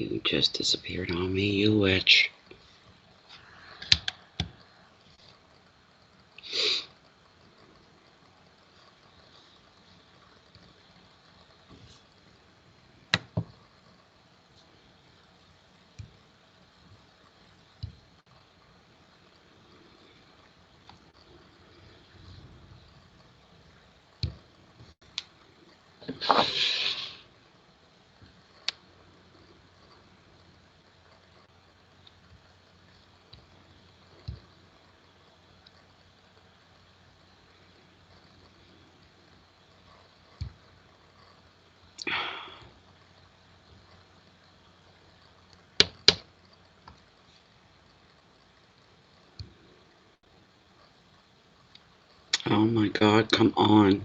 You just disappeared on me, you witch. Oh my God, come on.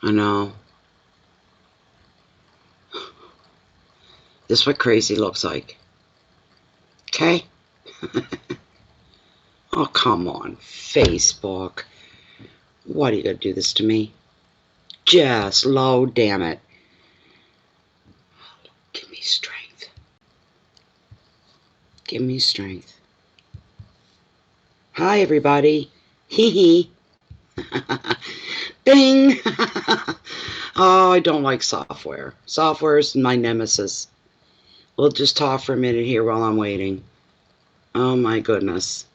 I know. This is what crazy looks like. Okay? Oh, come on. Facebook. Why do you gotta do this to me? Just load, damn it. Give me strength. Give me strength. Hi, everybody. Hee hee. Bing. Oh, I don't like software. Software is my nemesis. We'll just talk for a minute here while I'm waiting. Oh my goodness.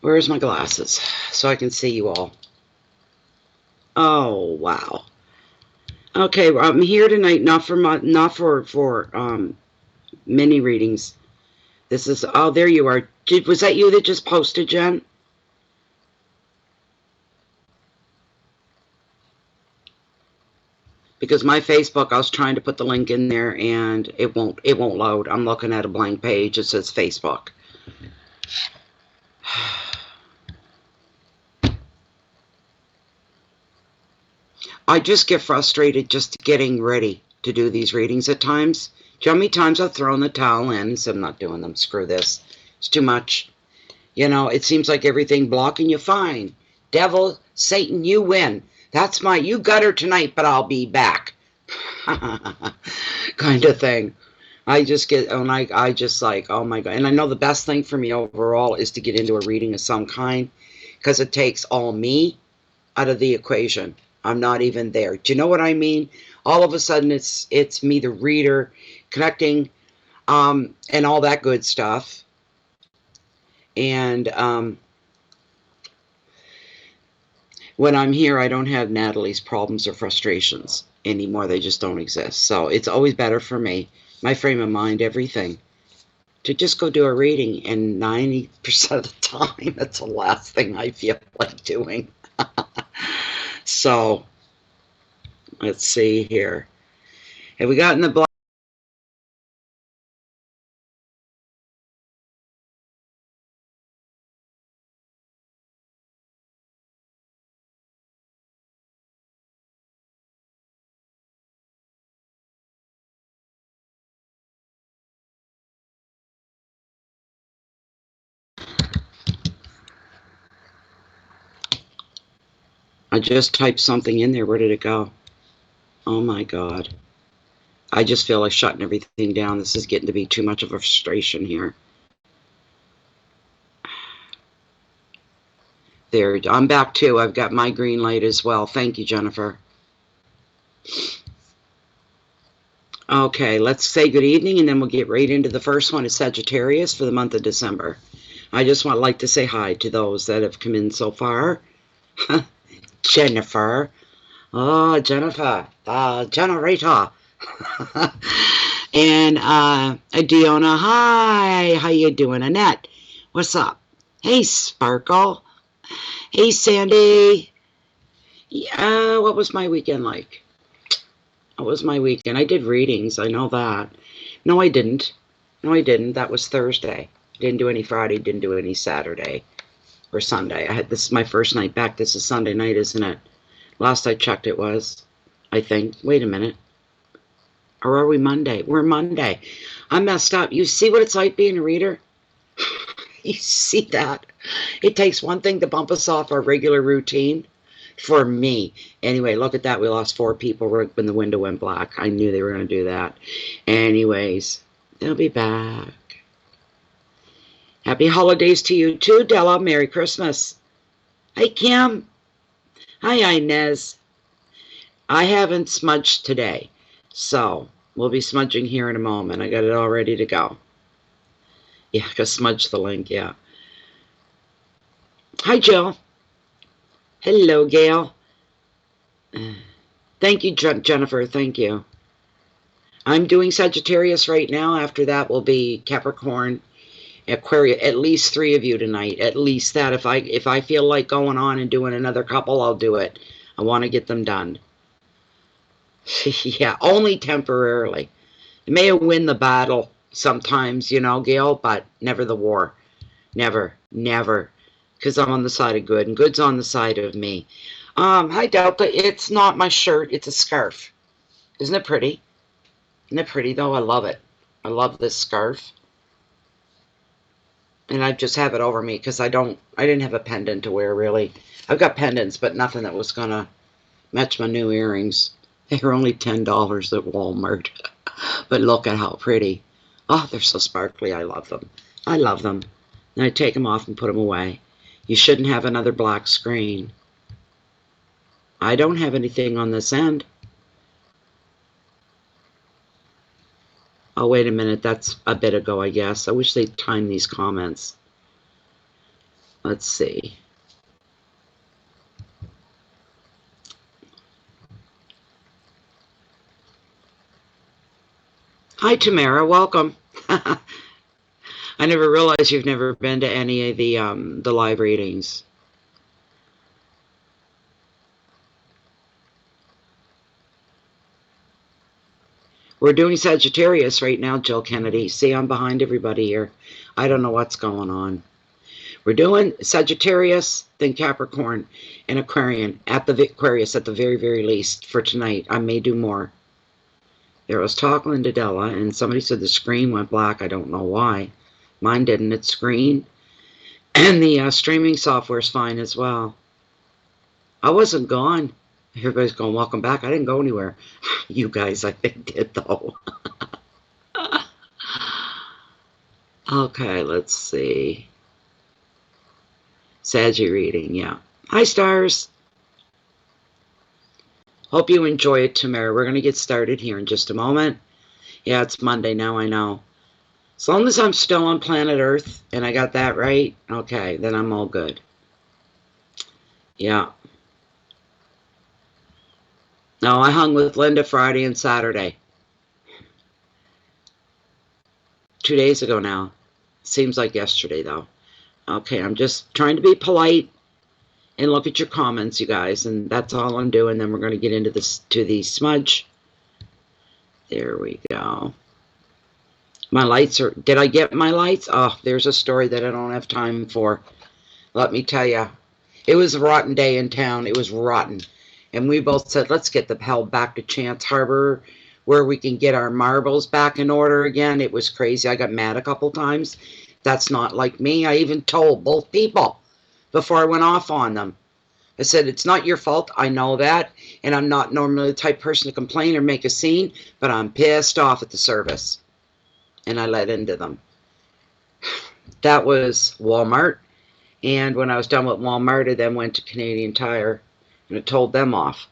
Where's my glasses so I can see you all? Oh wow. Okay, well, I'm here tonight not for mini readings. This is, oh, there you are. Was that you that just posted, Jen? Because my Facebook, I was trying to put the link in there and it won't load. I'm looking at a blank page. It says Facebook. I just get frustrated just getting ready to do these readings at times. Do you know how many times I've thrown the towel in and said, I'm not doing them. Screw this. It's too much. You know, it seems like everything blocking you. Fine. Devil, Satan, you win. That's you got her tonight, but I'll be back. Kind of thing. I just get, and I just like, oh my God. And I know the best thing for me overall is to get into a reading of some kind because it takes all me out of the equation. I'm not even there. Do you know what I mean? All of a sudden it's me, the reader, connecting, and all that good stuff. And when I'm here, I don't have Natalie's problems or frustrations anymore. They just don't exist. So it's always better for me, my frame of mind, everything, to just go do a reading. And 90% of the time, that's the last thing I feel like doing. So let's see here. Have we gotten the black? I just typed something in there. Where did it go? Oh my God. I just feel like shutting everything down. This is getting to be too much of a frustration here. There, I'm back too. I've got my green light as well. Thank you, Jennifer. Okay, let's say good evening, and then we'll get right into the first one. Is Sagittarius for the month of December. I just want like to say hi to those that have come in so far. Jennifer. Oh, Jennifer, the generator. And Diona, hi. How you doing? Annette, what's up? Hey, Sparkle. Hey, Sandy. Yeah, what was my weekend like? What was my weekend? I did readings. I know that. No, I didn't. No, I didn't. That was Thursday. Didn't do any Friday. Didn't do any Saturday or Sunday. This is my first night back. This is Sunday night, isn't it? Last I checked, it was. I think. Wait a minute. Or are we Monday? We're Monday. I'm messed up. You see what it's like being a reader? You see that? It takes one thing to bump us off our regular routine. For me. Anyway, look at that. We lost 4 people when the window went black. I knew they were going to do that. Anyways, they'll be back. Happy holidays to you too, Della. Merry Christmas. Hey, Kim. Hi, Inez. I haven't smudged today, so we'll be smudging here in a moment. I got it all ready to go. Yeah, I smudge the link, yeah. Hi, Jill. Hello, Gail. Thank you, Jennifer. Thank you. I'm doing Sagittarius right now. After that will be Capricorn, Aquarius. At least 3 of you tonight. At least that. If I feel like going on and doing another couple, I'll do it. I want to get them done. Yeah, only temporarily. It may win the battle sometimes, you know, Gail, but never the war. Never, never. Because I'm on the side of good, and good's on the side of me. Hi, Delta. It's not my shirt. It's a scarf. Isn't it pretty? Isn't it pretty, though? I love it. I love this scarf. And I just have it over me because I didn't have a pendant to wear, really. I've got pendants, but nothing that was going to match my new earrings. They were only $10 at Walmart. But look at how pretty. Oh, they're so sparkly. I love them. I love them. And I take them off and put them away. You shouldn't have another black screen. I don't have anything on this end. Oh, wait a minute. That's a bit ago, I guess. I wish they'd time these comments. Let's see. Hi, Tamara. Welcome. I never realized you've never been to any of the live readings. We're doing Sagittarius right now, Jill Kennedy. See, I'm behind everybody here. I don't know what's going on. We're doing Sagittarius, then Capricorn, and Aquarius at the very, very least for tonight. I may do more. There was talking to Della, and somebody said the screen went black. I don't know why. Mine didn't. It's green. And the streaming software is fine as well. I wasn't gone. Everybody's going, welcome back. I didn't go anywhere. You guys, I think, did, though. Okay, let's see. Saggy reading, yeah. Hi, stars. Hope you enjoy it, Tamara. We're going to get started here in just a moment. Yeah, it's Monday now, I know. As long as I'm still on planet Earth and I got that right, okay, then I'm all good. Yeah. No, I hung with Linda Friday and Saturday. 2 days ago now. Seems like yesterday, though. Okay, I'm just trying to be polite and look at your comments, you guys, and that's all I'm doing. Then we're going to get into this to the smudge. There we go. My lights are... Did I get my lights? Oh, there's a story that I don't have time for. Let me tell you. It was a rotten day in town. It was rotten. And we both said, let's get the hell back to Chance Harbor where we can get our marbles back in order again. It was crazy. I got mad a couple times. That's not like me. I even told both people before I went off on them. I said, it's not your fault. I know that. And I'm not normally the type of person to complain or make a scene, but I'm pissed off at the service. And I let into them. That was Walmart. And when I was done with Walmart, I then went to Canadian Tire. And I told them off.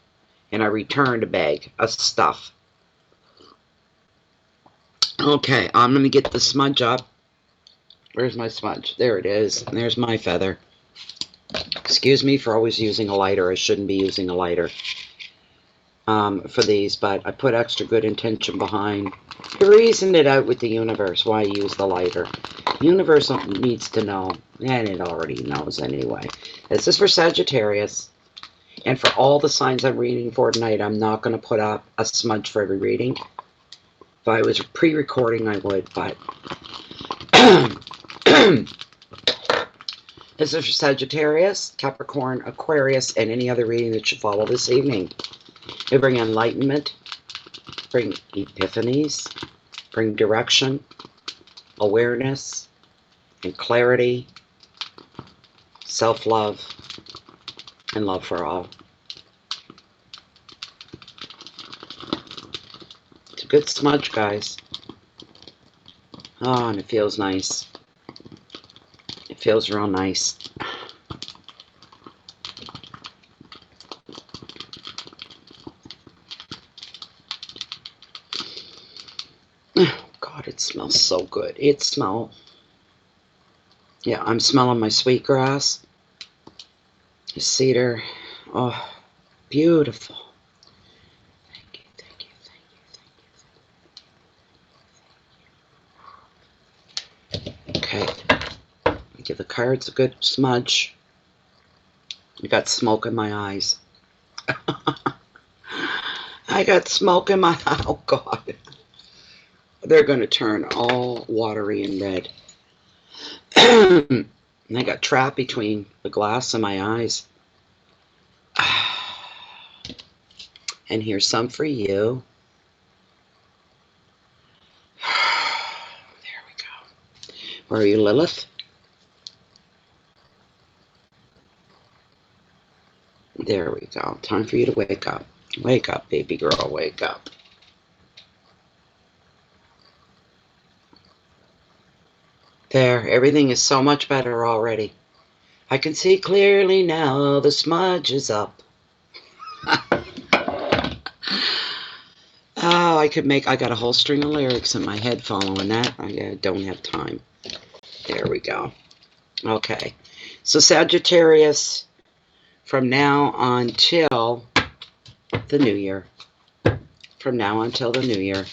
And I returned a bag of stuff. Okay, I'm going to get the smudge up. Where's my smudge? There it is. And there's my feather. Excuse me for always using a lighter. I shouldn't be using a lighter for these. But I put extra good intention behind. I reasoned it out with the universe why I use the lighter. The universe needs to know. And it already knows anyway. This is for Sagittarius. And for all the signs I'm reading for tonight, I'm not going to put up a smudge for every reading. If I was pre-recording, I would, but... This is for Sagittarius, Capricorn, Aquarius, and any other reading that should follow this evening. They bring enlightenment, bring epiphanies, bring direction, awareness, and clarity, self-love, and love for all. a good smudge, guys. Oh, and it feels nice. It feels real nice. Oh, God, it smells so good. It smells... Yeah, I'm smelling my sweetgrass. Cedar. Oh, beautiful. Thank you, thank you, thank you, thank you. Okay. Give the cards a good smudge. I got smoke in my eyes. I got smoke in my... Oh, God. They're going to turn all watery and red. And I got trapped between the glass and my eyes. And here's some for you. There we go. Where are you, Lilith? There we go. Time for you to wake up. Wake up, baby girl. Wake up. There. Everything is so much better already. I can see clearly now. The smudge is up. Oh, I got a whole string of lyrics in my head following that. I don't have time. There we go. Okay. So Sagittarius, from now until the new year. From now until the new year.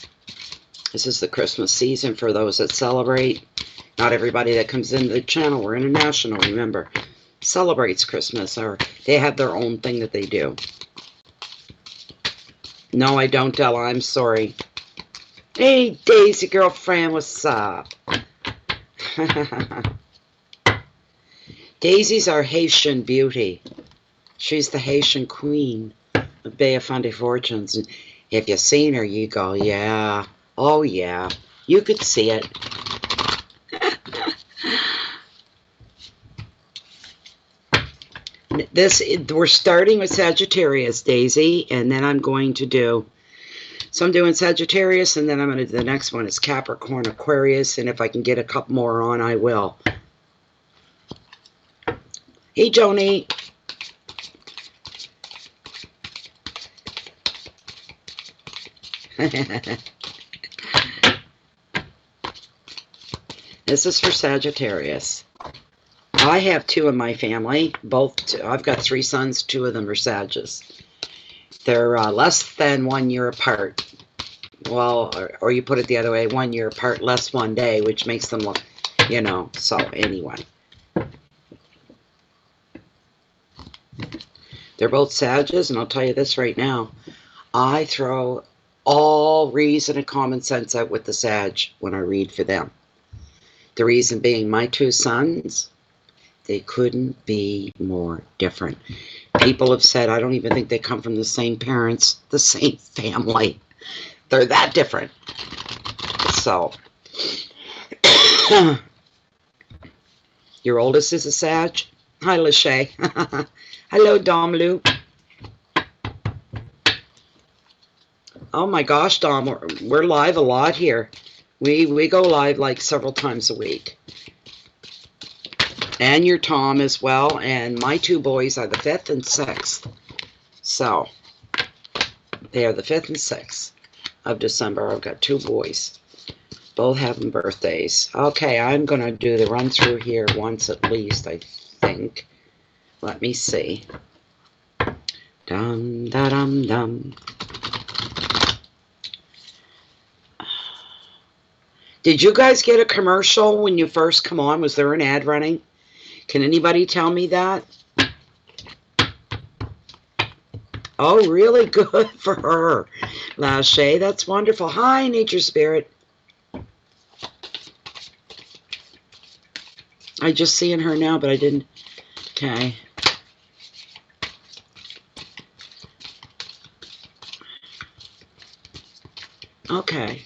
This is the Christmas season for those that celebrate. Not everybody that comes into the channel, we're international, remember, celebrates Christmas, or they have their own thing that they do. No, I don't, Della. I'm sorry. Hey, Daisy girlfriend, what's up? Daisy's our Haitian beauty. She's the Haitian queen of Bay of Fundy Fortunes. And if you've seen her, you go, yeah. Oh, yeah. You could see it. We're starting with Sagittarius, Daisy, and then I'm going to do... So I'm doing Sagittarius, and then I'm going to do the next one is Capricorn, Aquarius, and if I can get a couple more on, I will. Hey, Joni. This is for Sagittarius. I have two in my family. I've got 3 sons. 2 of them are Sagittarius. They're less than 1 year apart. Well, or you put it the other way, 1 year apart, less 1 day, which makes them look, you know. So anyway, they're both Sagittarius, and I'll tell you this right now: I throw all reason and common sense out with the Sag when I read for them. The reason being, my 2 sons. They couldn't be more different. People have said, I don't even think they come from the same parents, the same family. They're that different. So, your oldest is a Sag. Hi, Lachey. Hello, Domlu. Oh my gosh, Dom, we're live a lot here. We go live like several times a week. And your Tom as well. And my 2 boys are the 5th and 6th. So, they are the 5th and 6th of December. I've got 2 boys. Both having birthdays. Okay, I'm going to do the run through here once at least, I think. Let me see. Dum, da, dum, dum. Did you guys get a commercial when you first come on? Was there an ad running? Can anybody tell me that? Oh, really good for her. Lachey, that's wonderful. Hi, Nature Spirit. I just seeing her now, but I didn't. Okay. Okay.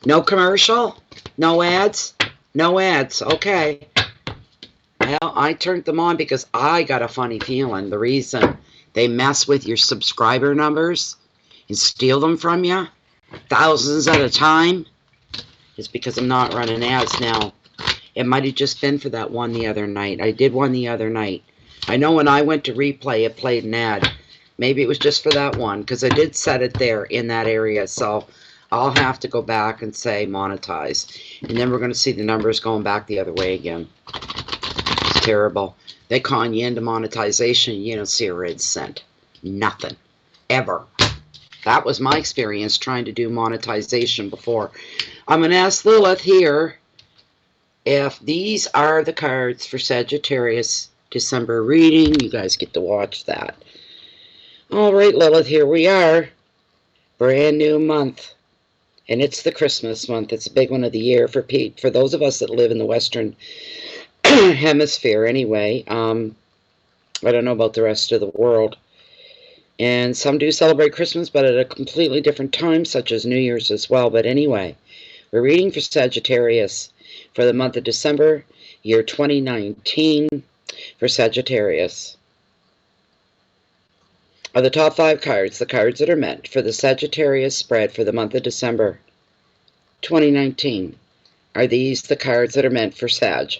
No commercial? No ads? No ads. Okay. Well, I turned them on because I got a funny feeling. The reason they mess with your subscriber numbers and steal them from you thousands at a time is because I'm not running ads now. It might have just been for that one the other night. I did one the other night. I know when I went to replay, it played an ad. Maybe it was just for that one, because I did set it there in that area. So I'll have to go back and say monetize. And then we're going to see the numbers going back the other way again. It's terrible. They con you into monetization, you don't see a red cent. Nothing. Ever. That was my experience trying to do monetization before. I'm going to ask Lilith here if these are the cards for Sagittarius December reading. You guys get to watch that. All right, Lilith, here we are. Brand new month. And it's the Christmas month. It's a big one of the year for Pete. For those of us that live in the Western Hemisphere anyway. I don't know about the rest of the world. And some do celebrate Christmas, but at a completely different time, such as New Year's as well. But anyway, we're reading for Sagittarius for the month of December, year 2019, for Sagittarius. Of the top 5 cards, the cards that are meant for the Sagittarius spread for the month of December 2019, are these the cards that are meant for Sag?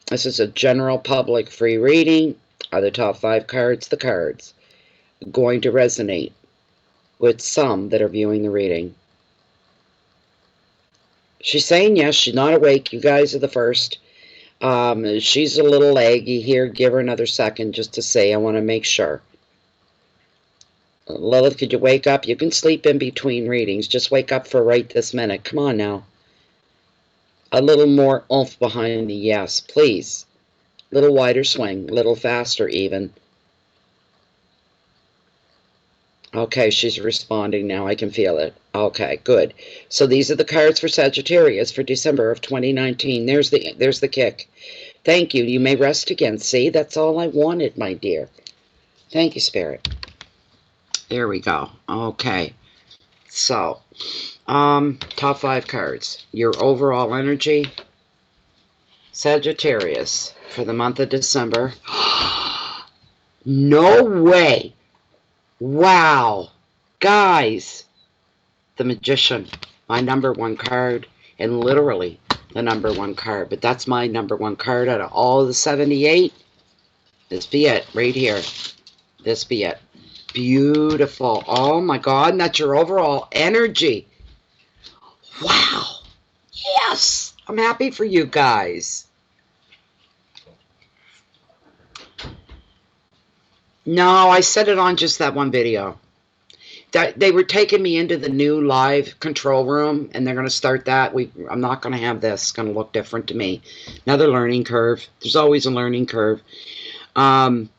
This is a general public free reading. Are the top 5 cards the cards going to resonate with some that are viewing the reading? She's saying yes. She's not awake. You guys are the first. She's a little laggy here. Give her another second just to say, I want to make sure. Lilith, could you wake up? You can sleep in between readings. Just wake up for right this minute. Come on now. A little more oomph behind the yes, please. A little wider swing. A little faster even. Okay, she's responding now. I can feel it. Okay, good. So these are the cards for Sagittarius for December of 2019. There's the kick. Thank you. You may rest again. See, that's all I wanted, my dear. Thank you, Spirit. There we go. Okay. So, top 5 cards. Your overall energy. Sagittarius for the month of December. No way. Wow. Guys. The Magician. My #1 card. And literally the #1 card. But that's my #1 card out of all the 78. This be it. Right here. This be it. Beautiful. Oh my God. And that's your overall energy. Wow. Yes. I'm happy for you guys. No, I said it on just that one video. They were taking me into the new live control room, and they're going to start that. I'm not going to have this. It's going to look different to me. Another learning curve. There's always a learning curve. And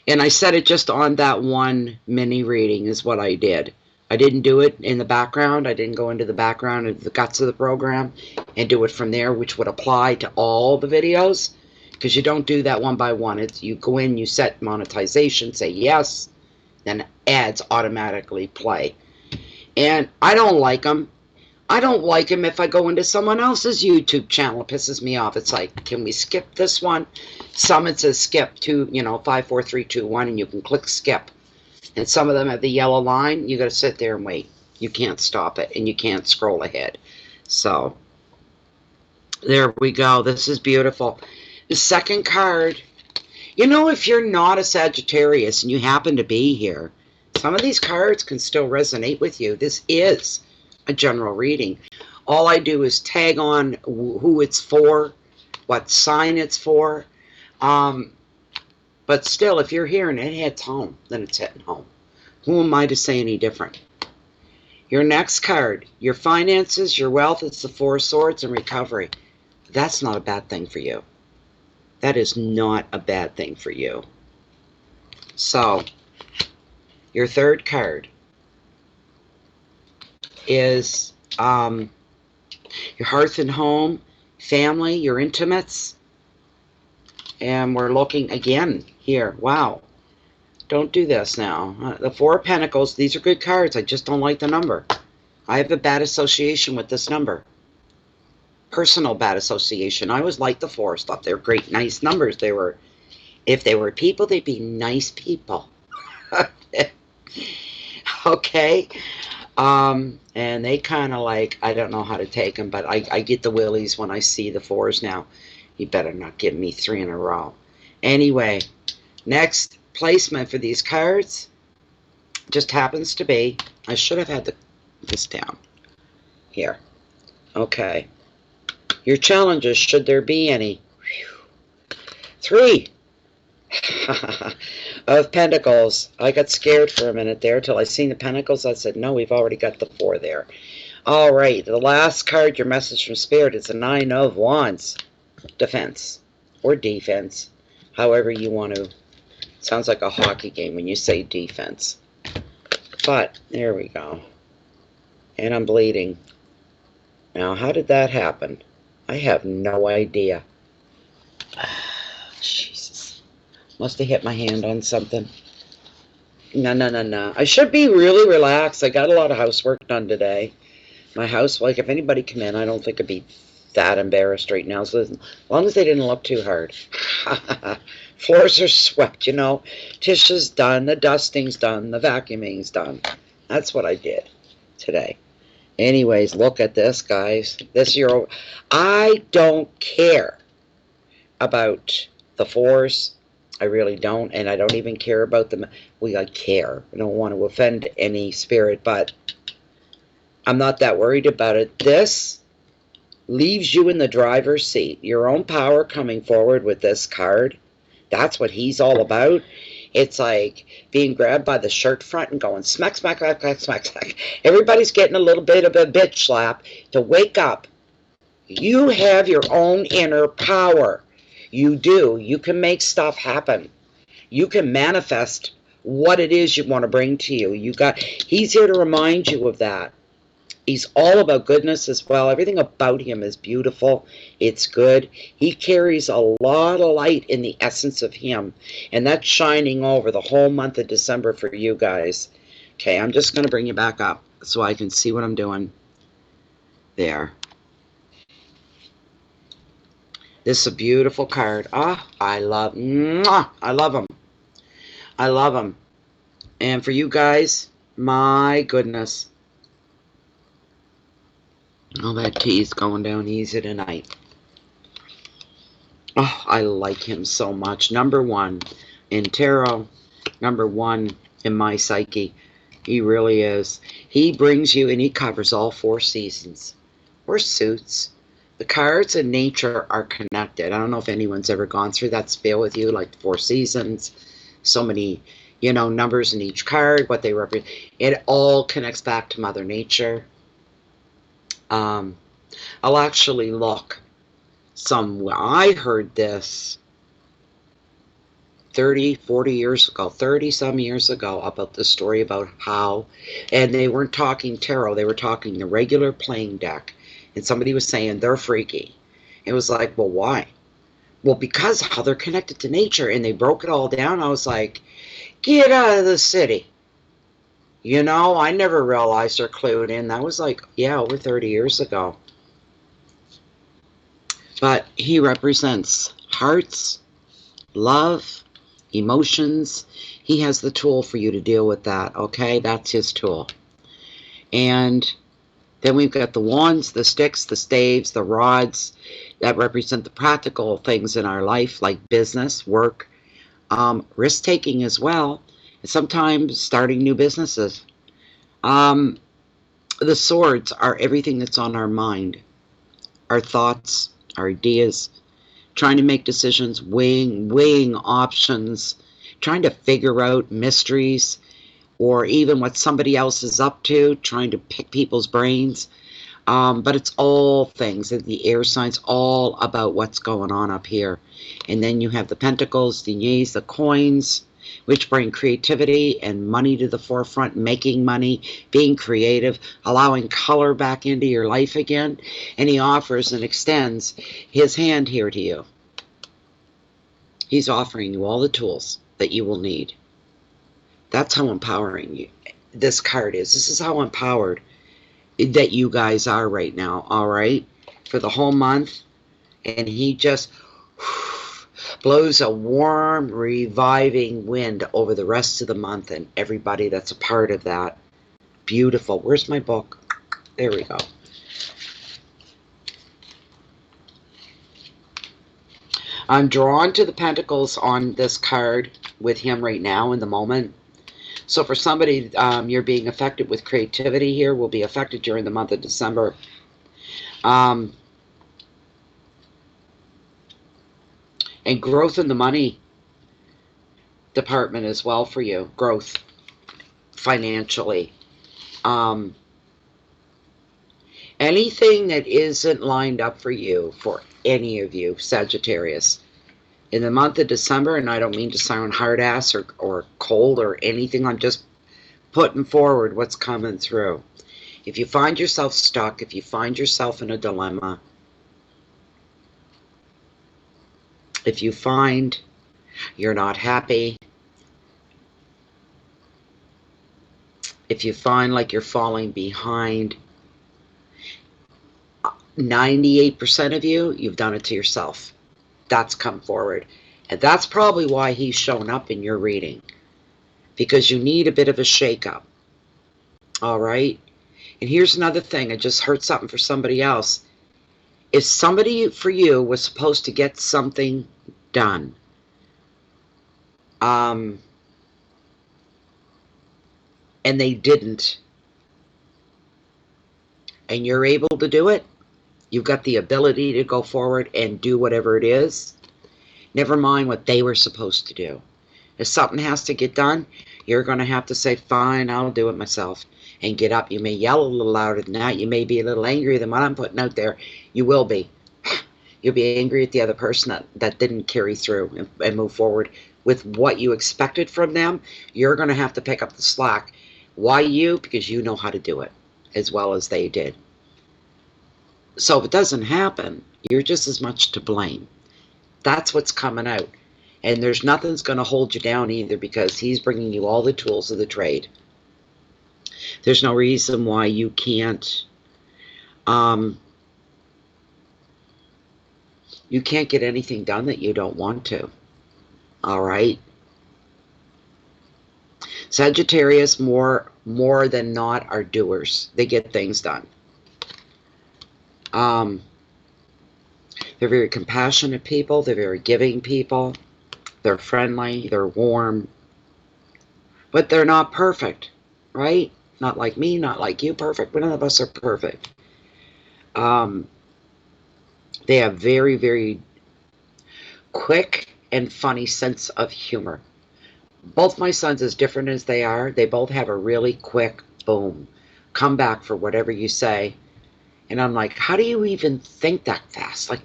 I said it just on that one mini reading is what I did. I didn't do it in the background. I didn't go into the background of the guts of the program and do it from there, which would apply to all the videos. Because you don't do that one by one. It's you go in, you set monetization, say yes, then ads automatically play. And I don't like them. I don't like them if I go into someone else's YouTube channel. It pisses me off. It's like, can we skip this one? Some it says skip to, 5, 4, 3, 2, 1, and you can click skip. And some of them have the yellow line. You got to sit there and wait. You can't stop it, and you can't scroll ahead. So, there we go. This is beautiful. The second card. If you're not a Sagittarius and you happen to be here, some of these cards can still resonate with you. This is a general reading. All I do is tag on who it's for, what sign it's for. But still, if you're here and it hits home, then it's hitting home. Who am I to say any different? Your next card, your finances, your wealth, it's the 4 of Swords and recovery. That's not a bad thing for you. That is not a bad thing for you. So, your third card is your hearth and home, family, your intimates. And we're looking again here. Wow. Don't do this now. The 4 of Pentacles, these are good cards. I just don't like the number. I have a bad association with this number. Personal bad association. I always liked the 4s. Thought they were great, nice numbers. If they were people, they'd be nice people. Okay? And they kind of like, I don't know how to take them, but I get the willies when I see the fours now. You better not give me 3 in a row. Anyway, next placement for these cards just happens to be, I should have had this down here. Okay. Your challenges, should there be any. 3 of Pentacles. I got scared for a minute there till I seen the Pentacles. I said, no, we've already got the 4 there. All right, the last card, your message from Spirit, is the 9 of Wands. Defense or defense, however you want to. Sounds like a hockey game when you say defense. But there we go. And I'm bleeding. Now, how did that happen? I have no idea. Jesus. Must have hit my hand on something. No. I should be really relaxed. I got a lot of housework done today. My house, like if anybody come in, I don't think I'd be that embarrassed right now. So as long as they didn't look too hard. Floors are swept, you know. Tish's done. The dusting's done. The vacuuming's done. That's what I did today. Anyways, look at this, guys. This year, I don't care about the 4s. I really don't, and I don't even care about them. I care. I don't want to offend any spirit, but I'm not that worried about it. This leaves you in the driver's seat. Your own power coming forward with this card. That's what he's all about. It's like being grabbed by the shirt front and going smack, smack, smack, smack, smack, smack. Everybody's getting a little bit of a bitch slap to wake up. You have your own inner power. You do. You can make stuff happen. You can manifest what it is you want to bring to you. He's here to remind you of that. He's all about goodness as well. Everything about him is beautiful. It's good. He carries a lot of light in the essence of him. And that's shining over the whole month of December for you guys. Okay, I'm just going to bring you back up so I can see what I'm doing. There. This is a beautiful card. I love him. I love him. And for you guys, my goodness. Oh, that tea's going down easy tonight. Oh, I like him so much. Number 1 in tarot. Number 1 in my psyche. He really is. He brings you, and he covers all 4 seasons. Or suits. The cards and nature are connected. I don't know if anyone's ever gone through that spell with you, like 4 seasons. So many, you know, numbers in each card, what they represent. It all connects back to Mother Nature. I'll actually look somewhere. I heard this 30, 40 years ago, 30 some years ago, about the story about how, and they weren't talking tarot, they were talking the regular playing deck, and somebody was saying they're freaky. It was like, well, why? Well, because how they're connected to nature, and they broke it all down. I was like, get out of the city. You know, I never realized or clued in. That was like, yeah, over 30 years ago. But he represents hearts, love, emotions. He has the tool for you to deal with that, okay? That's his tool. And then we've got the wands, the sticks, the staves, the rods that represent the practical things in our life, like business, work, risk-taking as well. Sometimes starting new businesses. The swords are everything that's on our mind. Our thoughts, our ideas. Trying to make decisions, weighing options. Trying to figure out mysteries. Or even what somebody else is up to. Trying to pick people's brains. But it's all things. The air signs, all about what's going on up here. And then you have the pentacles, the deniers, the coins, which bring creativity and money to the forefront, making money, being creative, allowing color back into your life again. And he offers and extends his hand here to you. He's offering you all the tools that you will need. That's how empowering you this card is. This is how empowered that you guys are right now, all right? For the whole month. And he just blows a warm, reviving wind over the rest of the month and everybody that's a part of that. beautiful. Where's my book? There we go. I'm drawn to the pentacles on this card with him right now in the moment. So for somebody, you're being affected with creativity here, will be affected during the month of December. And growth in the money department as well for you. Growth financially. Anything that isn't lined up for you, for any of you, Sagittarius, in the month of December, and I don't mean to sound hard-ass or cold or anything, I'm just putting forward what's coming through. If you find yourself stuck, if you find yourself in a dilemma, if you find you're not happy, if you find like you're falling behind, 98% of you, you've done it to yourself. That's come forward. And that's probably why he's shown up in your reading. Because you need a bit of a shake-up. All right? And here's another thing. I just heard something for somebody else. If somebody for you was supposed to get something done, and they didn't, and you're able to do it, you've got the ability to go forward and do whatever it is. Never mind what they were supposed to do. If something has to get done, you're going to have to say, fine, I'll do it myself. And get up. You may yell a little louder than that. You may be a little angrier than what I'm putting out there. You will be. You'll be angry at the other person that didn't carry through and move forward with what you expected from them. You're going to have to pick up the slack. Why you? Because you know how to do it as well as they did. So if it doesn't happen, you're just as much to blame. That's what's coming out. And there's nothing's going to hold you down either, because he's bringing you all the tools of the trade. There's no reason why you can't get anything done that you don't want to. All right? Sagittarius, more than not, are doers. They get things done. They're very compassionate people. They're very giving people. They're friendly. They're warm. But they're not perfect, right? Not like me, not like you, perfect. None of us are perfect. They have very, very quick and funny sense of humor. Both my sons, as different as they are, they both have a really quick, boom, come back for whatever you say. And I'm like, how do you even think that fast? Like,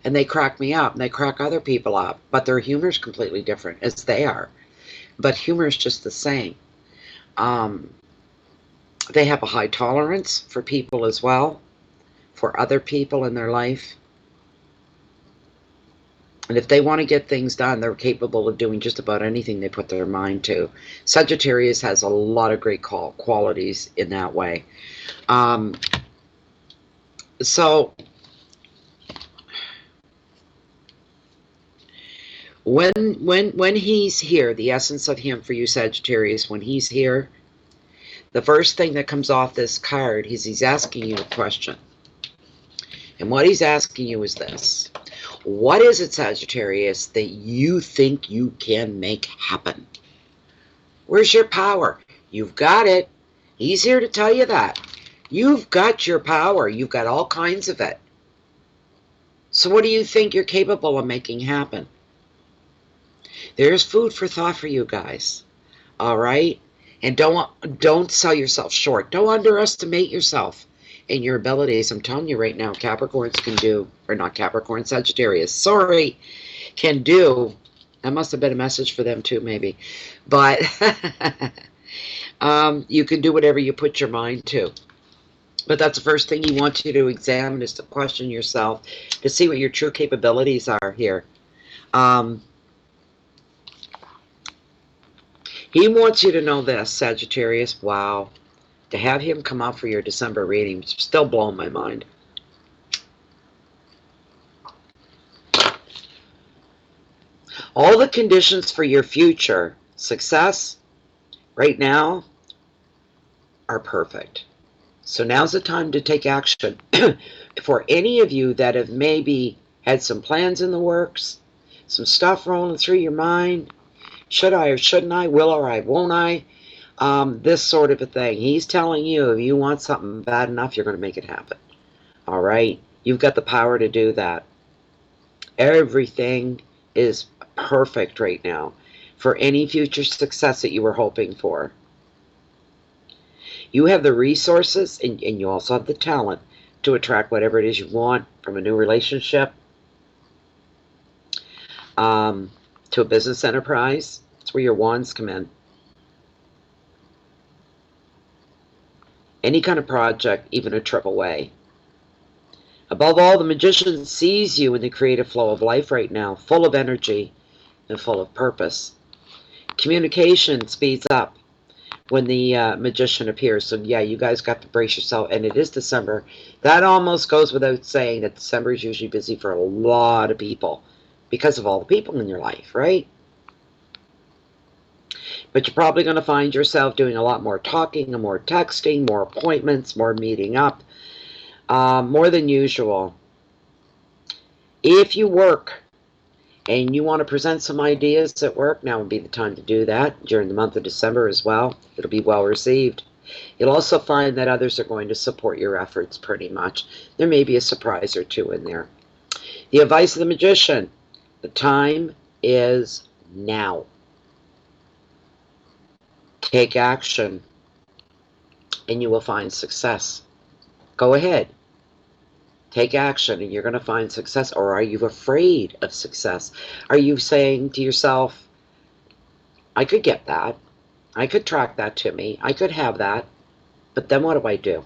and they crack me up, and they crack other people up. But their humor is completely different, as they are. But humor is just the same. They have a high tolerance for people as well, for other people in their life. And if they want to get things done, they're capable of doing just about anything they put their mind to. Sagittarius has a lot of great qualities in that way. So when he's here, the essence of him for you, Sagittarius, when he's here, the first thing that comes off this card is he's asking you a question. And what he's asking you is this. What is it, Sagittarius, that you think you can make happen? Where's your power? You've got it. He's here to tell you that. You've got your power. You've got all kinds of it. So what do you think you're capable of making happen? There's food for thought for you guys. All right? And don't sell yourself short. Don't underestimate yourself and your abilities. I'm telling you right now, Capricorns can do, or not Capricorn, Sagittarius, sorry, can do. That must have been a message for them too, maybe. But you can do whatever you put your mind to. But that's the first thing he wants you to examine, is to question yourself, to see what your true capabilities are here. He wants you to know this, Sagittarius. Wow. To have him come out for your December reading, still blowing my mind. All the conditions for your future success right now are perfect. So now's the time to take action. For any of you that have maybe had some plans in the works, some stuff rolling through your mind, should I or shouldn't I, will or I, won't I, this sort of a thing. He's telling you if you want something bad enough, you're going to make it happen. All right? You've got the power to do that. Everything is perfect right now for any future success that you were hoping for. You have the resources and you also have the talent to attract whatever it is you want from a new relationship to a business enterprise. That's where your wands come in. Any kind of project, even a trip away. Above all, the magician sees you in the creative flow of life right now, full of energy and full of purpose. Communication speeds up when the magician appears. So yeah, you guys got to brace yourself. And it is December. That almost goes without saying that December is usually busy for a lot of people because of all the people in your life, right? But you're probably going to find yourself doing a lot more talking and more texting, more appointments, more meeting up, more than usual. If you work and you want to present some ideas at work, now would be the time to do that during the month of December as well. It'll be well received. You'll also find that others are going to support your efforts pretty much. There may be a surprise or two in there. The advice of the magician, the time is now. Take action and you will find success. Go ahead. Take action and you're going to find success. Or are you afraid of success? Are you saying to yourself, I could get that. I could track that to me. I could have that. But then what do I do?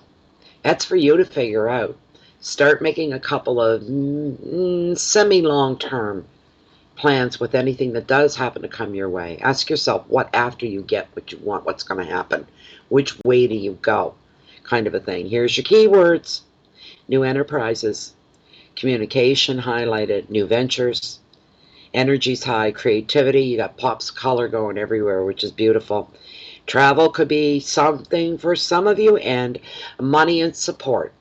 That's for you to figure out. Start making a couple of semi-long-term plans with anything that does happen to come your way. Ask yourself, what after you get what you want? What's going to happen? Which way do you go? Kind of a thing. Here's your keywords. New enterprises, communication highlighted, new ventures, energy's high, creativity, you got pops of color going everywhere, which is beautiful. Travel could be something for some of you, and money and support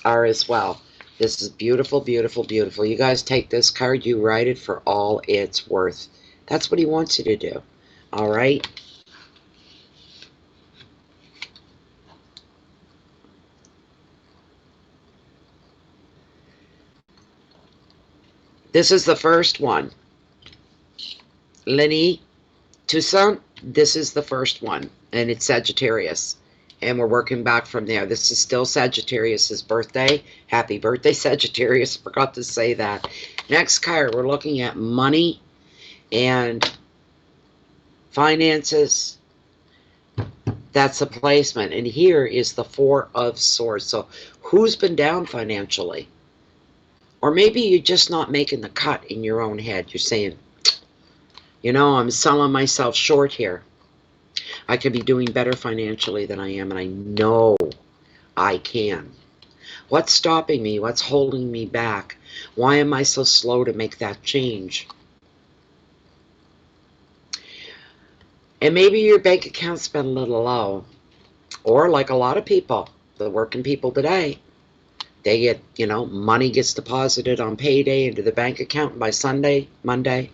are as well. This is beautiful, beautiful, beautiful. You guys take this card, you write it for all it's worth. That's what he wants you to do. All right? This is the first one. Lenny Toussaint, this is the first one. And it's Sagittarius. And we're working back from there. This is still Sagittarius's birthday. Happy birthday, Sagittarius. Forgot to say that. Next card, we're looking at money and finances. That's a placement. And here is the Four of Swords. So who's been down financially? Or maybe you're just not making the cut in your own head. You're saying, you know, I'm selling myself short here. I could be doing better financially than I am, and I know I can. What's stopping me? What's holding me back? Why am I so slow to make that change? And maybe your bank account's been a little low. Or like a lot of people, the working people today, they get, you know, money gets deposited on payday into the bank account by Sunday, Monday,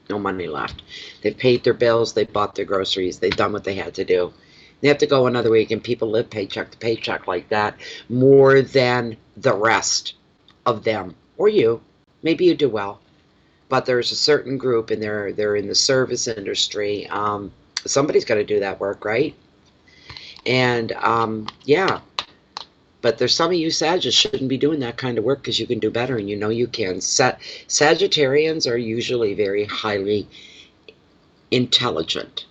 no money left. They've paid their bills, they bought their groceries, they've done what they had to do. They have to go another week, and people live paycheck to paycheck like that more than the rest of them. Or you. Maybe you do well. But there's a certain group, and they're in the service industry. Somebody's got to do that work, right? And, yeah. But there's some of you Sagittarius shouldn't be doing that kind of work because you can do better, and you know you can. Sagittarians are usually very highly intelligent,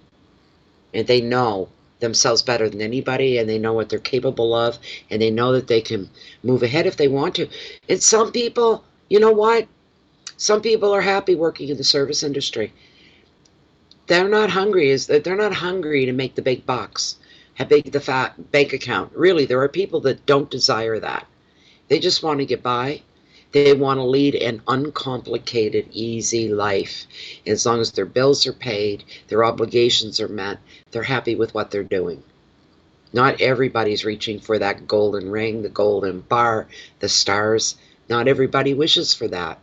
and they know themselves better than anybody, and they know what they're capable of, and they know that they can move ahead if they want to. And some people, you know what? Some people are happy working in the service industry. They're not hungry. They're not hungry to make the big bucks. Have the fat bank account. Really, there are people that don't desire that. They just want to get by. They want to lead an uncomplicated, easy life. As long as their bills are paid, their obligations are met, they're happy with what they're doing. Not everybody's reaching for that golden ring, the golden bar, the stars. Not everybody wishes for that.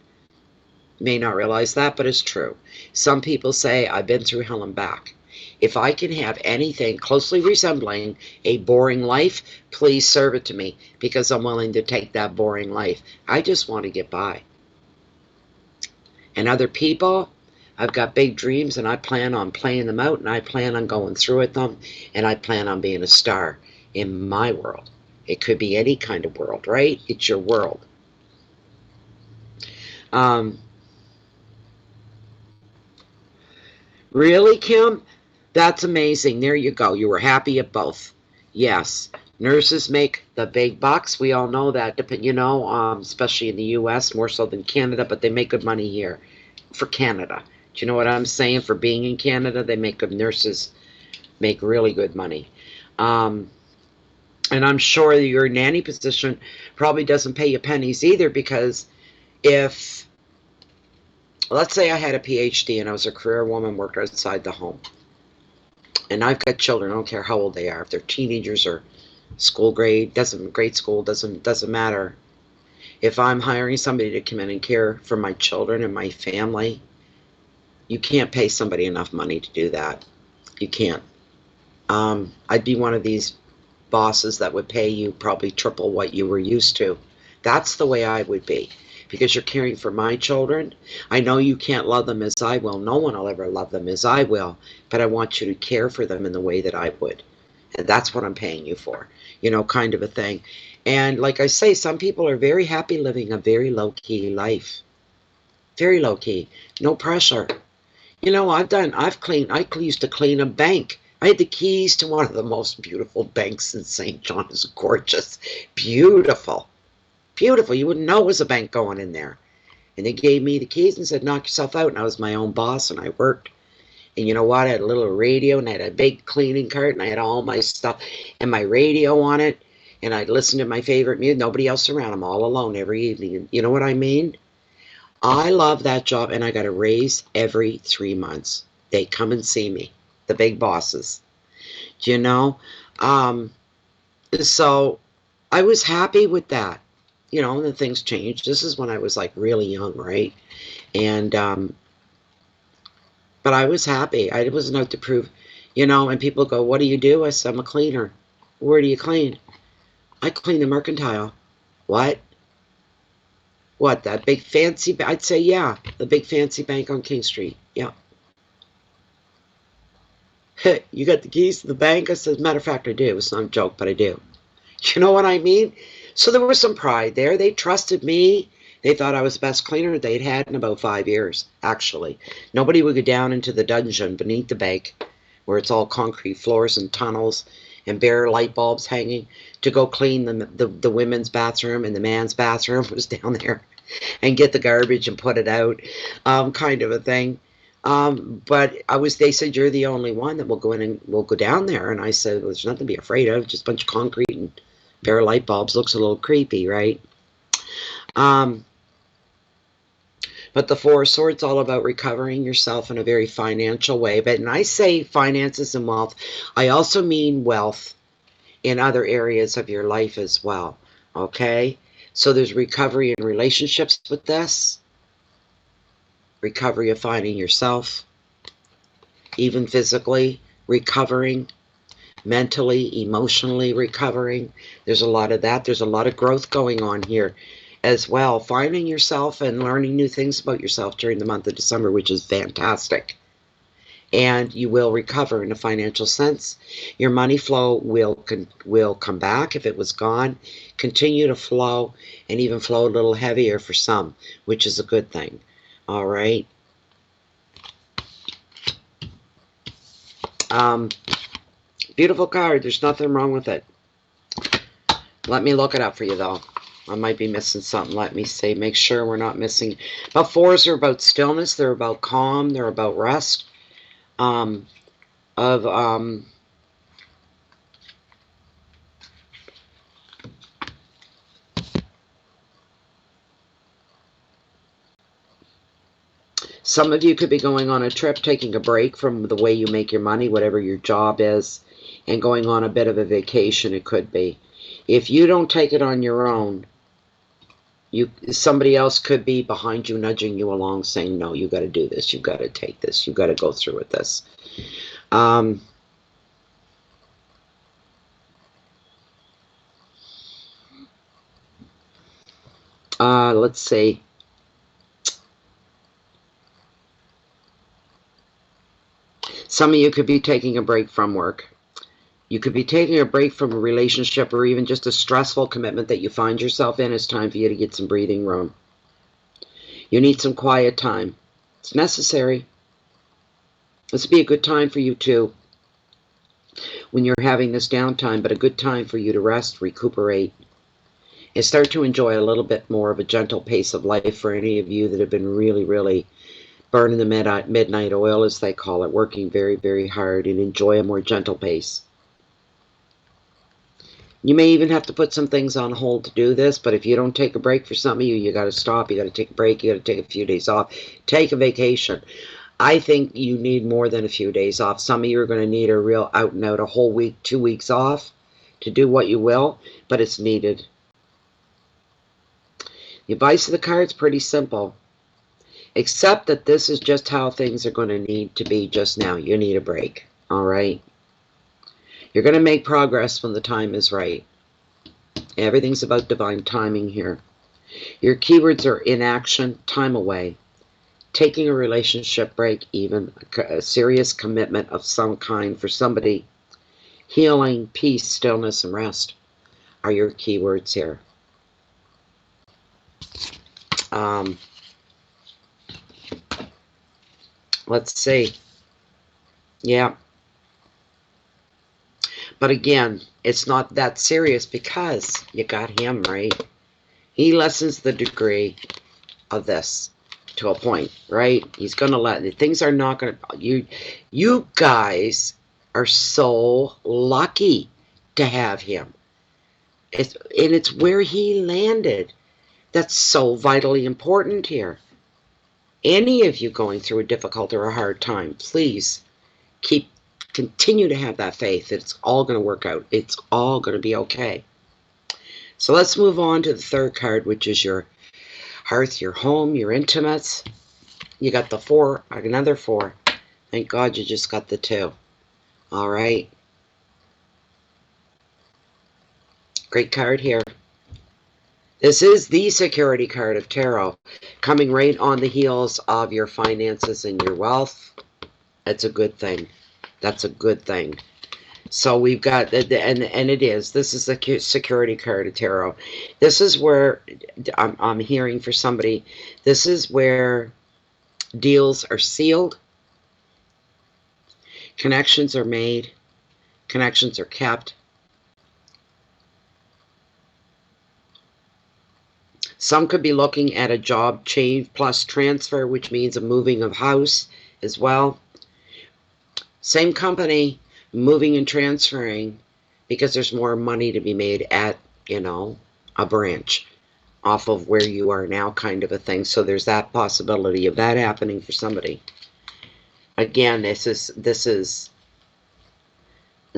You may not realize that, but it's true. Some people say, I've been through hell and back. If I can have anything closely resembling a boring life, please serve it to me, because I'm willing to take that boring life. I just want to get by. And other people, I've got big dreams, and I plan on playing them out, and I plan on going through with them, and I plan on being a star in my world. It could be any kind of world, right? It's your world. Really, Kim? That's amazing. There you go. You were happy at both. Yes. Nurses make the big bucks. We all know that, you know, especially in the U.S., more so than Canada, but they make good money here for Canada. Do you know what I'm saying? For being in Canada, they make good, nurses make really good money. And I'm sure your nanny position probably doesn't pay you pennies either, because if, let's say I had a PhD and I was a career woman, worked outside the home, and I've got children, I don't care how old they are, if they're teenagers or school grade, grade school, doesn't matter. If I'm hiring somebody to come in and care for my children and my family, you can't pay somebody enough money to do that. You can't. I'd be one of these bosses that would pay you probably triple what you were used to. That's the way I would be, because you're caring for my children. I know you can't love them as I will. No one will ever love them as I will, but I want you to care for them in the way that I would. And that's what I'm paying you for, you know, kind of a thing. And like I say, some people are very happy living a very low-key life. Very low-key. No pressure. You know, I used to clean a bank. I had the keys to one of the most beautiful banks in St. John. It's gorgeous. Beautiful. Beautiful. You wouldn't know it was a bank going in there. And they gave me the keys and said, knock yourself out. And I was my own boss, and I worked. And you know what? I had a little radio, and I had a big cleaning cart, and I had all my stuff and my radio on it. And I'd listen to my favorite music. Nobody else around. I'm all alone every evening. You know what I mean? I love that job, and I got a raise every 3 months. They come and see me, the big bosses. You know? So I was happy with that. You know, and then things changed. This is when I was like really young, right? And but I was happy. I wasn't out to prove, you know, and people go, what do you do? I said, I'm a cleaner. Where do you clean? I clean the mercantile. What? What, that big fancy, I'd say, yeah, the big fancy bank on King Street. Yeah. You got the keys to the bank? I said, as a matter of fact, I do. It's not a joke, but I do. You know what I mean? So there was some pride there. They trusted me. They thought I was the best cleaner they'd had in about 5 years, actually. Nobody would go down into the dungeon beneath the bank, where it's all concrete floors and tunnels and bare light bulbs hanging, to go clean the women's bathroom, and the man's bathroom was down there, and get the garbage and put it out, kind of a thing. But they said, you're the only one that will go in and will go down there. And I said, well, there's nothing to be afraid of, just a bunch of concrete and bare light bulbs. Looks a little creepy, right? But the Four of Swords, all about recovering yourself in a very financial way. But when I say finances and wealth, I also mean wealth in other areas of your life as well. Okay? So there's recovery in relationships with this. Recovery of finding yourself. Even physically recovering. Mentally, emotionally recovering. There's a lot of that. There's a lot of growth going on here as well. Finding yourself and learning new things about yourself during the month of December, which is fantastic. And you will recover in a financial sense. Your money flow will come back if it was gone. Continue to flow, and even flow a little heavier for some, which is a good thing. All right. Beautiful card. There's nothing wrong with it. Let me look it up for you, though. I might be missing something. Let me see. Make sure we're not missing. But fours are about stillness. They're about calm. They're about rest. Some of you could be going on a trip, taking a break from the way you make your money, whatever your job is. and going on a bit of a vacation. It could be. If you don't take it on your own, somebody else could be behind you, nudging you along, saying, no, you got to do this, you got to take this, you got to go through with this. Let's see. Some of you could be taking a break from work. You could be taking a break from a relationship, or even just a stressful commitment that you find yourself in. It's time for you to get some breathing room. You need some quiet time. It's necessary. This would be a good time for you too, when you're having this downtime, but a good time for you to rest, recuperate, and start to enjoy a little bit more of a gentle pace of life. For any of you that have been really, really burning the midnight oil, as they call it, working very, very hard, and enjoy a more gentle pace. You may even have to put some things on hold to do this, but if you don't take a break, for some of you, you got to stop. You got to take a break. You got to take a few days off. Take a vacation. I think you need more than a few days off. Some of you are going to need a real out and out, a whole week, 2 weeks off to do what you will, but it's needed. The advice of the card's pretty simple. Accept that this is just how things are going to need to be just now. You need a break, all right? You're going to make progress when the time is right. Everything's about divine timing here. Your keywords are inaction, time away, taking a relationship break, even a serious commitment of some kind for somebody. Healing, peace, stillness, and rest are your keywords here. Let's see. Yeah. But again, it's not that serious because you got him, right? He lessens the degree of this to a point, right? He's going to let, things are not going to, you guys are so lucky to have him. And it's where he landed that's so vitally important here. Any of you going through a difficult or a hard time, please continue to have that faith that it's all going to work out. It's all going to be okay. So let's move on to the third card, which is your hearth, your home, your intimates. You got the 4, another 4. Thank God you just got the 2. All right. Great card here. This is the security card of tarot, coming right on the heels of your finances and your wealth. That's a good thing. That's a good thing. So we've got, and it is, this is the security card of tarot. This is where, I'm hearing for somebody, this is where deals are sealed, connections are made, connections are kept. Some could be looking at a job change plus transfer, which means a moving of house as well. Same company, moving and transferring because there's more money to be made at, you know, a branch off of where you are now, kind of a thing. So there's that possibility of that happening for somebody. Again, this is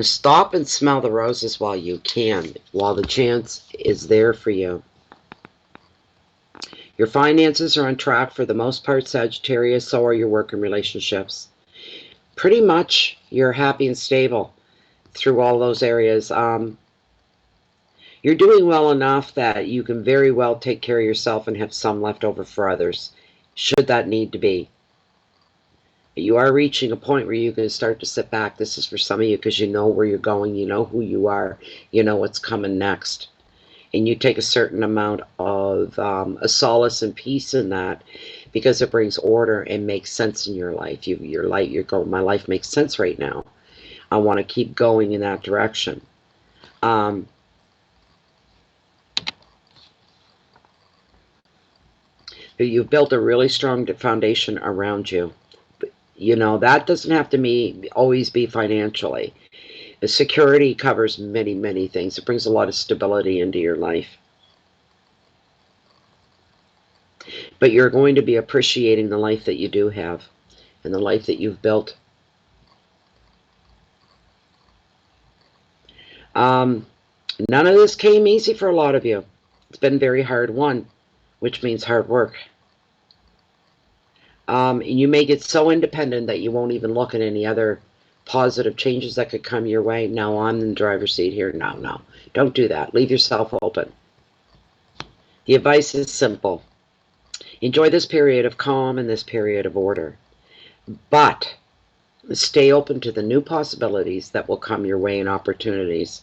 stop and smell the roses while you can, while the chance is there for you. Your finances are on track for the most part, Sagittarius. So are your work and relationships. Pretty much you're happy and stable through all those areas. You're doing well enough that you can very well take care of yourself and have some left over for others, should that need to be. You are reaching a point where you can start to sit back. This is for some of you because you know where you're going, you know who you are, you know what's coming next. And you take a certain amount of a solace and peace in that, because it brings order and makes sense in your life. You're going, my life makes sense right now. I want to keep going in that direction. You've built a really strong foundation around you. You know, that doesn't have to always be financially. The security covers many, many things. It brings a lot of stability into your life. But you're going to be appreciating the life that you do have and the life that you've built. None of this came easy for a lot of you. It's been very hard won, which means hard work. You may get so independent that you won't even look at any other positive changes that could come your way. No, I'm in the driver's seat here. No. Don't do that. Leave yourself open. The advice is simple. Enjoy this period of calm and this period of order. But stay open to the new possibilities that will come your way and opportunities.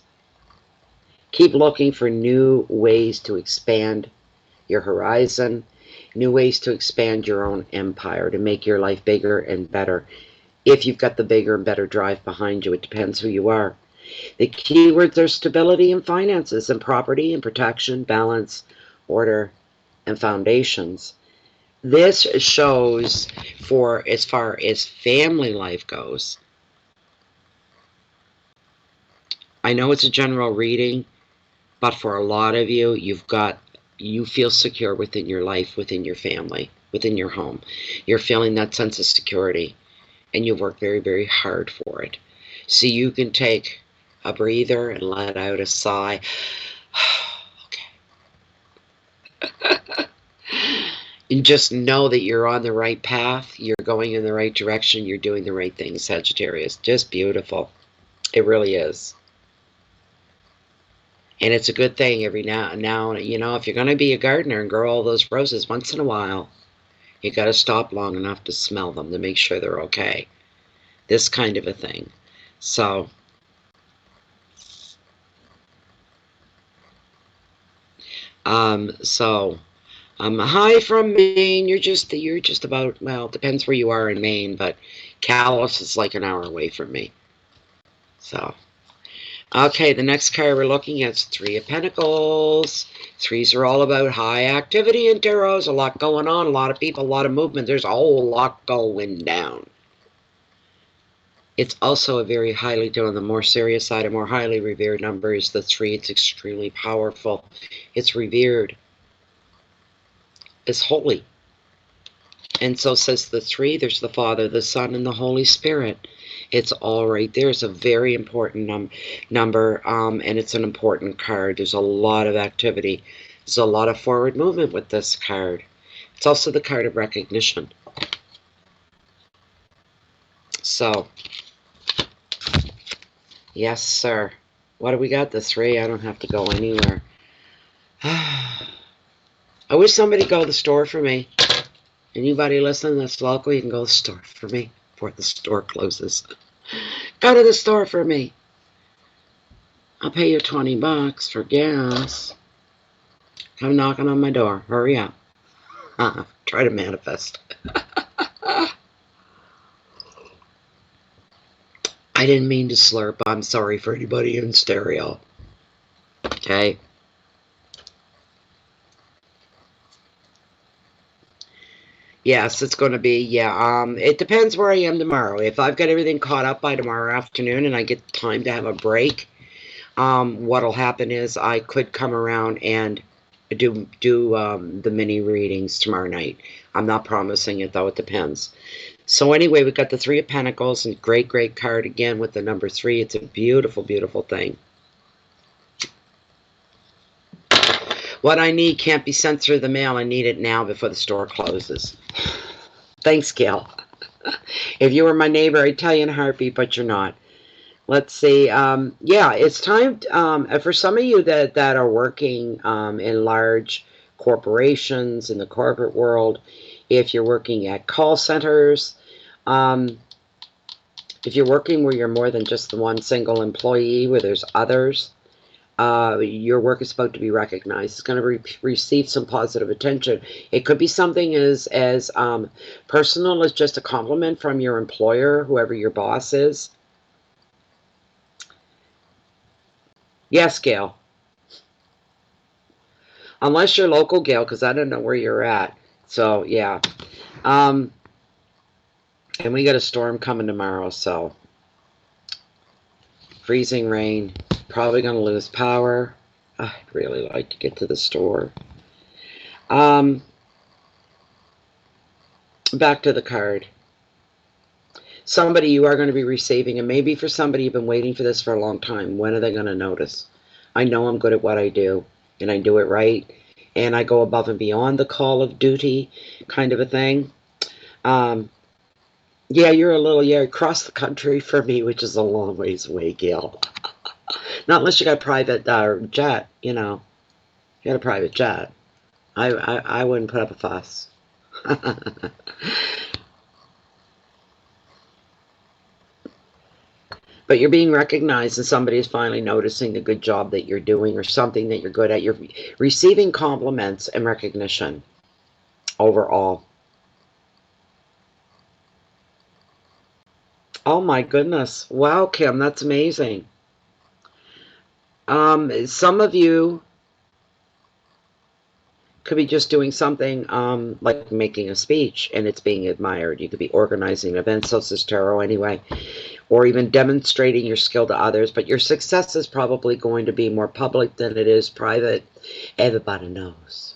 Keep looking for new ways to expand your horizon, new ways to expand your own empire, to make your life bigger and better. If you've got the bigger and better drive behind you, it depends who you are. The keywords are stability and finances and property and protection, balance, order, and foundations. This shows for as far as family life goes. I know it's a general reading, but for a lot of you, you feel secure within your life, within your family, within your home. You're feeling that sense of security, and you work very, very hard for it. So you can take a breather and let out a sigh. Okay. And just know that you're on the right path. You're going in the right direction. You're doing the right thing, Sagittarius. Just beautiful. It really is. And it's a good thing every now and now, you know, if you're going to be a gardener and grow all those roses once in a while, you got to stop long enough to smell them to make sure they're okay. This kind of a thing. So, hi from Maine. You're just about, well, it depends where you are in Maine, but Calais is like an hour away from me. So, okay, the next card we're looking at is Three of Pentacles. Threes are all about high activity in tarot. There's a lot going on, a lot of people, a lot of movement. There's a whole lot going down. It's also a very highly, on the more serious side, a more highly revered number is the 3. It's extremely powerful. It's revered. It's holy. And so says the 3. There's the Father, the Son, and the Holy Spirit. It's all right there. It's a very important number, and it's an important card. There's a lot of activity. There's a lot of forward movement with this card. It's also the card of recognition. So, yes, sir. What do we got? The 3. I don't have to go anywhere. I wish somebody go to the store for me. Anybody listening that's local, you can go to the store for me before the store closes. Go to the store for me. I'll pay you $20 for gas. Come knocking on my door. Hurry up. Try to manifest. I didn't mean to slurp. I'm sorry for anybody in stereo. Okay. Yes, it's going to be, yeah, it depends where I am tomorrow. If I've got everything caught up by tomorrow afternoon and I get time to have a break, what'll happen is I could come around and do the mini readings tomorrow night. I'm not promising it, though. It depends. So anyway, we've got the 3 of Pentacles, and great, great card again with the number 3. It's a beautiful, beautiful thing. What I need can't be sent through the mail. I need it now before the store closes. Thanks, Gail. If you were my neighbor, I'd tell you in a heartbeat, but you're not. Let's see. Yeah, it's time for some of you that are working in large corporations, in the corporate world, if you're working at call centers, if you're working where you're more than just the one single employee, where there's others, your work is about to be recognized. It's going to receive some positive attention. It could be something as personal as just a compliment from your employer, whoever your boss is. Yes, Gail. Unless you're local, Gail, because I don't know where you're at. So, yeah. And we got a storm coming tomorrow, so. Freezing rain. Probably going to lose power. I'd really like to get to the store. Back to the card. somebody you are going to be receiving, and maybe for somebody you've been waiting for this for a long time. When are they going to notice? I know I'm good at what I do, and I do it right, and I go above and beyond the call of duty kind of a thing. Yeah, you're across the country for me, which is a long ways away, Gail. Not unless you got a private jet, you know. You got a private jet. I wouldn't put up a fuss. But you're being recognized, and somebody is finally noticing the good job that you're doing or something that you're good at. You're receiving compliments and recognition overall. Oh my goodness. Wow, Kim, that's amazing. Some of you could be just doing something like making a speech, and it's being admired. You could be organizing events, so this tarot anyway, or even demonstrating your skill to others, but your success is probably going to be more public than it is private. Everybody knows.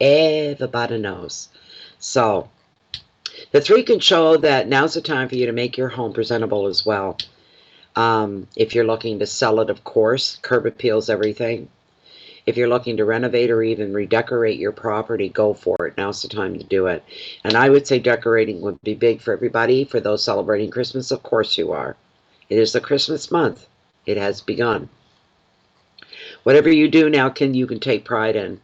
Everybody knows. So the 3 can show that now's the time for you to make your home presentable as well. If you're looking to sell it, of course, curb appeals everything. If you're looking to renovate or even redecorate your property, go for it. Now's the time to do it. And I would say decorating would be big for everybody. For those celebrating Christmas, of course you are. It is the Christmas month. It has begun. Whatever you do now, you can take pride in.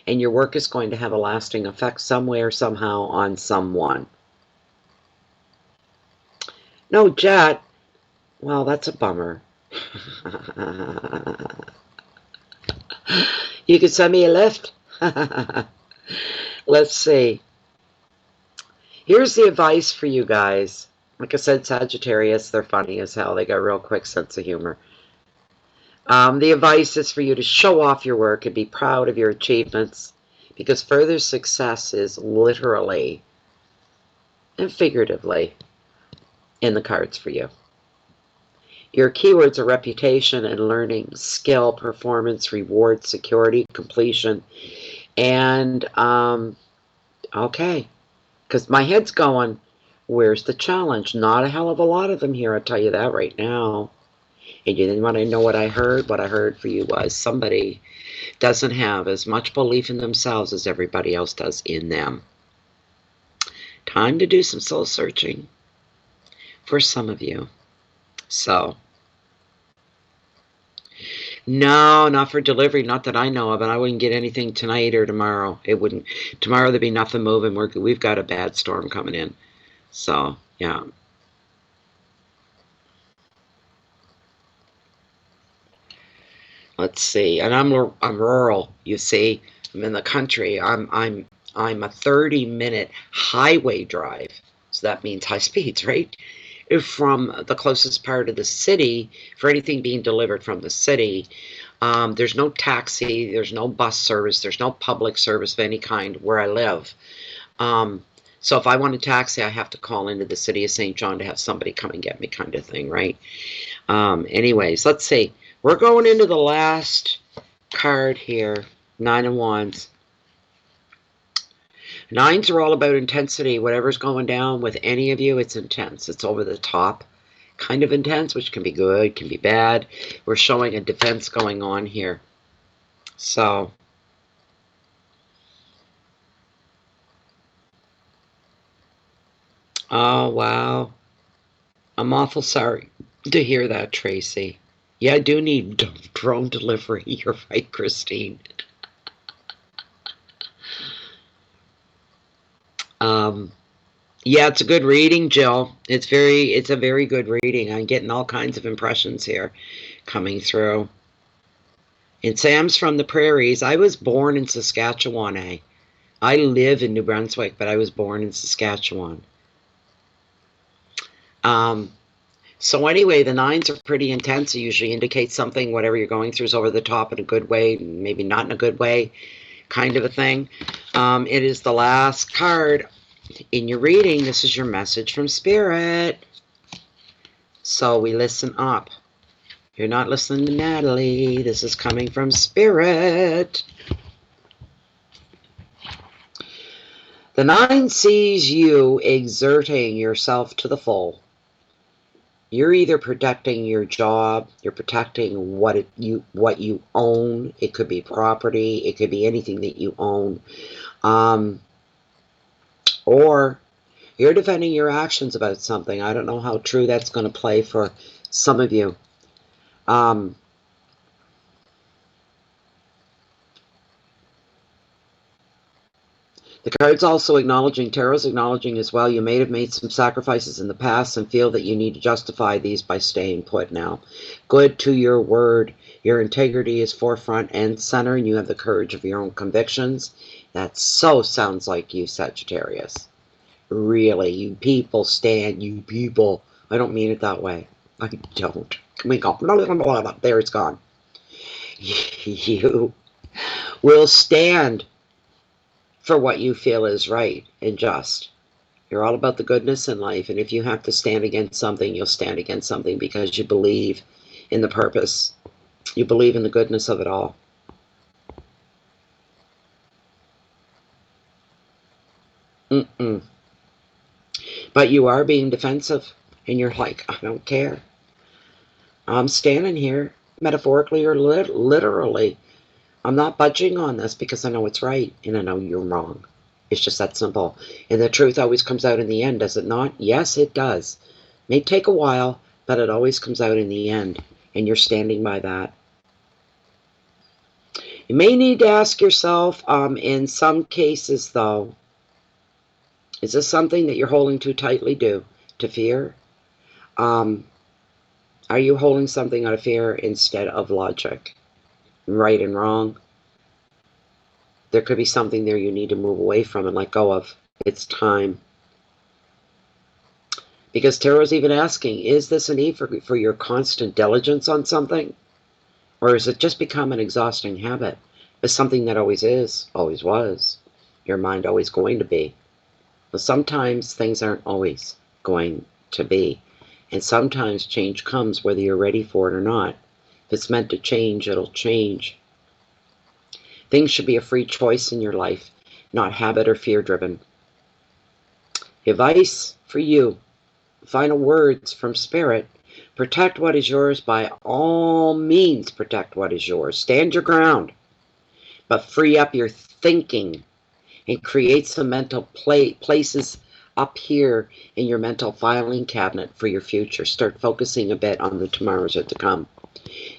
And your work is going to have a lasting effect somewhere, somehow, on someone. No jet. Well, that's a bummer. You could send me a lift. Let's see. Here's the advice for you guys. Like I said, Sagittarius, they're funny as hell. They got a real quick sense of humor. The advice is for you to show off your work and be proud of your achievements, because further success is literally and figuratively in the cards for you. Your keywords are reputation and learning, skill, performance, reward, security, completion, and, okay, because my head's going, where's the challenge? Not a hell of a lot of them here, I'll tell you that right now. And you didn't want to know what I heard? What I heard for you was somebody doesn't have as much belief in themselves as everybody else does in them. Time to do some soul searching for some of you. So, no, not for delivery, not that I know of, and I wouldn't get anything tonight or tomorrow. It wouldn't. Tomorrow there'd be nothing moving. We've got a bad storm coming in. So, yeah. Let's see. And I'm rural, you see. I'm in the country. I'm a 30-minute highway drive. So that means high speeds, right? From the closest part of the city, for anything being delivered from the city. There's no taxi, there's no bus service, there's no public service of any kind where I live. So if I want a taxi, I have to call into the city of St. John to have somebody come and get me, kind of thing, right? Anyways, let's see. We're going into the last card here, 9 of Wands. 9s are all about intensity. Whatever's going down with any of you, it's intense. It's over the top, kind of intense, which can be good, can be bad. We're showing a defense going on here. So, oh, wow. I'm awful sorry to hear that, Tracy. Yeah, I do need drone delivery. You're right, Christine. Yeah, it's a good reading, Jill. It's a very good reading. I'm getting all kinds of impressions here coming through. And Sam's from the prairies. I was born in Saskatchewan, eh? I live in New Brunswick, but I was born in Saskatchewan. So anyway, the 9s are pretty intense. It usually indicates something, whatever you're going through is over the top in a good way, maybe not in a good way, kind of a thing. It is the last card in your reading. This is your message from Spirit. So we listen up. You're not listening to Natalie. This is coming from Spirit. The 9 sees you exerting yourself to the full. You're either protecting your job, you're protecting what you own. It could be property, it could be anything that you own. Or you're defending your actions about something. I don't know how true that's going to play for some of you. The card's also acknowledging, Tarot's acknowledging as well, you may have made some sacrifices in the past and feel that you need to justify these by staying put now. Good to your word. Your integrity is forefront and center, and you have the courage of your own convictions. That so sounds like you, Sagittarius. Really, you people stand, you people. I don't mean it that way. I don't. We go, blah, blah, blah, blah. There it's gone. You will stand for what you feel is right and just. You're all about the goodness in life, and if you have to stand against something, you'll stand against something because you believe in the purpose. You believe in the goodness of it all. But you are being defensive, and you're like, I don't care. I'm standing here, metaphorically or literally. I'm not budging on this because I know it's right, and I know you're wrong. It's just that simple. And the truth always comes out in the end, does it not? Yes, it does. It may take a while, but it always comes out in the end, and you're standing by that. You may need to ask yourself, in some cases, though, is this something that you're holding too tightly to fear? Are you holding something out of fear instead of logic? Right and wrong? There could be something there you need to move away from and let go of. It's time. Because Tarot's even asking, is this a need for your constant diligence on something? Or is it just become an exhausting habit? It's something that always is, always was. Your mind always going to be. But sometimes things aren't always going to be. And sometimes change comes whether you're ready for it or not. If it's meant to change, it'll change. Things should be a free choice in your life, not habit or fear-driven. Advice for you. Final words from Spirit. Protect what is yours by all means. Protect what is yours. Stand your ground. But free up your thinking and create some mental places up here in your mental filing cabinet for your future. Start focusing a bit on the tomorrows that to come.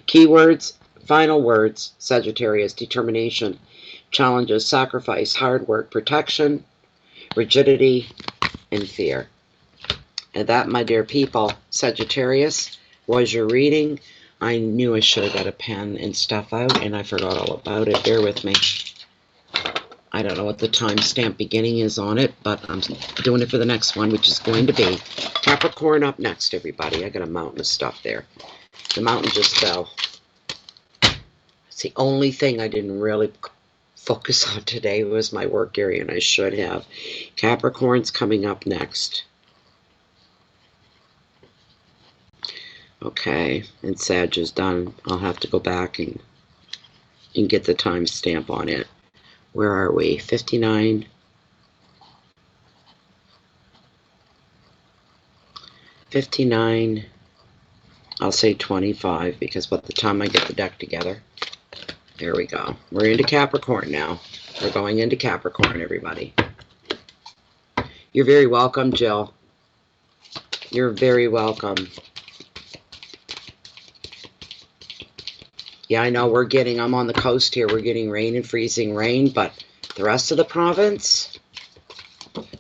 Keywords, final words, Sagittarius: determination, challenges, sacrifice, hard work, protection, rigidity, and fear. And that, my dear people, Sagittarius, was your reading. I knew I should have got a pen and stuff out, and I forgot all about it. Bear with me. I don't know what the timestamp beginning is on it, but I'm doing it for the next one, which is going to be Capricorn up next, everybody. I got a mountain of stuff there. The mountain just fell. It's the only thing I didn't really focus on today was my work area, and I should have. Capricorn's coming up next. Okay, and Sag is done. I'll have to go back and get the timestamp on it. Where are we? 59. 59. I'll say 25 because by the time I get the deck together, there we go. We're into Capricorn now. We're going into Capricorn, everybody. You're very welcome, Jill. You're very welcome. Yeah, I know I'm on the coast here, we're getting rain and freezing rain, but the rest of the province,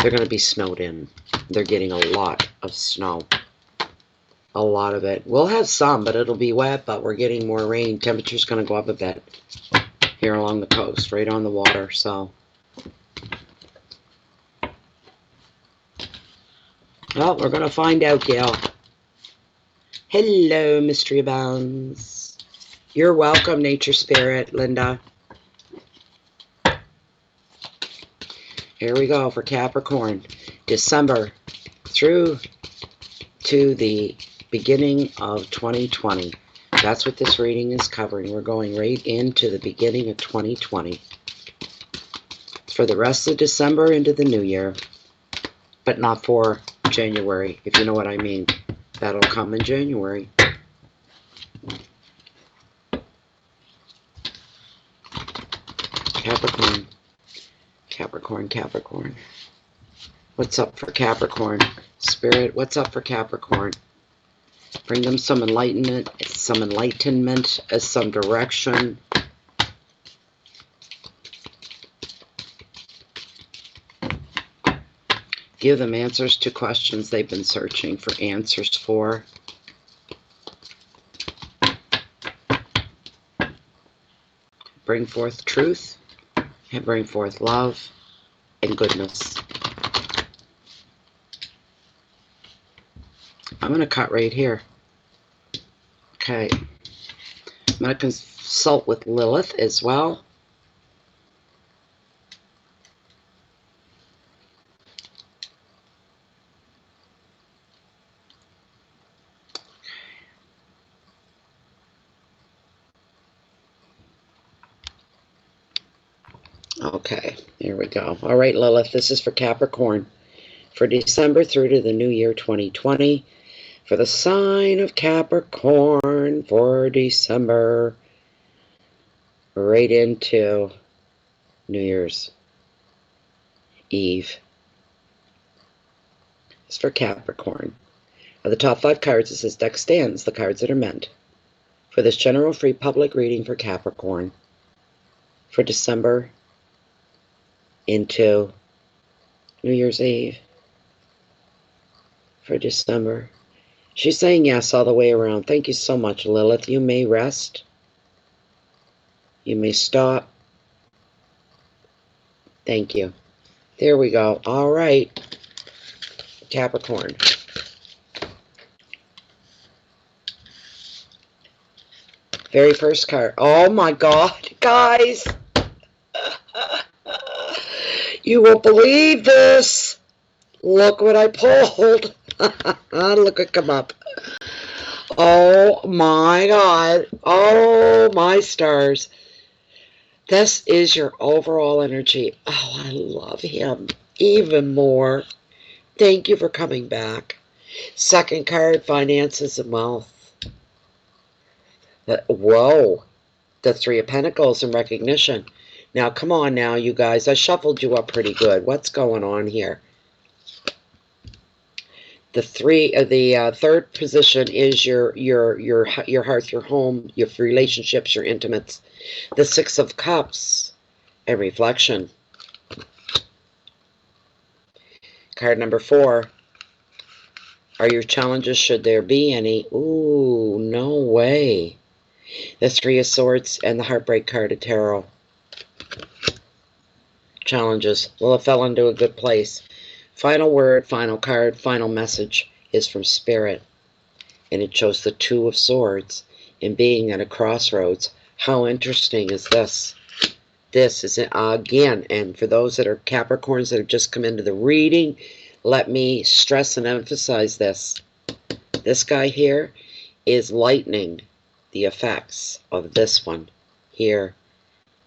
they're going to be snowed in. They're getting a lot of snow. A lot of it. We'll have some, but it'll be wet, but we're getting more rain. Temperature's going to go up a bit here along the coast, right on the water, so. Well, we're going to find out, Gail. Hello, Mystery Abounds. You're welcome, Nature Spirit, Linda. Here we go for Capricorn. December through to the beginning of 2020. That's what this reading is covering. We're going right into the beginning of 2020. It's for the rest of December into the new year, but not for January, if you know what I mean. That'll come in January. Capricorn. Capricorn, Capricorn. What's up for Capricorn? Spirit, what's up for Capricorn? Bring them some enlightenment, some direction. Give them answers to questions they've been searching for answers for. Bring forth truth and bring forth love and goodness. I'm going to cut right here. Okay. I'm going to consult with Lilith as well. Okay, here we go. All right, Lilith, this is for Capricorn for December through to the new year 2020. For the sign of Capricorn for December, right into New Year's Eve. It's for Capricorn. Of the top 5 cards, it says deck stands, the cards that are meant for this general free public reading for Capricorn for December into New Year's Eve. For December. She's saying yes all the way around. Thank you so much, Lilith. You may rest. You may stop. Thank you. There we go. All right. Capricorn. Very first card. Oh my God, guys. You won't believe this. Look what I pulled. Look at come up. Oh my God. Oh my stars. This is your overall energy. Oh, I love him even more. Thank you for coming back. Second card, finances and wealth. Whoa. The Three of Pentacles and recognition. Now, come on now, you guys. I shuffled you up pretty good. What's going on here? The third position is your hearth, your home, your relationships, your intimates. The Six of Cups and reflection. Card number 4. Are your challenges, should there be any? Ooh, no way. The Three of Swords and the Heartbreak card of Tarot. Challenges. Well, it fell into a good place. Final word, final card, final message is from Spirit. And it shows the Two of Swords and being at a crossroads. How interesting is this? This is, again, and for those that are Capricorns that have just come into the reading, let me stress and emphasize this. This guy here is lightening the effects of this one here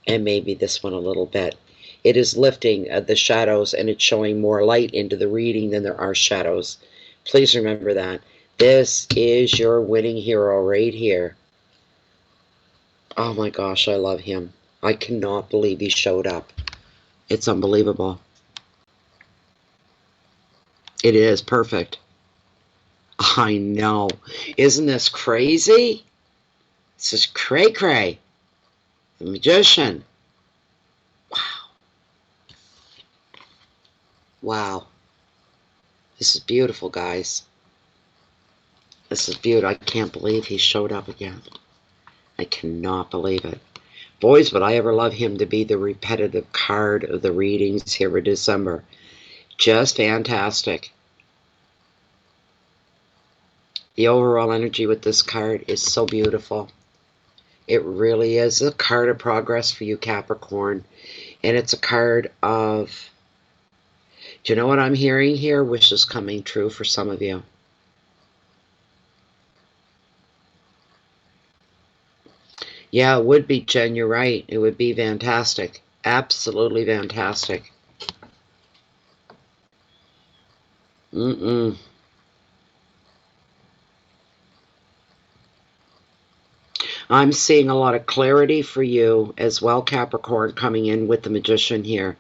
and maybe this one a little bit. It is lifting the shadows and it's showing more light into the reading than there are shadows. Please remember that. This is your winning hero right here. Oh my gosh, I love him. I cannot believe he showed up. It's unbelievable. It is perfect. I know. Isn't this crazy? This is cray-cray. The Magician. Wow. Wow. This is beautiful, guys. This is beautiful. I can't believe he showed up again. I cannot believe it. Boys, would I ever love him to be the repetitive card of the readings here in December. Just fantastic. The overall energy with this card is so beautiful. It really is a card of progress for you, Capricorn. And it's a card of, do you know what I'm hearing here? Wishes coming true for some of you. Yeah, it would be, Jen. You're right. It would be fantastic. Absolutely fantastic. I'm seeing a lot of clarity for you as well, Capricorn, coming in with the Magician here.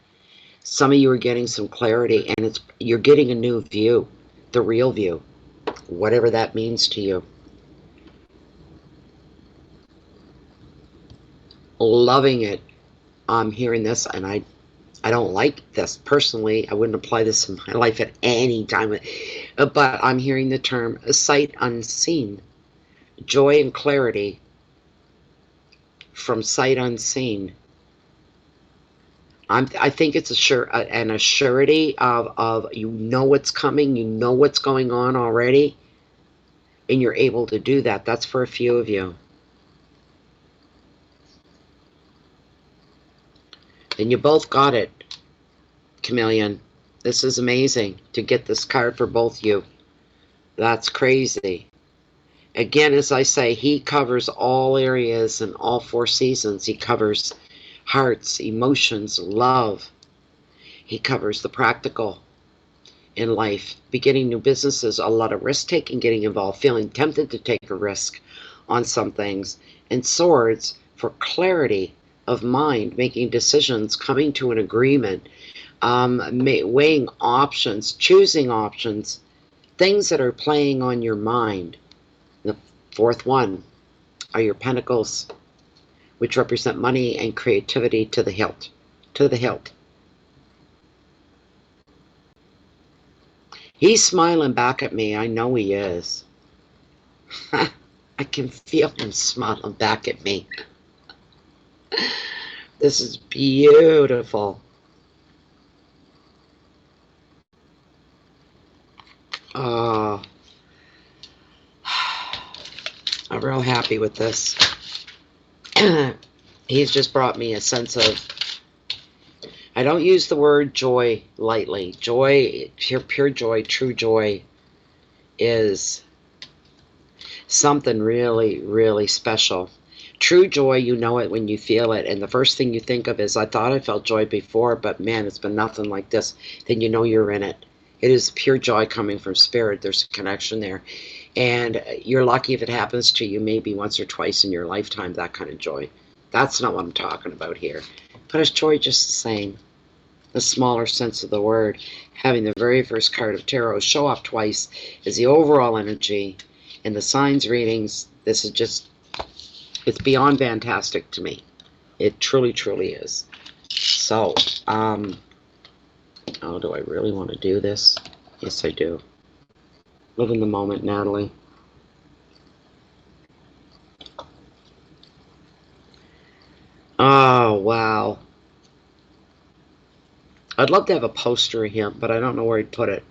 Some of you are getting some clarity, and you're getting a new view, the real view, whatever that means to you. Loving it. I'm hearing this, and I don't like this personally. I wouldn't apply this in my life at any time, but I'm hearing the term sight unseen, joy and clarity from sight unseen. I think it's an assurity of you know what's coming, you know what's going on already, and you're able to do that. That's for a few of you. And you both got it, Chameleon. This is amazing to get this card for both you. That's crazy. Again, as I say, he covers all areas and all 4 seasons. He covers hearts, emotions, love. He covers the practical in life, beginning new businesses, a lot of risk taking, getting involved, feeling tempted to take a risk on some things, and swords for clarity of mind, making decisions, coming to an agreement, weighing options, choosing options, things that are playing on your mind. The 4th one are your pentacles, which represent money and creativity to the hilt. To the hilt. He's smiling back at me. I know he is. I can feel him smiling back at me. This is beautiful. Oh, I'm real happy with this. He's just brought me a sense of, I don't use the word joy lightly. Joy, pure joy, true joy is something really, really special. True joy, you know it when you feel it, and the first thing you think of is, I thought I felt joy before, but man, it's been nothing like this. Then you know you're in it. It is pure joy coming from spirit. There's a connection there. And you're lucky if it happens to you maybe once or twice in your lifetime, that kind of joy. That's not what I'm talking about here. But it's joy just the same. The smaller sense of the word. Having the very first card of tarot show off twice is the overall energy. And the signs readings, this is just, it's beyond fantastic to me. It truly, truly is. So, oh, do I really want to do this? Yes, I do. Live in the moment, Natalie. Oh, wow. I'd love to have a poster of him, but I don't know where he'd put it.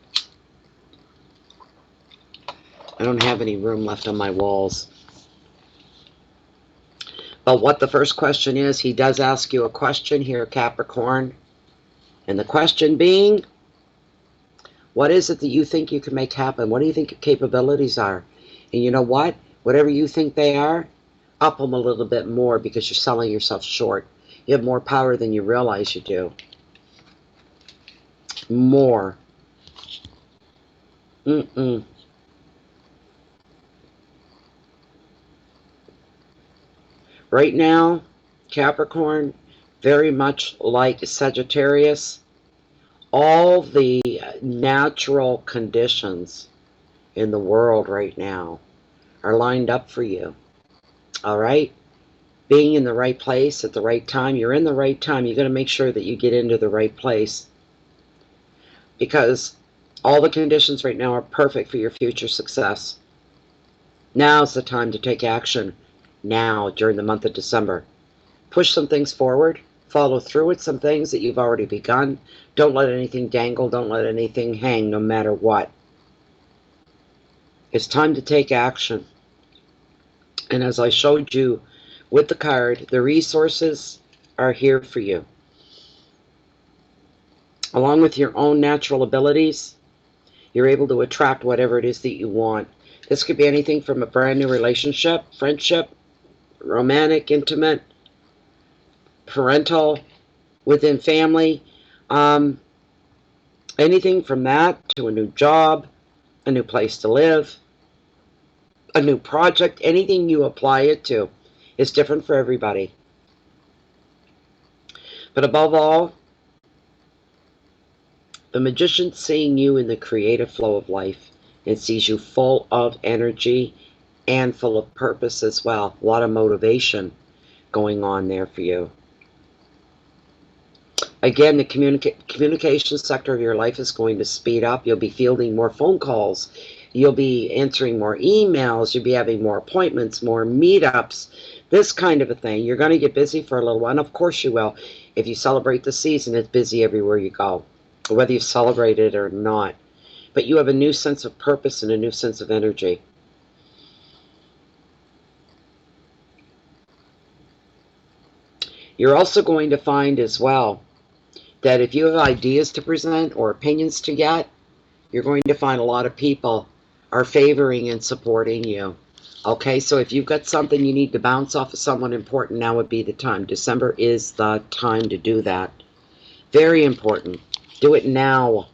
I don't have any room left on my walls. But what the first question is, he does ask you a question here, Capricorn. And the question being, what is it that you think you can make happen? What do you think your capabilities are? And you know what? Whatever you think they are, up them a little bit more, because you're selling yourself short. You have more power than you realize you do. More. Right now, Capricorn, very much like Sagittarius, all the natural conditions in the world right now are lined up for you. All right? Being in the right place at the right time. You're in the right time. You're going to make sure that you get into the right place, because all the conditions right now are perfect for your future success. Now's the time to take action. Now, during the month of December. Push some things forward. Follow through with some things that you've already begun. Don't let anything dangle. Don't let anything hang, no matter what. It's time to take action. And as I showed you with the card, the resources are here for you. Along with your own natural abilities, you're able to attract whatever it is that you want. This could be anything from a brand new relationship, friendship, romantic, intimate, parental, within family, anything from that to a new job, a new place to live, a new project, anything you apply it to. It's different for everybody. But above all, the magician's seeing you in the creative flow of life and sees you full of energy and full of purpose as well. A lot of motivation going on there for you. Again, the communication sector of your life is going to speed up. You'll be fielding more phone calls. You'll be answering more emails. You'll be having more appointments, more meetups, this kind of a thing. You're going to get busy for a little while. And of course you will. If you celebrate the season, it's busy everywhere you go, whether you celebrate it or not. But you have a new sense of purpose and a new sense of energy. You're also going to find as well that if you have ideas to present or opinions to get, you're going to find a lot of people are favoring and supporting you. Okay, so if you've got something you need to bounce off of someone important, now would be the time. December is the time to do that. Very important. Do it now.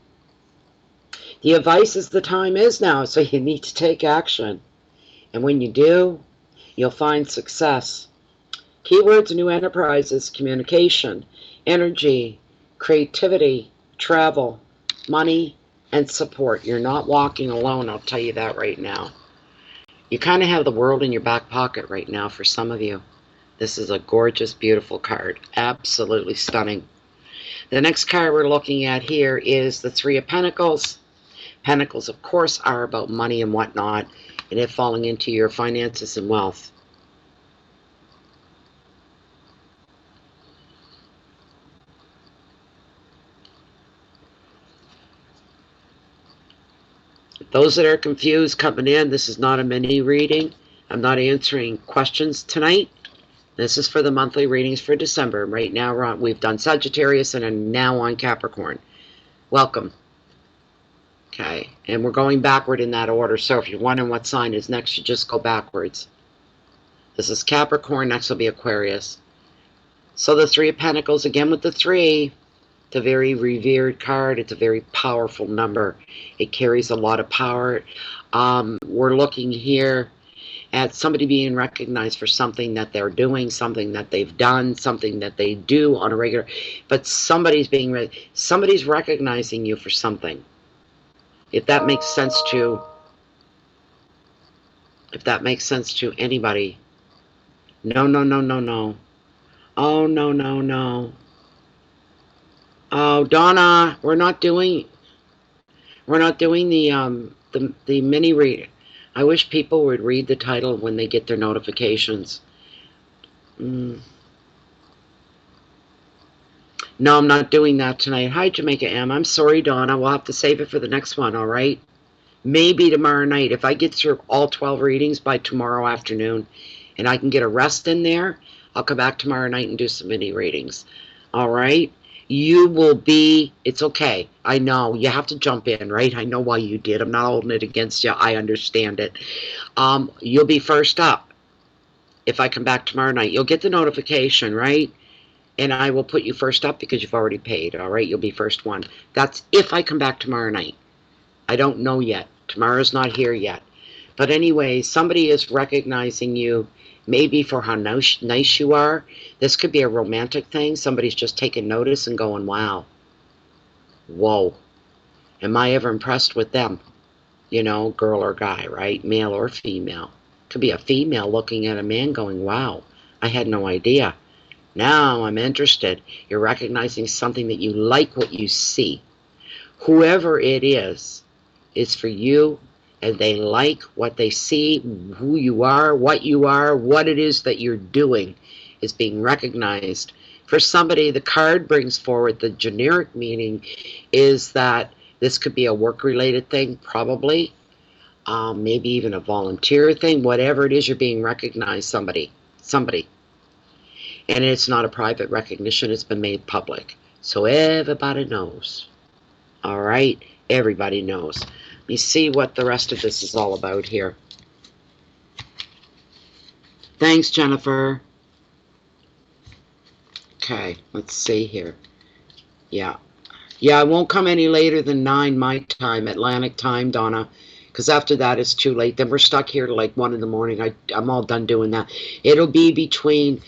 The advice is the time is now, so you need to take action. And when you do, you'll find success. Keywords, new enterprises, communication, energy, creativity, travel, money, and support. You're not walking alone, I'll tell you that right now. You kind of have the world in your back pocket right now for some of you. This is a gorgeous, beautiful card. Absolutely stunning. The next card we're looking at here is the Three of Pentacles. Pentacles, of course, are about money and whatnot, and it falling into your finances and wealth. Those that are confused coming in, this is not a mini reading. I'm not answering questions tonight. This is for the monthly readings for December. Right now we've done Sagittarius and are now on Capricorn. Welcome. Okay, and we're going backward in that order. So if you're wondering what sign is next, you just go backwards. This is Capricorn, next will be Aquarius. So the Three of Pentacles, again with the three. It's a very revered card. It's a very powerful number. It carries a lot of power. We're looking here at somebody being recognized for something that they're doing, something that they've done, something that they do on a regular. But somebody's recognizing you for something. If that makes sense to, anybody. No, no, no, no, no. Oh, no, no, no. Oh, Donna, we're not doing the mini read. I wish people would read the title when they get their notifications. No, I'm not doing that tonight. Hi, Jamaica M. I'm sorry, Donna. We'll have to save it for the next one, all right? Maybe tomorrow night. If I get through all 12 readings by tomorrow afternoon and I can get a rest in there, I'll come back tomorrow night and do some mini readings. All right? You will be, it's okay. I know, you have to jump in, right? I know why you did. I'm not holding it against you. I understand it. You'll be first up if I come back tomorrow night. You'll get the notification, right? And I will put you first up because you've already paid, all right? You'll be first one. That's if I come back tomorrow night. I don't know yet. Tomorrow's not here yet. But anyway, somebody is recognizing you maybe for how nice you are. This could be a romantic thing. Somebody's just taking notice and going, wow. Whoa. Am I ever impressed with them? You know, girl or guy, right? Male or female. Could be a female looking at a man going, wow, I had no idea. Now I'm interested. You're recognizing something that you like what you see. Whoever it is for you, and they like what they see, who you are, what it is that you're doing is being recognized. For somebody, the card brings forward the generic meaning is that this could be a work-related thing, probably, maybe even a volunteer thing, whatever it is, you're being recognized, somebody. And it's not a private recognition, it's been made public. So everybody knows. All right? Everybody knows. Let me see what the rest of this is all about here. Thanks, Jennifer. Okay, let's see here. Yeah, I won't come any later than 9 my time, Atlantic time, Donna, because after that it's too late. Then we're stuck here to like 1 in the morning. I'm all done doing that. It'll be between,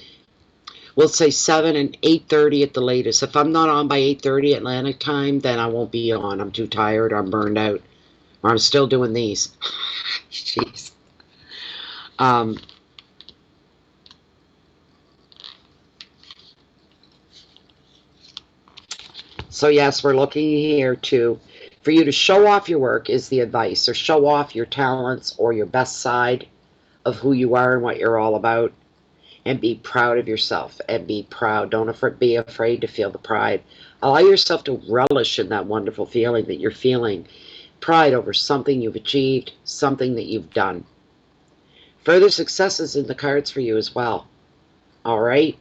we'll say 7 and 8:30 at the latest. If I'm not on by 8:30 Atlantic time, then I won't be on. I'm too tired, or I'm burned out, or I'm still doing these. Jeez. So yes, we're looking here for you to show off your work is the advice, or show off your talents or your best side of who you are and what you're all about, and be proud of yourself, and be proud. Don't be afraid to feel the pride. Allow yourself to relish in that wonderful feeling that you're feeling. Pride over something you've achieved, something that you've done. Further successes in the cards for you as well. All right?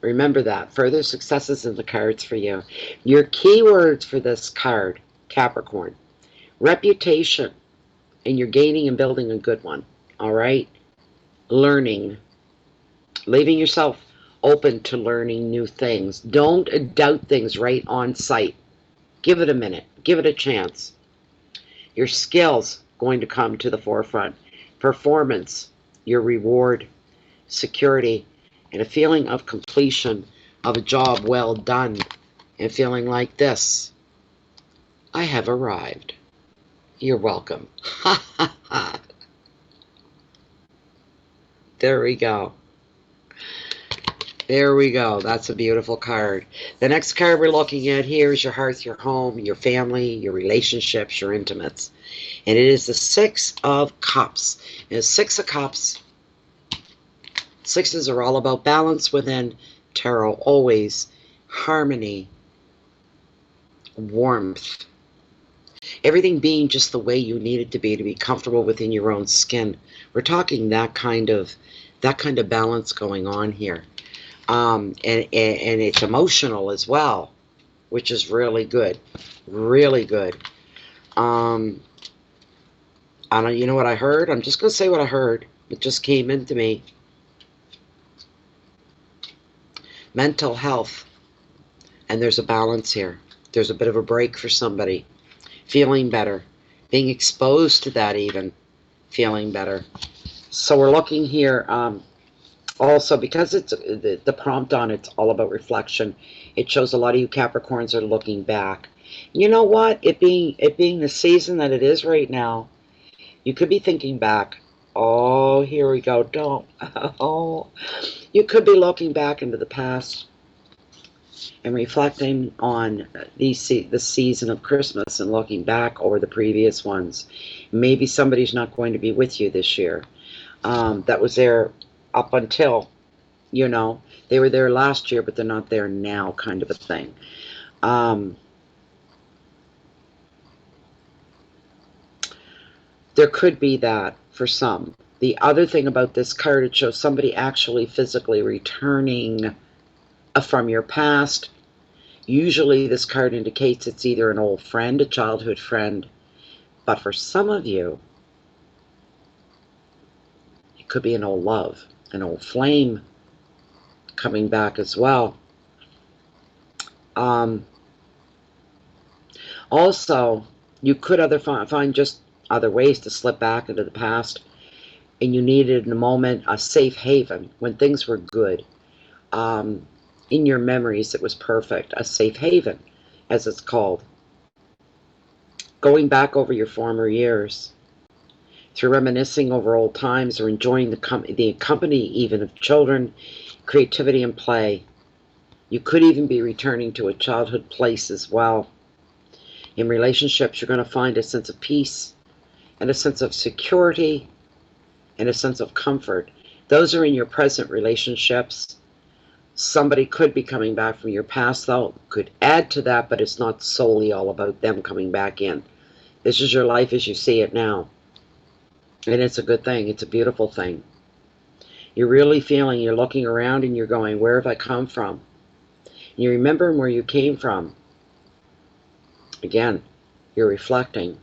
Remember that. Further successes in the cards for you. Your keywords for this card, Capricorn. Reputation. And you're gaining and building a good one. All right? Learning. Leaving yourself open to learning new things. Don't doubt things right on sight. Give it a minute. Give it a chance. Your skills going to come to the forefront. Performance. Your reward. Security. And a feeling of completion of a job well done, and feeling like this. I have arrived. You're welcome. There we go. There we go. That's a beautiful card. The next card we're looking at here is your hearth, your home, your family, your relationships, your intimates. And it is the Six of Cups. And the Six of Cups, sixes are all about balance within tarot, always harmony, warmth, everything being just the way you need it to be comfortable within your own skin. We're talking that kind of balance going on here, and it's emotional as well, which is really good, really good. I don't, you know what I heard? I'm just gonna say what I heard. It just came into me. Mental health, and there's a balance here. There's a bit of a break for somebody, feeling better, being exposed to that, even feeling better. So we're looking here also, because it's the prompt on it's all about reflection. It shows a lot of you Capricorns are looking back. You know what, it being the season that it is right now, you could be thinking back. Oh, here we go. Don't. Oh, you could be looking back into the past and reflecting on the season of Christmas and looking back over the previous ones. Maybe somebody's not going to be with you this year. That was there up until, you know, they were there last year, but they're not there now, kind of a thing. There could be that for some. The other thing about this card, it shows somebody actually physically returning from your past. Usually this card indicates it's either an old friend, a childhood friend, but for some of you, it could be an old love, an old flame coming back as well. Also, you could find just other ways to slip back into the past, and you needed in a moment a safe haven when things were good. In your memories, it was perfect. A safe haven, as it's called. Going back over your former years, through reminiscing over old times, or enjoying the company even of children, creativity and play. You could even be returning to a childhood place as well. In relationships, you're going to find a sense of peace and a sense of security and a sense of comfort. Those are in your present relationships. Somebody could be coming back from your past, though, could add to that, but it's not solely all about them coming back in. This is your life as you see it now. And it's a good thing. It's a beautiful thing. You're really feeling, you're looking around and you're going, where have I come from? And you're remembering where you came from. Again, you're reflecting.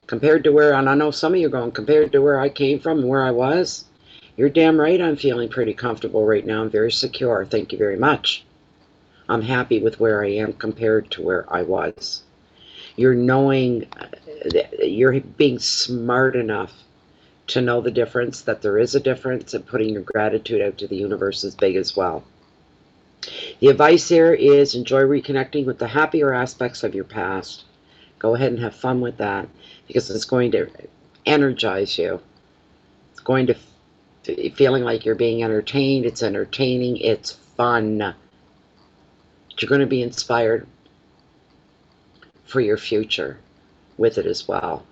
Compared to where, and I know some of you are going, compared to where I came from and where I was, you're damn right I'm feeling pretty comfortable right now. I'm very secure. Thank you very much. I'm happy with where I am compared to where I was. You're knowing, you're being smart enough to know the difference, that there is a difference, and putting your gratitude out to the universe is big as well. The advice here is enjoy reconnecting with the happier aspects of your past. Go ahead and have fun with that, because it's going to energize you. It's going to feeling like you're being entertained. It's entertaining. It's fun. You're going to be inspired for your future with it as well.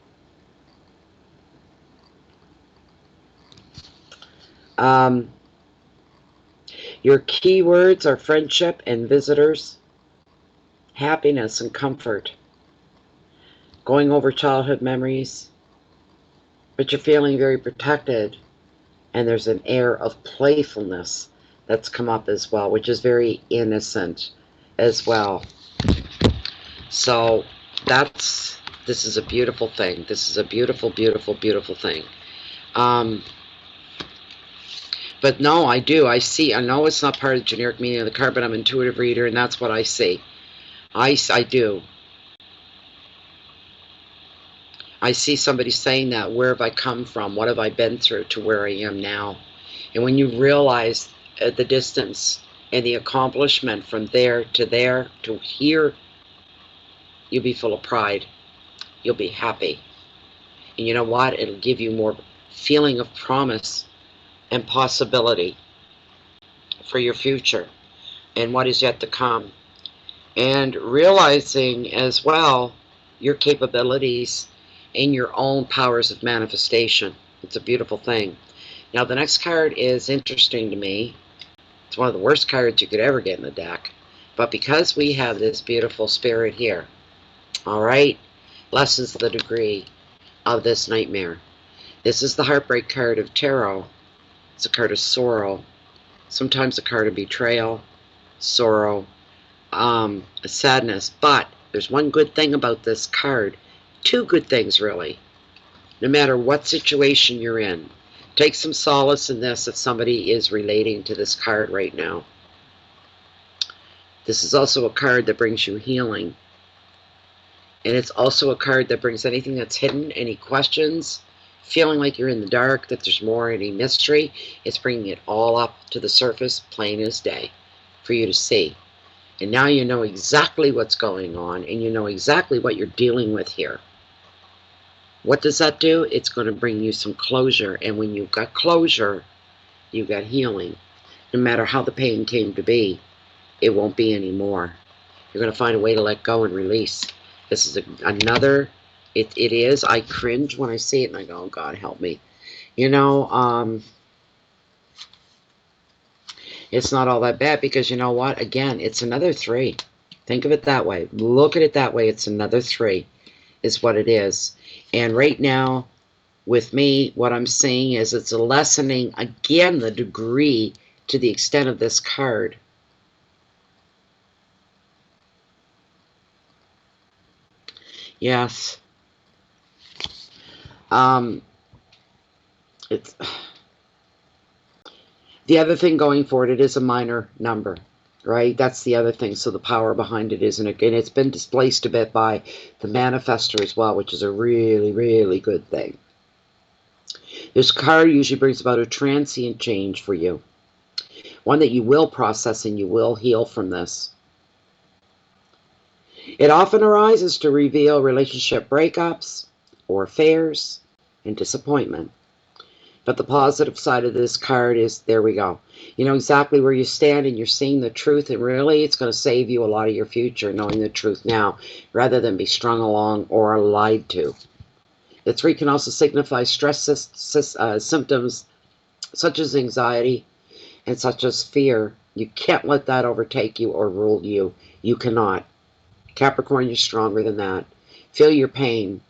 Your keywords are friendship and visitors, happiness and comfort, going over childhood memories, but you're feeling very protected, and there's an air of playfulness that's come up as well, which is very innocent as well. So this is a beautiful thing. This is a beautiful, beautiful, beautiful thing. But no, I see, I know it's not part of the generic meaning of the card, but I'm an intuitive reader, and that's what I see. I do. I see somebody saying that, where have I come from? What have I been through to where I am now? And when you realize the distance and the accomplishment from there to here, you'll be full of pride. You'll be happy. And you know what? It'll give you more feeling of promise and possibility for your future and what is yet to come. And realizing as well your capabilities and your own powers of manifestation. It's a beautiful thing. Now the next card is interesting to me. It's one of the worst cards you could ever get in the deck. But because we have this beautiful spirit here, all right, lessens the degree of this nightmare. This is the heartbreak card of tarot. It's a card of sorrow, sometimes a card of betrayal, sorrow, sadness. But there's one good thing about this card, two good things really. No matter what situation you're in, take some solace in this if somebody is relating to this card right now. This is also a card that brings you healing. And it's also a card that brings anything that's hidden, any questions, feeling like you're in the dark, that there's more, any mystery. It's bringing it all up to the surface, plain as day, for you to see. And now you know exactly what's going on, and you know exactly what you're dealing with here. What does that do? It's going to bring you some closure. And when you've got closure, you've got healing. No matter how the pain came to be, it won't be anymore. You're going to find a way to let go and release. This is another... It is. I cringe when I see it, and I go, oh, God, help me. You know, it's not all that bad, because you know what? Again, it's another 3. Think of it that way. Look at it that way. It's another 3 is what it is. And right now, with me, what I'm seeing is it's a lessening, again, the degree to the extent of this card. Yes. It's the other thing going forward. It is a minor number, right? That's the other thing. So the power behind it isn't it, and it's been displaced a bit by the manifestor as well, which is a really, really good thing. This card usually brings about a transient change for you, one that you will process and you will heal from this. It often arises to reveal relationship breakups or affairs and disappointment. But the positive side of this card is, there we go. You know exactly where you stand, and you're seeing the truth, and really it's going to save you a lot of your future, knowing the truth now, rather than be strung along or lied to. The 3 can also signify stress symptoms such as anxiety and such as fear. You can't let that overtake you or rule you. You cannot. Capricorn, you're stronger than that. Feel your pain.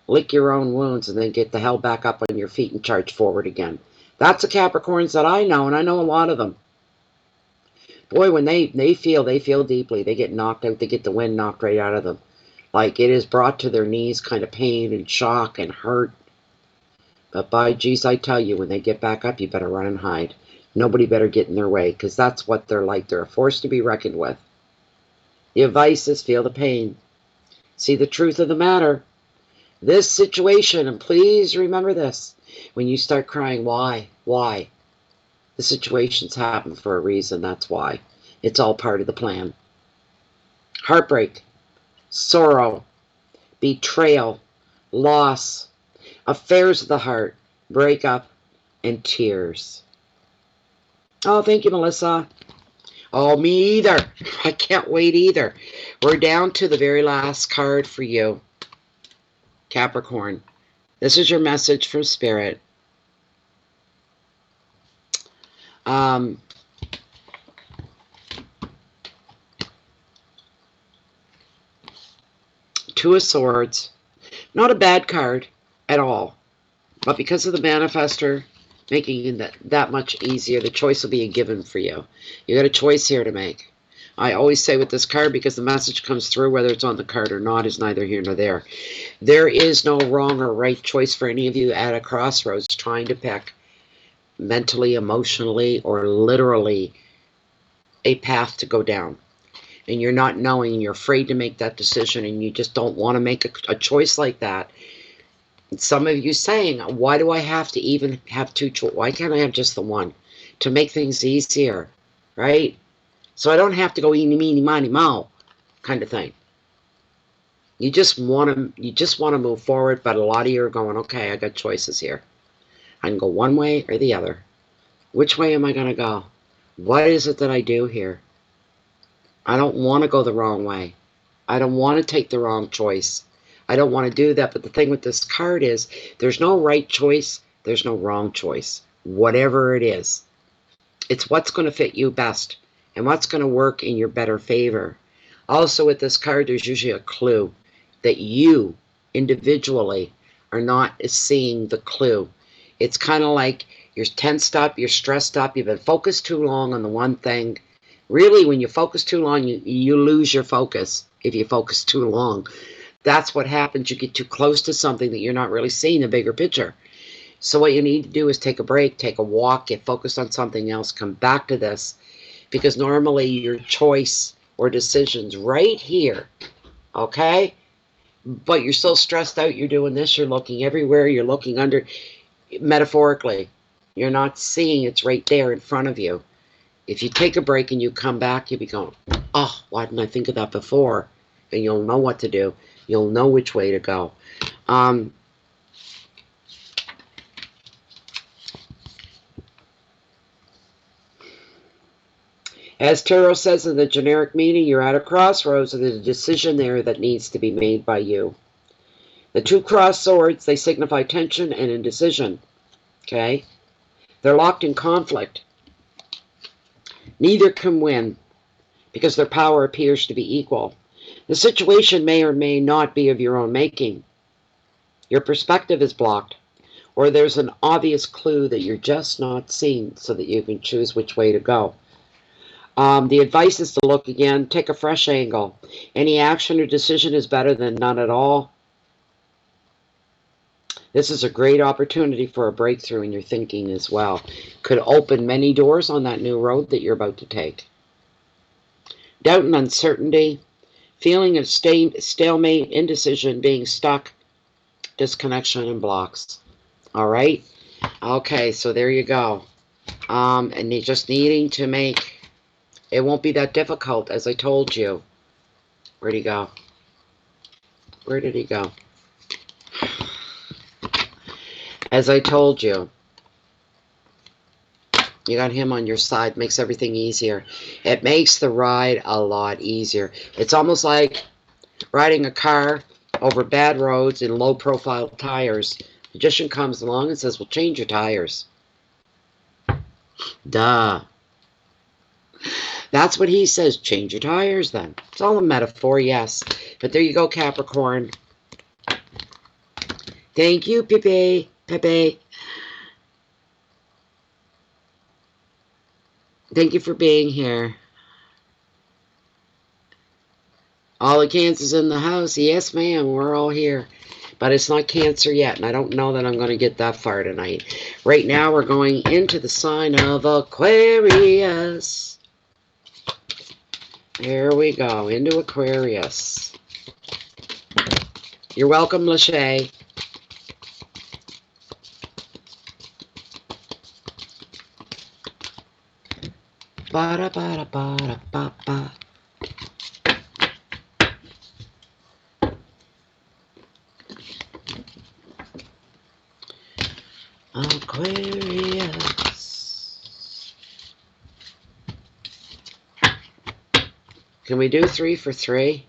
Lick your own wounds, and then get the hell back up on your feet and charge forward again. That's the Capricorns that I know, and I know a lot of them. Boy, when they feel deeply. They get knocked out. They get the wind knocked right out of them. Like it is brought to their knees, kind of pain and shock and hurt. But by geez, I tell you, when they get back up, you better run and hide. Nobody better get in their way, because that's what they're like. They're a force to be reckoned with. The advice is feel the pain. See the truth of the matter. This situation, and please remember this, when you start crying, why? The situations happen for a reason, that's why. It's all part of the plan. Heartbreak, sorrow, betrayal, loss, affairs of the heart, breakup, and tears. Oh, thank you, Melissa. Oh, me either. I can't wait either. We're down to the very last card for you, Capricorn. This is your message from Spirit. Two of Swords. Not a bad card at all. But because of the manifestor making it that much easier, the choice will be a given for you. You got a choice here to make. I always say with this card, because the message comes through, whether it's on the card or not, is neither here nor there. There is no wrong or right choice for any of you at a crossroads trying to pick mentally, emotionally, or literally a path to go down. And you're not knowing, and you're afraid to make that decision, and you just don't want to make a choice like that. Some of you saying, why do I have to even have two choices? Why can't I have just the one? To make things easier, right? So I don't have to go eeny, meeny, miny, moe kind of thing. You just want to move forward, but a lot of you are going, okay, I got choices here. I can go one way or the other. Which way am I going to go? What is it that I do here? I don't want to go the wrong way. I don't want to take the wrong choice. I don't want to do that. But the thing with this card is there's no right choice. There's no wrong choice. Whatever it is, it's what's going to fit you best and what's going to work in your better favor. Also with this card, there's usually a clue that you individually are not seeing the clue. It's kind of like you're tensed up, you're stressed up, you've been focused too long on the one thing. Really, when you focus too long, you lose your focus if you focus too long. That's what happens. You get too close to something that you're not really seeing the bigger picture. So what you need to do is take a break, take a walk, get focused on something else, come back to this. Because normally your choice or decisions right here, okay? But you're so stressed out, you're doing this, you're looking everywhere, you're looking under, metaphorically. You're not seeing it's right there in front of you. If you take a break and you come back, you'll be going, oh, why didn't I think of that before? And you'll know what to do. You'll know which way to go. As Tarot says in the generic meaning, you're at a crossroads and there's a decision there that needs to be made by you. The two crossed swords, they signify tension and indecision. Okay? They're locked in conflict. Neither can win because their power appears to be equal. The situation may or may not be of your own making. Your perspective is blocked, or there's an obvious clue that you're just not seeing so that you can choose which way to go. The advice is to look again, take a fresh angle. Any action or decision is better than none at all. This is a great opportunity for a breakthrough in your thinking as well. Could open many doors on that new road that you're about to take. Doubt and uncertainty, feeling of stalemate, indecision, being stuck, disconnection, and blocks. All right? Okay, so there you go. And you're just needing to make, it won't be that difficult, as I told you. Where'd he go? Where did he go? As I told you, you got him on your side. Makes everything easier. It makes the ride a lot easier. It's almost like riding a car over bad roads in low-profile tires. Magician comes along and says, well, change your tires. Duh. That's what he says. Change your tires then. It's all a metaphor, yes. But there you go, Capricorn. Thank you, Pepe. Pepe. Thank you for being here. All the Cancers in the house. Yes, ma'am. We're all here. But it's not Cancer yet, and I don't know that I'm going to get that far tonight. Right now, we're going into the sign of Aquarius. There we go. Into Aquarius. You're welcome, Lachey. Ba-da-ba-da-ba-da-ba-ba. Aquarius. Can we do 3 for 3?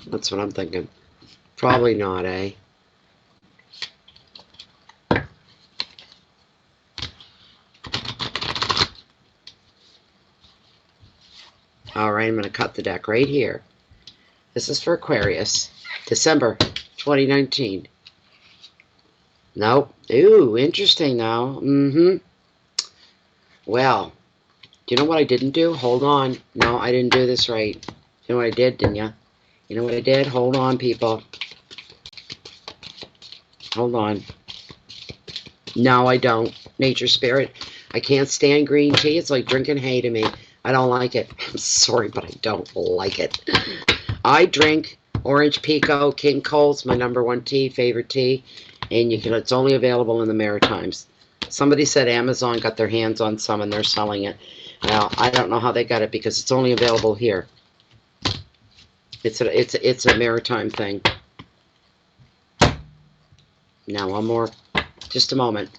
That's what I'm thinking. Probably not, eh? Alright, I'm going to cut the deck right here. This is for Aquarius. December 2019. Nope. Ooh, interesting now. Well, do you know what I didn't do? Hold on. No, I didn't do this right. You know what I did, didn't you? You know what I did? Hold on, people. Hold on. No, I don't. Nature Spirit. I can't stand green tea. It's like drinking hay to me. I don't like it. I'm sorry, but I don't like it. I drink Orange Pico. King Cole's my #1 tea, favorite tea. And you can. It's only available in the Maritimes. Somebody said Amazon got their hands on some and they're selling it. Well, I don't know how they got it because it's only available here. It's a maritime thing. Now one more, just a moment.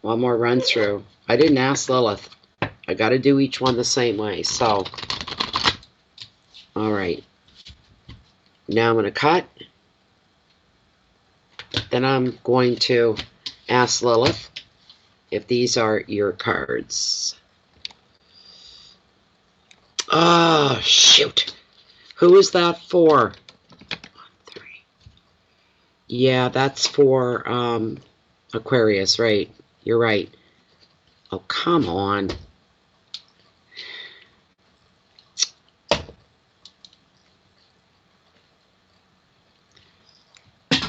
One more run through. I didn't ask Lilith. I got to do each one the same way. So, all right. Now I'm going to cut. Then I'm going to ask Lilith if these are your cards. Oh, shoot. Who is that for? 1, 3. Yeah, that's for Aquarius, right? You're right. Oh, come on.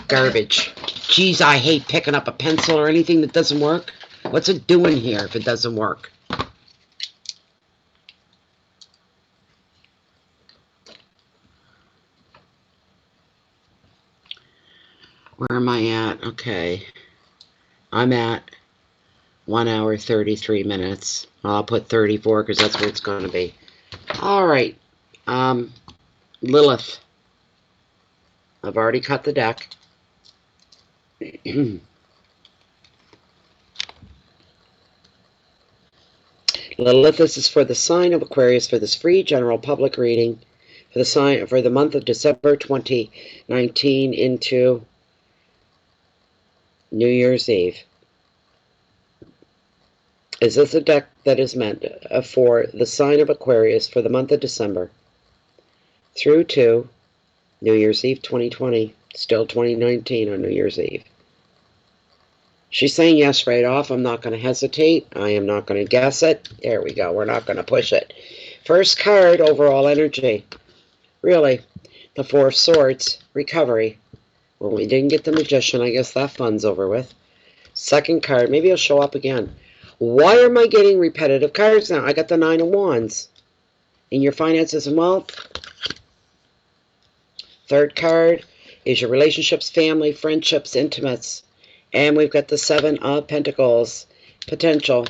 Garbage. Geez, I hate picking up a pencil or anything that doesn't work. What's it doing here if it doesn't work? Where am I at? Okay. I'm at 1 hour, 33 minutes. I'll put 34 because that's where it's going to be. All right. Lilith. I've already cut the deck. Lilith, this is for the sign of Aquarius for this free general public reading for the month of December 2019 into New Year's Eve. Is this a deck that is meant for the sign of Aquarius for the month of December through to New Year's Eve 2020, still 2019 on New Year's Eve? She's saying yes right off. I'm not going to hesitate. I am not going to guess it. There we go. We're not going to push it. First card, overall energy. Really, the 4 of Swords, recovery. Well, we didn't get the Magician. I guess that fun's over with. Second card, maybe it'll show up again. Why am I getting repetitive cards now? I got the 9 of Wands. In your finances and wealth. Third card is your relationships, family, friendships, intimates. And we've got the 7 of Pentacles, potential.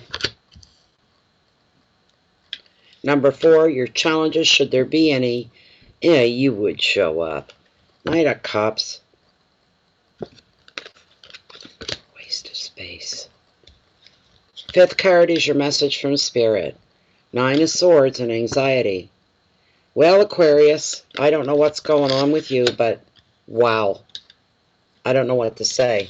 Number 4, your challenges, should there be any, yeah, you would show up. Knight of Cups. Waste of space. Fifth card is your message from Spirit. 9 of Swords and anxiety. Well, Aquarius, I don't know what's going on with you, but wow. I don't know what to say.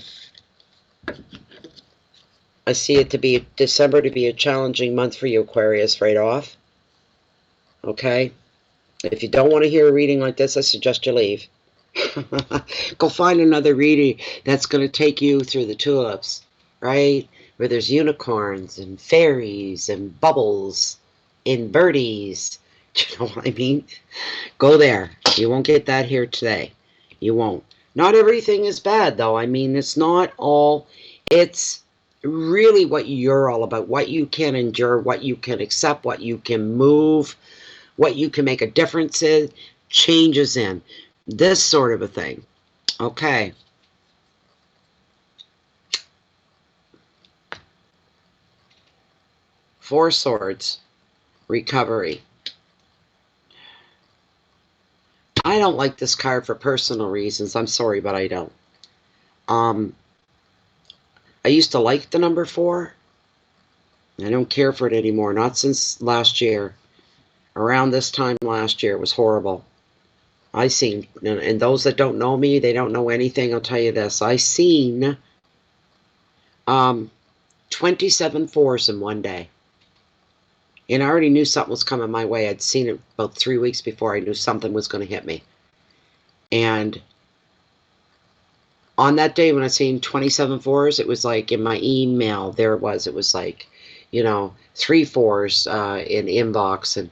I see it to be December to be a challenging month for you, Aquarius, right off. Okay? If you don't want to hear a reading like this, I suggest you leave. Go find another reading that's going to take you through the tulips, right? Where there's unicorns and fairies and bubbles and birdies. Do you know what I mean? Go there. You won't get that here today. You won't. Not everything is bad, though. I mean, it's not all. It's really what you're all about. What you can endure, what you can accept, what you can move, what you can make a difference in, changes in. This sort of a thing. Okay. Four Swords. Recovery. I don't like this card for personal reasons. I'm sorry, but I don't. I used to like the number 4. I don't care for it anymore. Not since last year. Around this time last year, it was horrible. I seen, and those that don't know me, they don't know anything. I'll tell you this. I seen 27 fours in one day. And I already knew something was coming my way. I'd seen it about 3 weeks before I knew something was going to hit me. And on that day when I seen 27 fours, it was like in my email, there it was. It was like, you know, 3 fours in inbox. And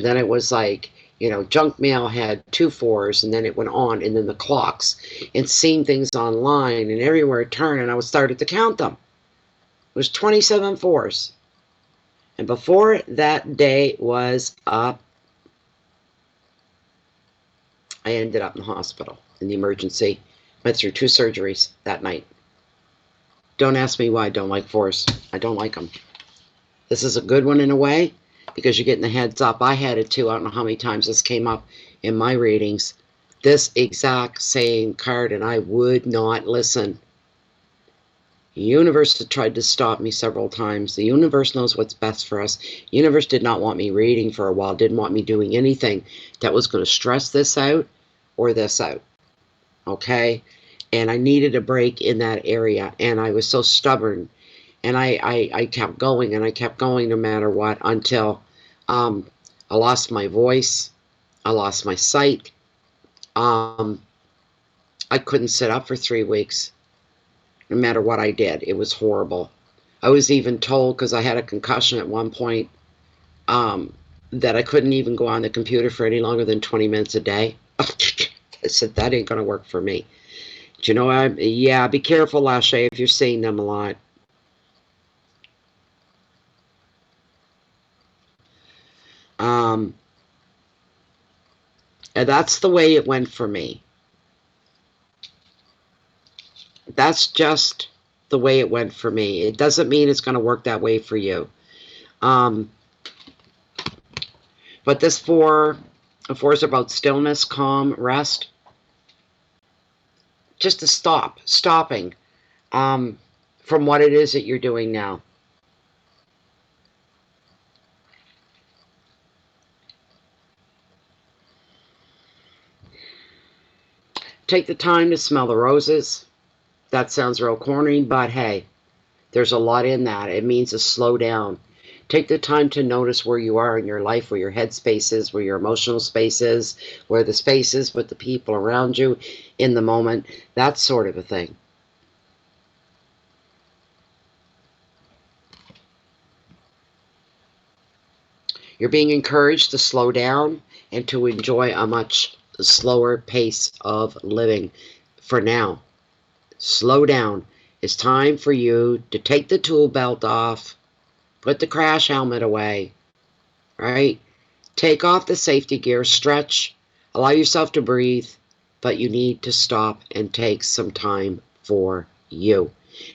then it was like, you know, junk mail had 2 fours, and then it went on, and then the clocks. And seeing things online and everywhere I turned, and I started to count them. It was 27 fours. And before that day was up, I ended up in the hospital in the emergency. Went through 2 surgeries that night. Don't ask me why I don't like fours. I don't like them. This is a good one in a way, because you're getting the heads up. I had it too. I don't know how many times this came up in my readings. This exact same card, and I would not listen. The universe had tried to stop me several times. The universe knows what's best for us. The universe did not want me reading for a while. Didn't want me doing anything that was going to stress this out or this out. Okay? And I needed a break in that area. And I was so stubborn. And I kept going, and I kept going no matter what, until I lost my voice. I lost my sight. I couldn't sit up for 3 weeks. No matter what I did. It was horrible. I was even told, because I had a concussion at one point, that I couldn't even go on the computer for any longer than 20 minutes a day. I said, that ain't going to work for me. Do you know, yeah, be careful, Lachey, if you're seeing them a lot. And that's the way it went for me. That's just the way it went for me. It doesn't mean it's going to work that way for you. But this 4 is about stillness, calm, rest. Just to stopping from what it is that you're doing now. Take the time to smell the roses. That sounds real corny, but hey, there's a lot in that. It means to slow down. Take the time to notice where you are in your life, where your head space is, where your emotional space is, where the space is with the people around you in the moment, that sort of a thing. You're being encouraged to slow down and to enjoy a much slower pace of living for now. Slow down. It's time for you to take the tool belt off, put the crash helmet away, right? Take off the safety gear, stretch, allow yourself to breathe, but you need to stop and take some time for you,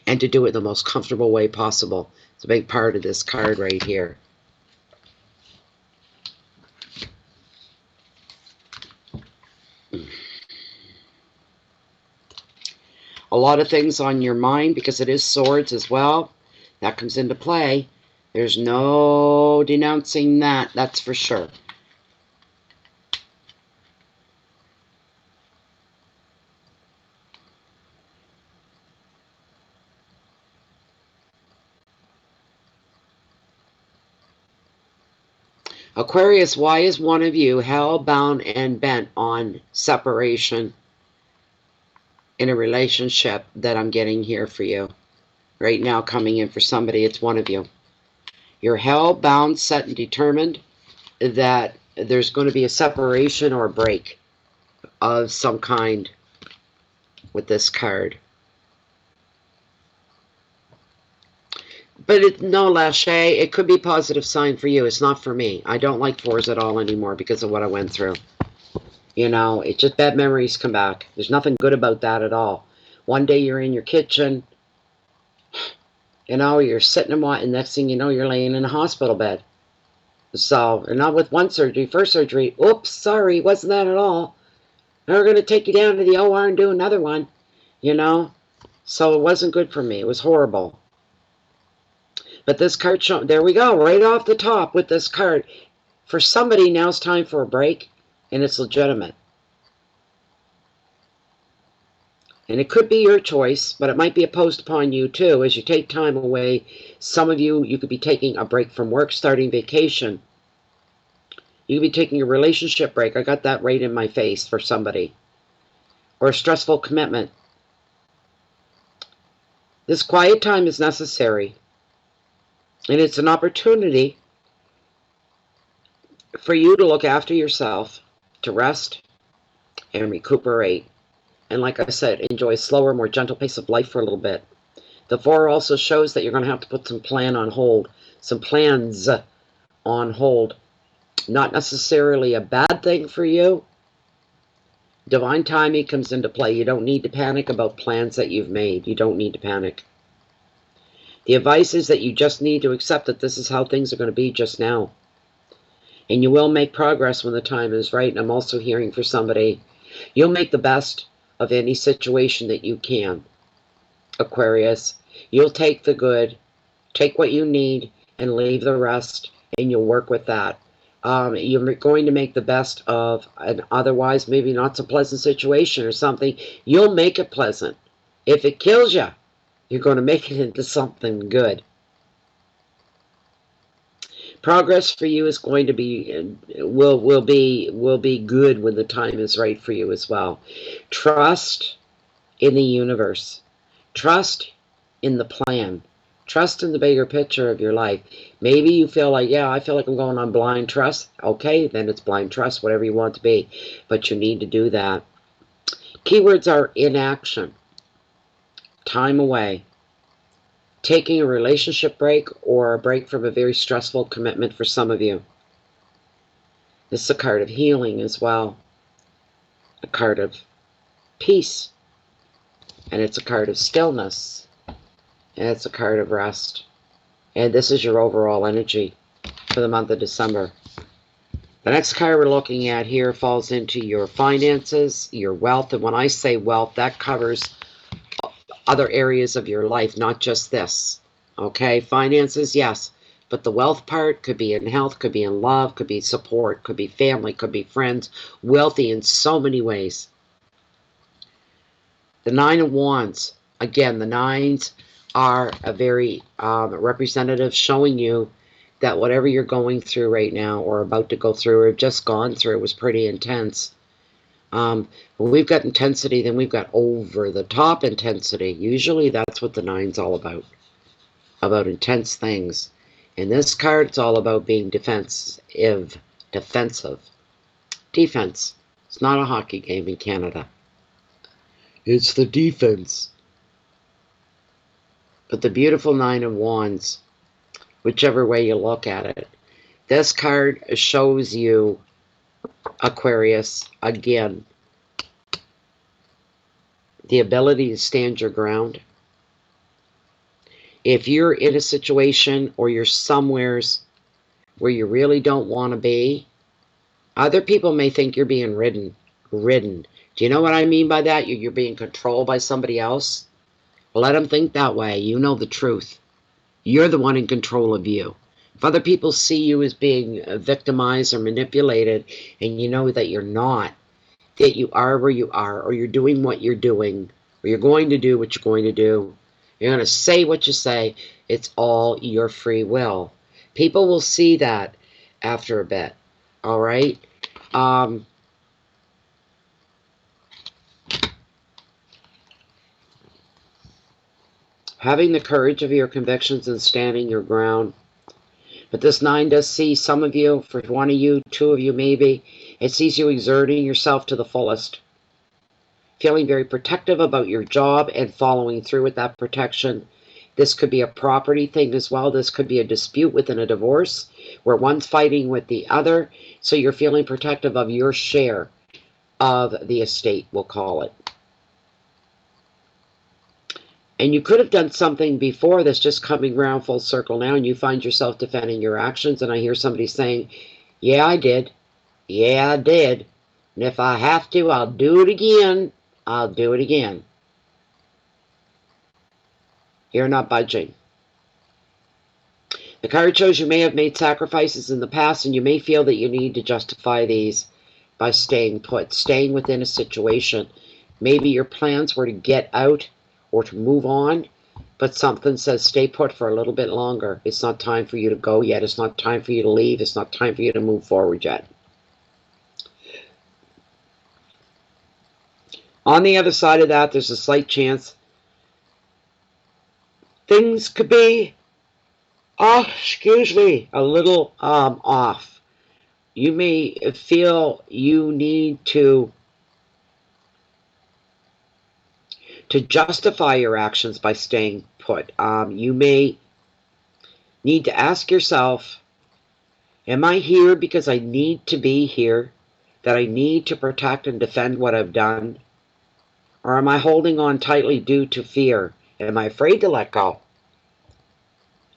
and to do it the most comfortable way possible. It's a big part of this card right here. A lot of things on your mind, because it is swords as well. That comes into play. There's no denouncing that, that's for sure. Aquarius, why is one of you hell-bound and bent on separation in a relationship that I'm getting here for you? Right now, coming in for somebody, it's one of you. You're hell-bound, set, and determined that there's going to be a separation or a break of some kind with this card. But no, Lachey, it could be a positive sign for you. It's not for me. I don't like 4s at all anymore because of what I went through. You know, it's just bad memories come back. There's nothing good about that at all. One day you're in your kitchen, you know, you're sitting and next thing you know, you're laying in a hospital bed. So, and not with one surgery, first surgery, oops, sorry, wasn't that at all. Now we're going to take you down to the OR and do another one, you know. So it wasn't good for me. It was horrible. But this card, there we go, right off the top with this card. For somebody, now it's time for a break, and it's legitimate. And it could be your choice, but it might be imposed upon you too. As you take time away, some of you could be taking a break from work, starting vacation. You could be taking a relationship break. I got that right in my face for somebody. Or a stressful commitment. This quiet time is necessary. And it's an opportunity for you to look after yourself, to rest and recuperate. And like I said, enjoy a slower, more gentle pace of life for a little bit. The 4 also shows that you're going to have to put some plans on hold. Not necessarily a bad thing for you. Divine timing comes into play. You don't need to panic about plans that you've made. You don't need to panic. The advice is that you just need to accept that this is how things are going to be just now. And you will make progress when the time is right. And I'm also hearing for somebody, you'll make the best of any situation that you can, Aquarius. You'll take the good, take what you need, and leave the rest, and you'll work with that. You're going to make the best of an otherwise maybe not so pleasant situation or something. You'll make it pleasant. If it kills you, you're going to make it into something good. Progress for you is going to be, will be good when the time is right for you as well. Trust in the universe. Trust in the plan. Trust in the bigger picture of your life. Maybe you feel like, yeah, I feel like I'm going on blind trust. Okay, then it's blind trust, whatever you want it to be. But you need to do that. Keywords are inaction, time away, taking a relationship break, or a break from a very stressful commitment for some of you. This is a card of healing as well. A card of peace. And it's a card of stillness. And it's a card of rest. And this is your overall energy for the month of December. The next card we're looking at here falls into your finances, your wealth. And when I say wealth, that covers other areas of your life, not just this. Okay, finances, yes. But the wealth part could be in health, could be in love, could be support, could be family, could be friends. Wealthy in so many ways. The 9 of Wands. Again, the 9s are a very representative, showing you that whatever you're going through right now, or about to go through, or just gone through, was pretty intense. When we've got intensity, then we've got over-the-top intensity. Usually that's what the 9's all about intense things. In this card, it's all about being defensive. Defense. It's not a hockey game in Canada. It's the defense. But the beautiful 9 of Wands, whichever way you look at it, this card shows you, Aquarius, again, the ability to stand your ground. If you're in a situation or you're somewheres where you really don't want to be, other people may think you're being ridden. Do you know what I mean by that? You're being controlled by somebody else. Well, let them think that way. You know the truth. You're the one in control of you. If other people see you as being victimized or manipulated, and you know that you're not, that you are where you are, or you're doing what you're doing, or you're going to do what you're going to do, you're going to say what you say, it's all your free will. People will see that after a bit. All right? Having the courage of your convictions and standing your ground. But this 9 does see some of you, for one of you, 2 of you maybe, it sees you exerting yourself to the fullest. Feeling very protective about your job and following through with that protection. This could be a property thing as well. This could be a dispute within a divorce where one's fighting with the other. So you're feeling protective of your share. of the estate, we'll call it. And you could have done something before this, just coming around full circle now, and you find yourself defending your actions. And I hear somebody saying, yeah, I did. Yeah, I did. And if I have to, I'll do it again. I'll do it again. You're not budging. The card shows you may have made sacrifices in the past, and you may feel that you need to justify these by staying put, staying within a situation. Maybe your plans were to get out or to move on, but something says stay put for a little bit longer. It's not time for you to go yet. It's not time for you to leave. It's not time for you to move forward yet. On the other side of that, there's a slight chance things could be a little off. You may feel you need to justify your actions by staying put. You may need to ask yourself, am I here because I need to be here, that I need to protect and defend what I've done? Or am I holding on tightly due to fear? Am I afraid to let go?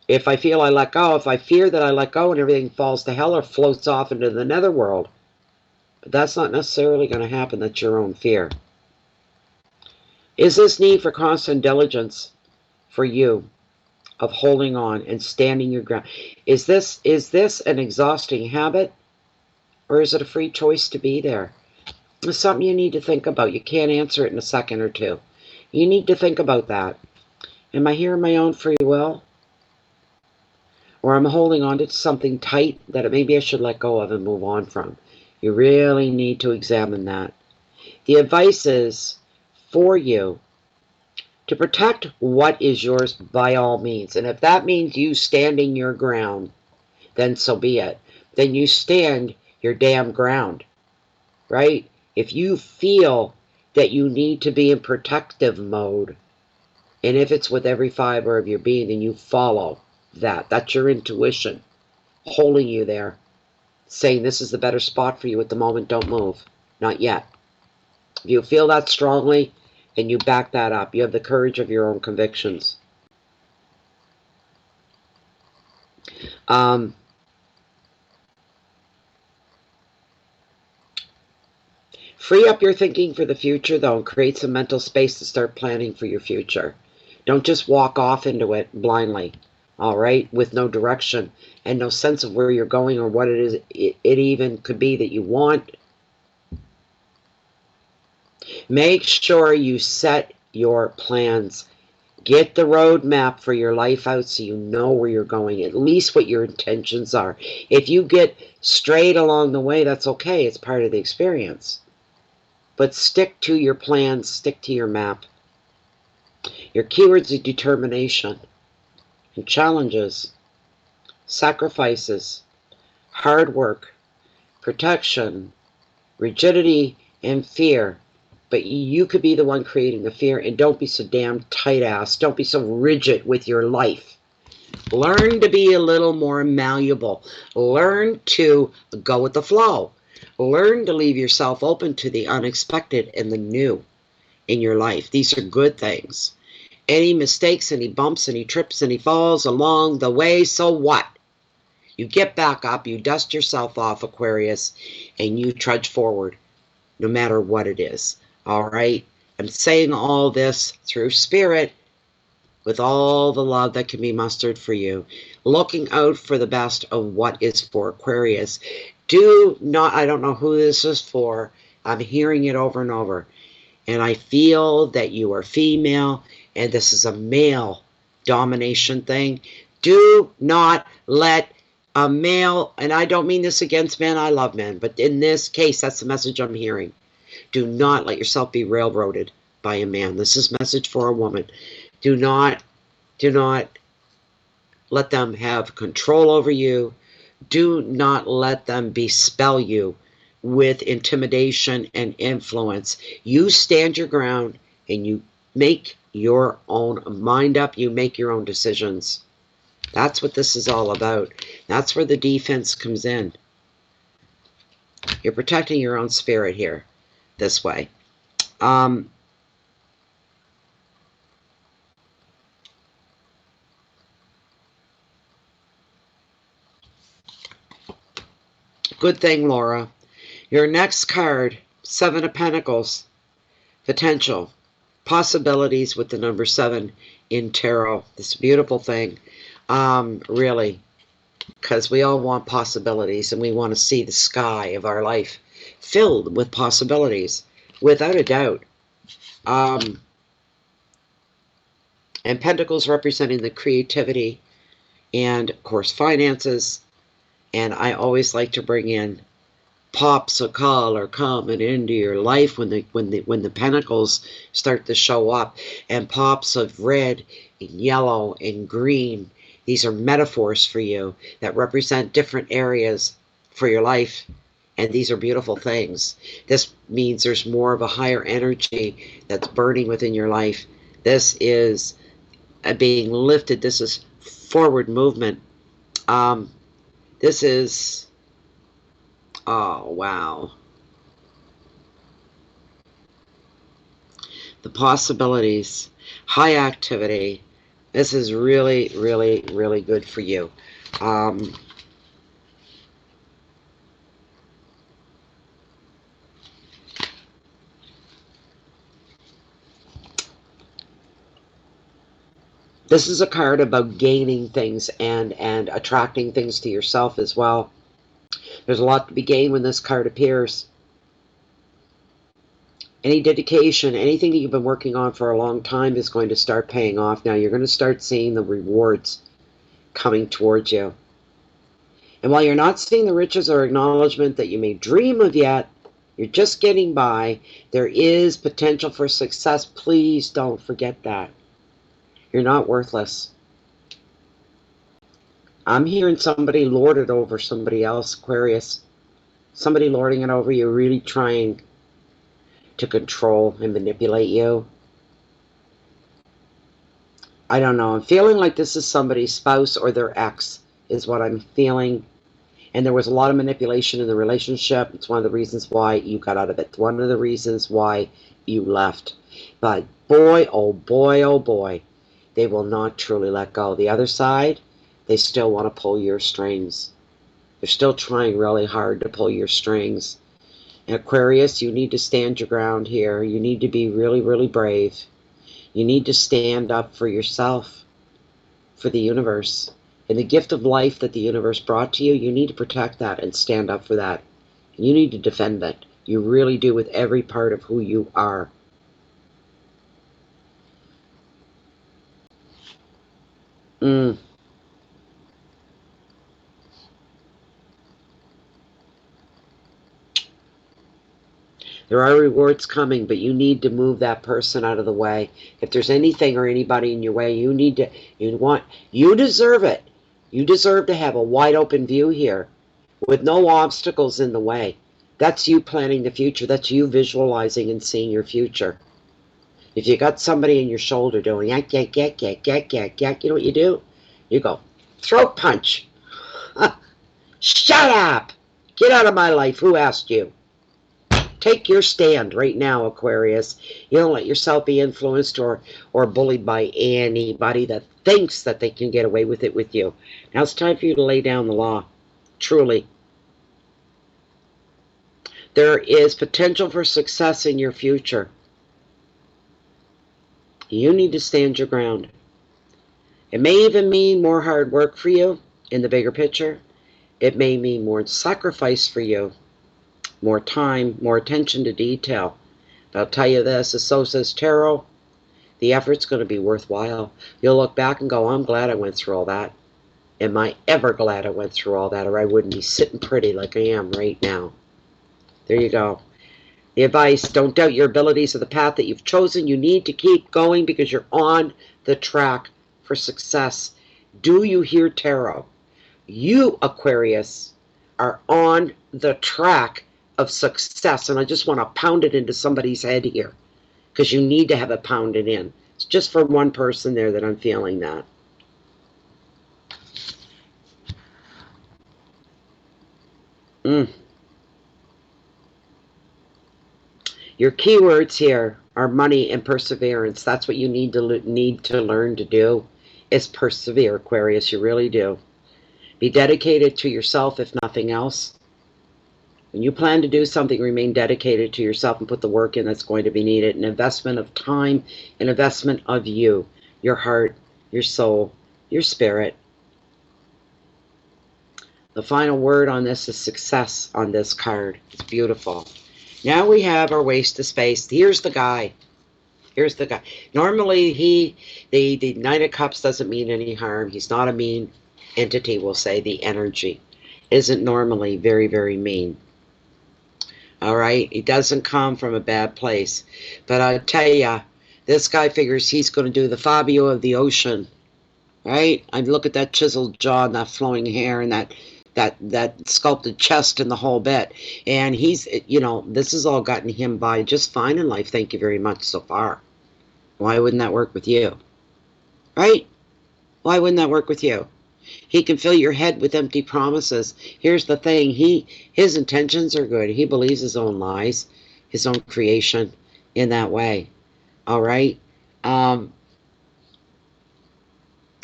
If I feel I let go, if I fear that I let go and everything falls to hell or floats off into the netherworld, but that's not necessarily going to happen. That's your own fear. Is this need for constant diligence for you of holding on and standing your ground? Is this an exhausting habit, or is it a free choice to be there? It's something you need to think about. You can't answer it in a second or two. You need to think about that. Am I here in my own free will? Or am I holding on to something tight that maybe I should let go of and move on from? You really need to examine that. The advice is for you to protect what is yours by all means. And if that means you standing your ground, then so be it. Then you stand your damn ground, right? If you feel that you need to be in protective mode, and if it's with every fiber of your being, then you follow that. That's your intuition holding you there, saying this is the better spot for you at the moment, don't move. Not yet. If you feel that strongly, and you back that up, you have the courage of your own convictions. Free up your thinking for the future, though, and create some mental space to start planning for your future. Don't just walk off into it blindly, all right, with no direction and no sense of where you're going or what it is it even could be that you want. Make sure you set your plans. Get the roadmap for your life out so you know where you're going, at least what your intentions are. If you get strayed along the way, that's okay. It's part of the experience. But stick to your plans, stick to your map. Your keywords are determination and challenges, sacrifices, hard work, protection, rigidity, and fear. But you could be the one creating the fear, and don't be so damn tight-ass. Don't be so rigid with your life. Learn to be a little more malleable. Learn to go with the flow. Learn to leave yourself open to the unexpected and the new in your life. These are good things. Any mistakes, any bumps, any trips, any falls along the way, so what? You get back up, you dust yourself off, Aquarius, and you trudge forward, no matter what it is. All right? I'm saying all this through spirit with all the love that can be mustered for you. Looking out for the best of what is for Aquarius. Do not, I don't know who this is for. I'm hearing it over and over. And I feel that you are female and this is a male domination thing. Do not let a male, and I don't mean this against men, I love men, but in this case, that's the message I'm hearing. Do not let yourself be railroaded by a man. This is a message for a woman. Do not let them have control over you. Do not let them bespell you with intimidation and influence. You stand your ground and you make your own mind up. You make your own decisions. That's what this is all about. That's where the defense comes in. You're protecting your own spirit here. this way. Good thing, Laura. Your next card, Seven of Pentacles, potential, possibilities with the number 7 in tarot. This beautiful thing, really, because we all want possibilities and we want to see the sky of our life filled with possibilities, without a doubt. And Pentacles representing the creativity and, of course, finances. And I always like to bring in pops of color coming into your life when the pentacles start to show up, and pops of red and yellow and green. These are metaphors for you that represent different areas for your life, and these are beautiful things. This means there's more of a higher energy that's burning within your life. This is being lifted. This is forward movement. This is, oh wow, the possibilities, high activity. This is really, really, really good for you. This is a card about gaining things and attracting things to yourself as well. There's a lot to be gained when this card appears. Any dedication, anything that you've been working on for a long time is going to start paying off now. You're going to start seeing the rewards coming towards you. And while you're not seeing the riches or acknowledgement that you may dream of yet, you're just getting by, there is potential for success. Please don't forget that. You're not worthless. I'm hearing somebody lord it over somebody else, Aquarius. Somebody lording it over you, really trying to control and manipulate you. I don't know. I'm feeling like this is somebody's spouse or their ex is what I'm feeling. And there was a lot of manipulation in the relationship. It's one of the reasons why you got out of it. One of the reasons why you left. But boy, oh boy, oh boy, they will not truly let go. The other side, they still want to pull your strings. They're still trying really hard to pull your strings. And Aquarius, you need to stand your ground here. You need to be really, really brave. You need to stand up for yourself, for the universe. And the gift of life that the universe brought to you, you need to protect that and stand up for that. You need to defend it. You really do, with every part of who you are. There are rewards coming, but you need to move that person out of the way. If there's anything or anybody in your way, you deserve it. You deserve to have a wide open view here with no obstacles in the way. That's you planning the future. That's you visualizing and seeing your future. If you got somebody in your shoulder doing yak, yak, yak, yak, yak, yak, yak, you know what you do? You go, throat punch. Shut up! Get out of my life. Who asked you? Take your stand right now, Aquarius. You don't let yourself be influenced or bullied by anybody that thinks that they can get away with it with you. Now it's time for you to lay down the law. Truly. There is potential for success in your future. You need to stand your ground. It may even mean more hard work for you in the bigger picture. It may mean more sacrifice for you. More time, more attention to detail. But I'll tell you this, as so says tarot, the effort's going to be worthwhile. You'll look back and go, I'm glad I went through all that. Am I ever glad I went through all that, or I wouldn't be sitting pretty like I am right now. There you go. The advice, don't doubt your abilities or the path that you've chosen. You need to keep going because you're on the track for success. Do you hear tarot? You, Aquarius, are on the track of success, and I just want to pound it into somebody's head here because you need to have it pounded in. It's just for one person there that I'm feeling that. Your keywords here are money and perseverance. That's what you need to learn to do, is persevere, Aquarius. You really do. Be dedicated to yourself, if nothing else. When you plan to do something, remain dedicated to yourself and put the work in that's going to be needed. An investment of time, an investment of you, your heart, your soul, your spirit. The final word on this is success on this card. It's beautiful. Now we have our waste of space. Here's the guy. Here's the guy. Normally, the Knight of Cups doesn't mean any harm. He's not a mean entity, we'll say. The energy isn't normally very, very mean. All right? He doesn't come from a bad place. But I'll tell you, this guy figures he's going to do the Fabio of the ocean. Right? I look at that chiseled jaw and that flowing hair and that sculpted chest and the whole bit. And he's, you know, this has all gotten him by just fine in life. Thank you very much so far. Why wouldn't that work with you? Right? Why wouldn't that work with you? He can fill your head with empty promises. Here's the thing. His intentions are good. He believes his own lies, his own creation in that way. All right?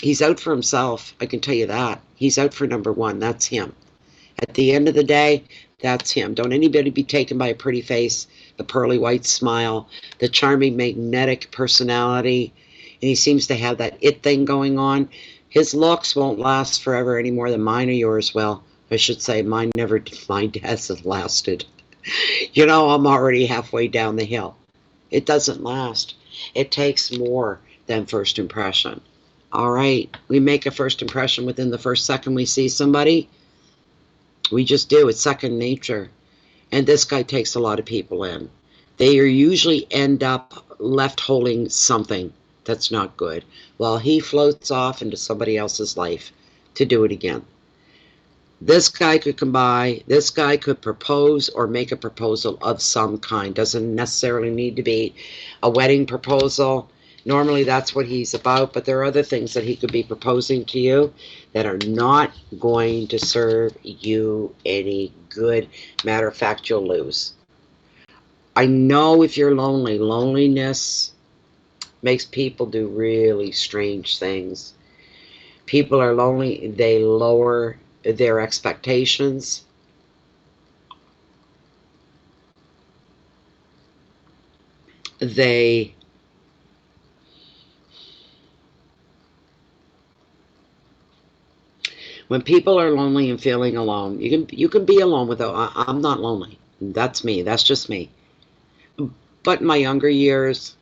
He's out for himself. I can tell you that. He's out for number one. That's him. At the end of the day, that's him. Don't anybody be taken by a pretty face, the pearly white smile, the charming, magnetic personality. And he seems to have that it thing going on. His looks won't last forever any more than mine or yours will. I should say mine hasn't lasted. You know, I'm already halfway down the hill. It doesn't last. It takes more than first impression. All right. We make a first impression within the first second we see somebody. We just do. It's second nature. And this guy takes a lot of people in. They usually end up left holding something that's not good, while he floats off into somebody else's life to do it again. This guy could come by. This guy could propose or make a proposal of some kind. Doesn't necessarily need to be a wedding proposal. Normally that's what he's about, but there are other things that he could be proposing to you that are not going to serve you any good. Matter of fact, you'll lose. I know if you're lonely, loneliness makes people do really strange things. People are lonely, they lower their expectations. When people are lonely and feeling alone, you can be alone without. I'm not lonely. That's me. That's just me. But in my younger years,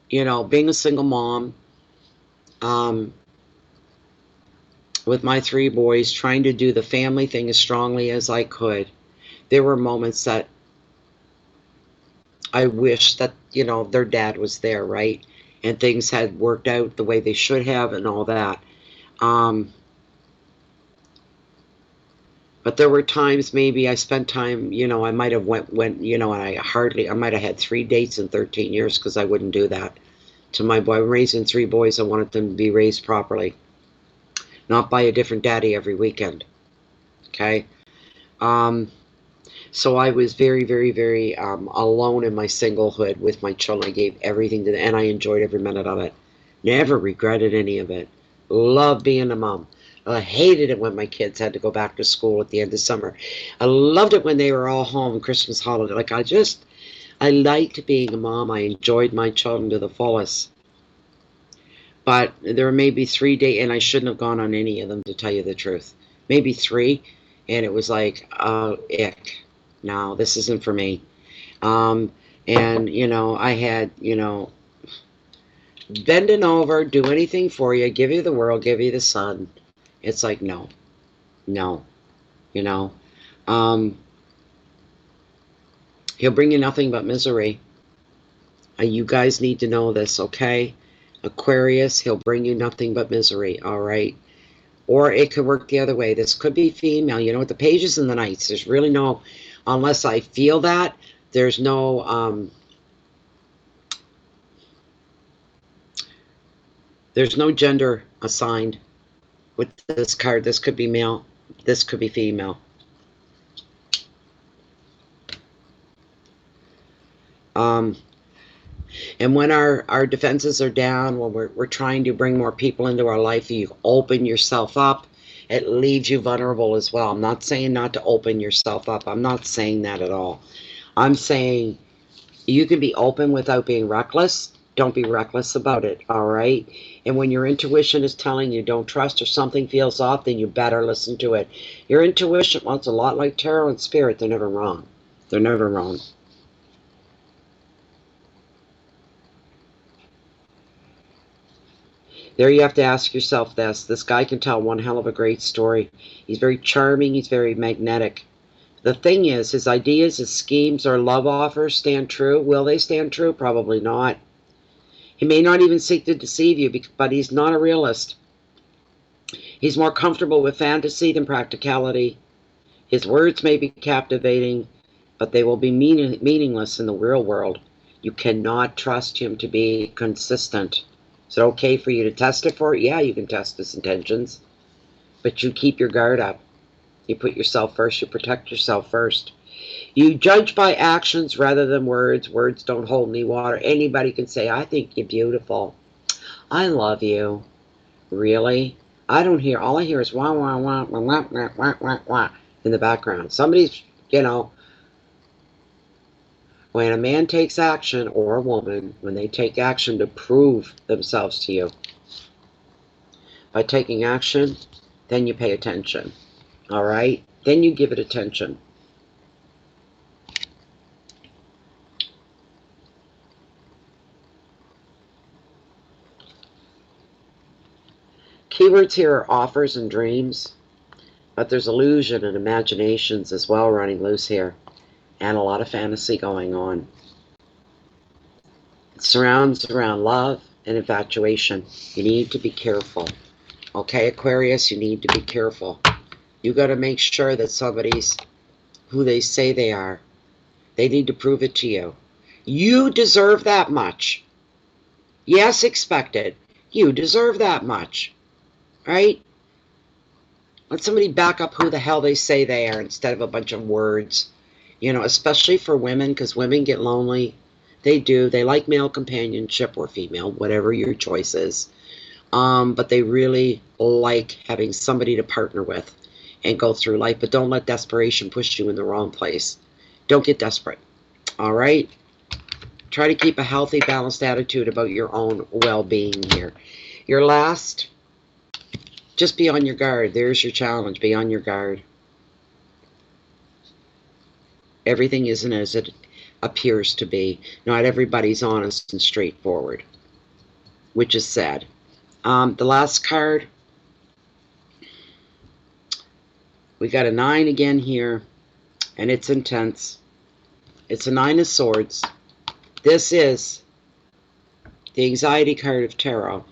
you know, being a single mom, with my 3 boys, trying to do the family thing as strongly as I could, there were moments that I wish that, you know, their dad was there, right? And things had worked out the way they should have and all that. But there were times maybe I spent time, you know, I might have went, you know, and I might have had 3 dates in 13 years because I wouldn't do that to my boy. I'm raising 3 boys. I wanted them to be raised properly, not by a different daddy every weekend. Okay. So I was very, very, very alone in my singlehood with my children. I gave everything to them, and I enjoyed every minute of it. Never regretted any of it. Loved being a mom. I hated it when my kids had to go back to school at the end of summer. I loved it when they were all home Christmas holiday. Like I liked being a mom. I enjoyed my children to the fullest. But there were maybe 3 days, and I shouldn't have gone on any of them, to tell you the truth. Maybe 3, and it was like, ick. No, this isn't for me. And, you know, I had, you know, bending over, do anything for you, give you the world, give you the sun. It's like, no, you know. He'll bring you nothing but misery. You guys need to know this, okay? Aquarius, he'll bring you nothing but misery, all right? Or it could work the other way. This could be female. You know, with the pages and the knights, there's really no, unless I feel that, there's no gender assigned with this card. This could be male. This could be female. And when our defenses are down, when we're trying to bring more people into our life, you open yourself up, it leaves you vulnerable as well. I'm not saying not to open yourself up. I'm not saying that at all. I'm saying you can be open without being reckless. Don't be reckless about it, all right? And when your intuition is telling you don't trust or something feels off, then you better listen to it. Your intuition, well, it's a lot like tarot and spirit. They're never wrong. They're never wrong. There you have to ask yourself this. This guy can tell one hell of a great story. He's very charming. He's very magnetic. The thing is, his ideas, his schemes, or love offers stand true. Will they stand true? Probably not. He may not even seek to deceive you, but he's not a realist. He's more comfortable with fantasy than practicality. His words may be captivating, but they will be meaningless in the real world. You cannot trust him to be consistent. Is it okay for you to test it for it? Yeah, you can test his intentions, but you keep your guard up. You put yourself first. You protect yourself first. You judge by actions rather than words. Words don't hold any water. Anybody can say, I think you're beautiful. I love you. Really? I don't hear. All I hear is wah, wah, wah, wah, wah, wah, wah, wah, wah in the background. Somebody's, when a man takes action, or a woman, when they take action to prove themselves to you, by taking action, then you pay attention. All right? Then you give it attention. Keywords here are offers and dreams, but there's illusion and imaginations as well running loose here, and a lot of fantasy going on. It surrounds around love and infatuation. You need to be careful. Okay, Aquarius, you need to be careful. You got to make sure that somebody's who they say they are. They need to prove it to you. You deserve that much. Yes, expected. You deserve that much. Right? Let somebody back up who the hell they say they are instead of a bunch of words. Especially for women, because women get lonely. They do. They like male companionship, or female, whatever your choice is. But they really like having somebody to partner with and go through life. But don't let desperation push you in the wrong place. Don't get desperate. All right? Try to keep a healthy, balanced attitude about your own well-being here. Your last, just be on your guard. There's your challenge. Be on your guard. Everything isn't as it appears to be. Not everybody's honest and straightforward, which is sad. The last card, we got a 9 again here, and it's intense. It's a 9 of Swords. This is the anxiety card of tarot.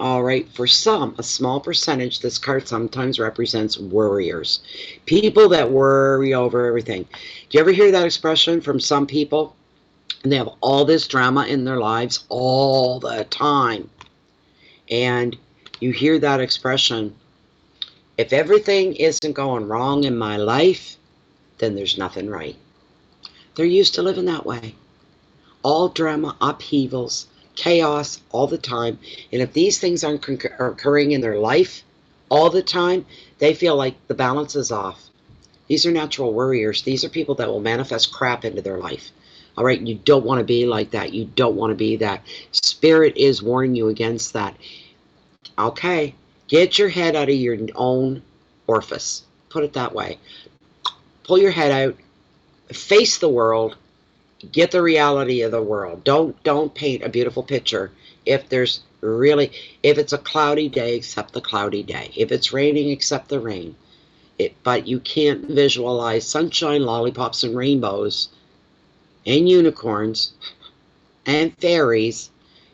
All right, for some, a small percentage, this card sometimes represents worriers. People that worry over everything. Do you ever hear that expression from some people? And they have all this drama in their lives all the time. And you hear that expression, if everything isn't going wrong in my life, then there's nothing right. They're used to living that way. All drama, upheavals, chaos all the time. And if these things aren't occurring in their life all the time, they feel like the balance is off. These are natural worriers. These are people that will manifest crap into their life. All right, you don't want to be like that. You don't want to be that. Spirit is warning you against that. Okay, get your head out of your own orifice. Put it that way. Pull your head out. Face the world. Get the reality of the world. Don't paint a beautiful picture if it's a cloudy day, accept the cloudy day. If it's raining, accept the rain. But you can't visualize sunshine, lollipops, and rainbows, and unicorns, and fairies.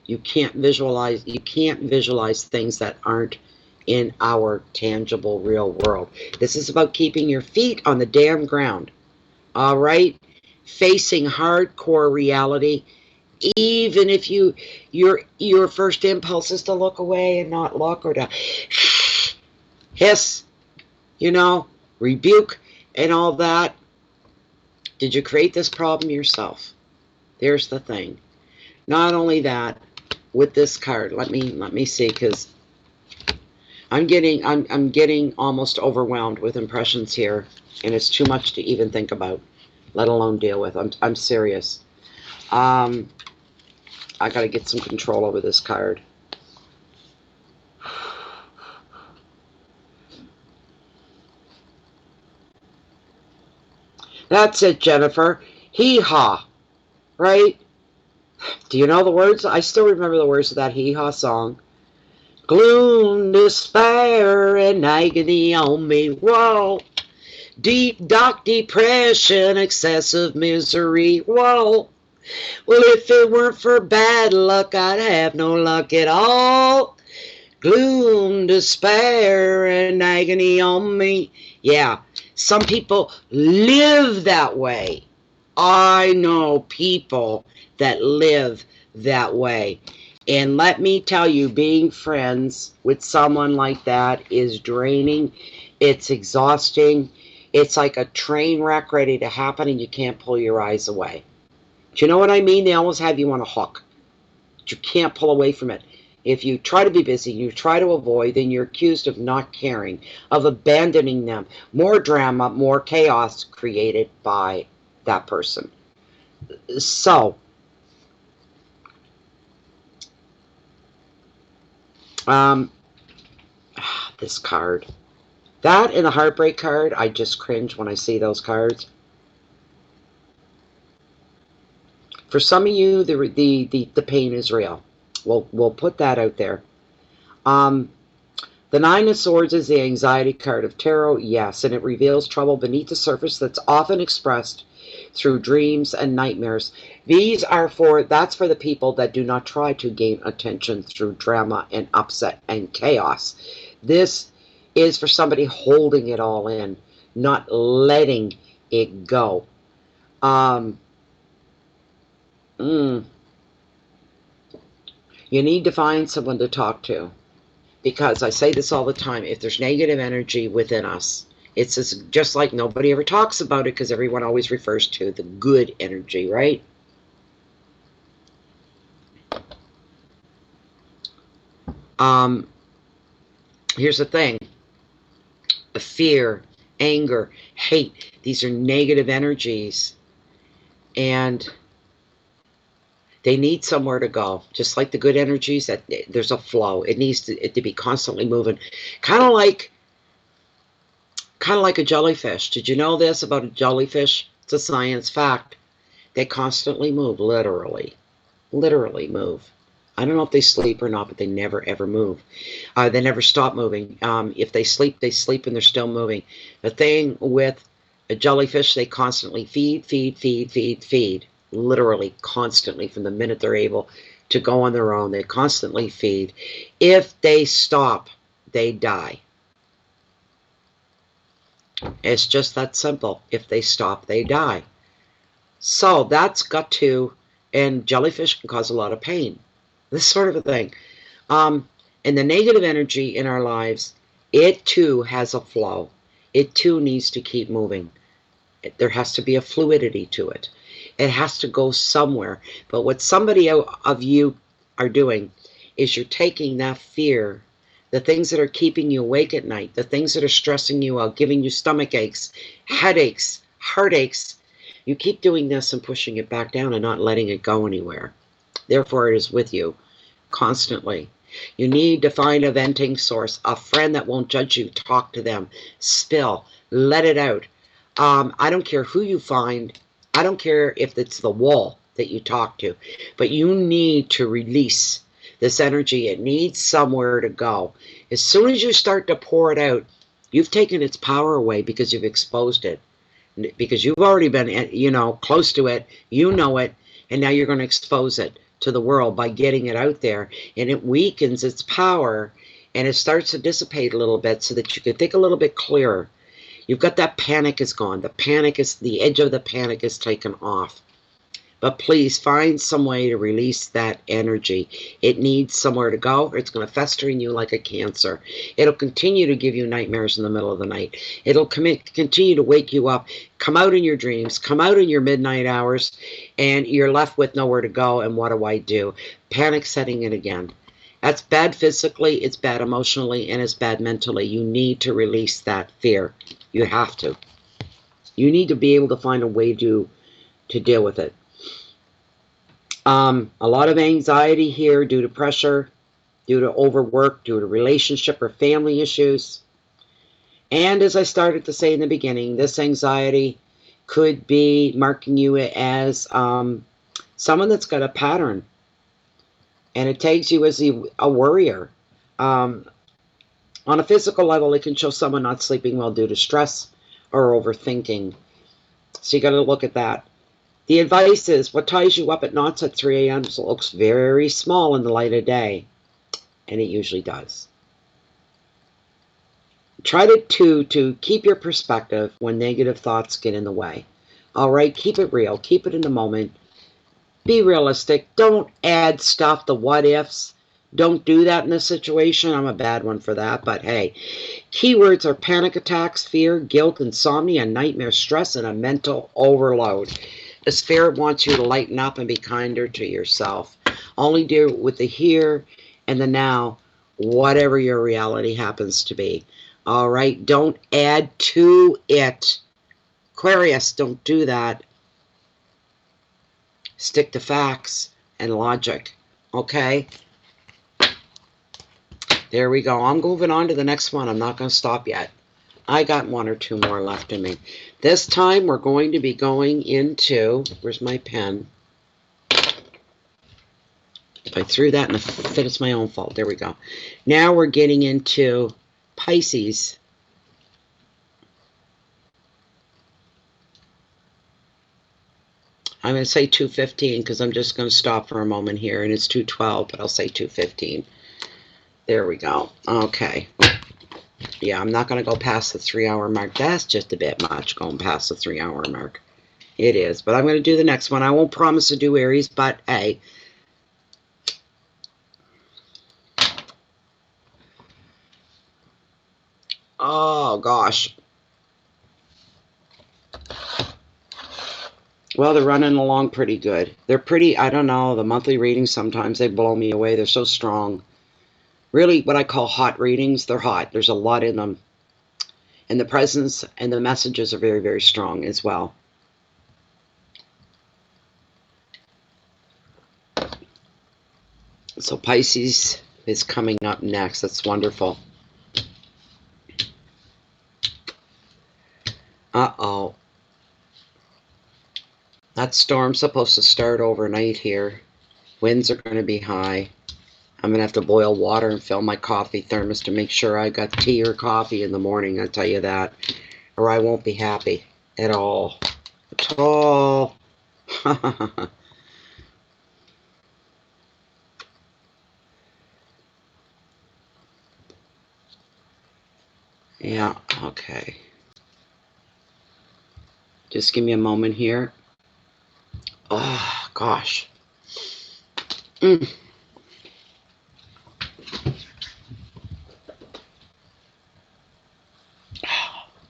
You can't visualize things that aren't in our tangible real world. This is about keeping your feet on the damn ground. All right? Facing hardcore reality, even if your first impulse is to look away and not look, or to hiss, rebuke and all that. Did you create this problem yourself? There's the thing. Not only that, with this card, let me see, because I'm getting almost overwhelmed with impressions here, and it's too much to even think about, let alone deal with. I'm serious. I got to get some control over this card. That's it, Jennifer. Hee-haw, right? Do you know the words? I still remember the words of that hee-haw song. Gloom, despair, and agony on me. Whoa. Deep, dark depression, excessive misery. Whoa. Well, if it weren't for bad luck, I'd have no luck at all. Gloom, despair, and agony on me. Yeah, some people live that way. I know people that live that way. And let me tell you, being friends with someone like that is draining. It's exhausting. It's like a train wreck ready to happen, and you can't pull your eyes away. Do you know what I mean? They almost have you on a hook. You can't pull away from it. If you try to be busy, you try to avoid, then you're accused of not caring, of abandoning them. More drama, more chaos created by that person. So, this card. That and the heartbreak card, I just cringe when I see those cards. For some of you, the pain is real. We'll put that out there. The Nine of Swords is the anxiety card of tarot, yes, and it reveals trouble beneath the surface that's often expressed through dreams and nightmares. That's for the people that do not try to gain attention through drama and upset and chaos. This is for somebody holding it all in, not letting it go. You need to find someone to talk to, because I say this all the time, if there's negative energy within us, it's just like nobody ever talks about it because everyone always refers to the good energy, right? Here's the thing. Fear, anger, hate, these are negative energies, and they need somewhere to go. Just like the good energies, that there's a flow. It needs it to be constantly moving. Kind of like a jellyfish. Did you know this about a jellyfish? It's a science fact. They constantly move, literally move. I don't know if they sleep or not, but they never ever move. They never stop moving. If they sleep and they're still moving. The thing with a jellyfish, they constantly feed. Literally constantly, from the minute they're able to go on their own, they constantly feed. If they stop, they die. It's just that simple. If they stop, they die. So that's got to, and jellyfish can cause a lot of pain. This sort of a thing. And the negative energy in our lives, it too has a flow. It too needs to keep moving. There has to be a fluidity to it. It has to go somewhere. But what somebody of you are doing is you're taking that fear, the things that are keeping you awake at night, the things that are stressing you out, giving you stomach aches, headaches, heartaches. You keep doing this and pushing it back down and not letting it go anywhere. Therefore, it is with you constantly. You need to find a venting source, a friend that won't judge you. Talk to them. Spill. Let it out. I don't care who you find. I don't care if it's the wall that you talk to. But you need to release this energy. It needs somewhere to go. As soon as you start to pour it out, you've taken its power away because you've exposed it. Because you've already been, close to it. You know it. And now you're going to expose it to the world by getting it out there, and it weakens its power, and it starts to dissipate a little bit so that you can think a little bit clearer. You've got that panic is gone. The edge of the panic is taken off. But please find some way to release that energy. It needs somewhere to go, or it's going to fester in you like a cancer. It'll continue to give you nightmares in the middle of the night. It'll continue to wake you up, come out in your dreams, come out in your midnight hours, and you're left with nowhere to go. And what do I do? Panic setting in again. That's bad physically, it's bad emotionally, and it's bad mentally. You need to release that fear. You have to. You need to be able to find a way to deal with it. A lot of anxiety here due to pressure, due to overwork, due to relationship or family issues. And as I started to say in the beginning, this anxiety could be marking you as someone that's got a pattern. And it takes you as a worrier. On a physical level, it can show someone not sleeping well due to stress or overthinking. So you got to look at that. The advice is, what ties you up at knots at 3 a.m. looks very small in the light of day. And it usually does. Try to keep your perspective when negative thoughts get in the way. All right, keep it real. Keep it in the moment. Be realistic. Don't add stuff, the what ifs. Don't do that in this situation. I'm a bad one for that, but hey. Keywords are panic attacks, fear, guilt, insomnia, nightmare, stress, and a mental overload. The spirit wants you to lighten up and be kinder to yourself. Only deal with the here and the now, whatever your reality happens to be. All right? Don't add to it. Aquarius, don't do that. Stick to facts and logic. Okay? There we go. I'm moving on to the next one. I'm not going to stop yet. I got one or two more left in me. This time we're going to be going into, where's my pen? If I threw that in the fit, it's my own fault. There we go. Now we're getting into Pisces. I'm going to say 215 because I'm just going to stop for a moment here, and it's 212, but I'll say 215. There we go. Okay. Yeah, I'm not going to go past the 3-hour mark. That's just a bit much going past the 3-hour mark. It is. But I'm going to do the next one. I won't promise to do Aries, but hey. Oh, gosh. Well, they're running along pretty good. They're pretty, I don't know, the monthly readings, sometimes they blow me away. They're so strong. Really, what I call hot readings, they're hot. There's a lot in them. And the presence and the messages are very, very strong as well. So Pisces is coming up next. That's wonderful. Uh-oh. That storm's supposed to start overnight here. Winds are going to be high. I'm going to have to boil water and fill my coffee thermos to make sure I got tea or coffee in the morning, I'll tell you that. Or I won't be happy at all. At all. Yeah, okay. Just give me a moment here. Oh, gosh.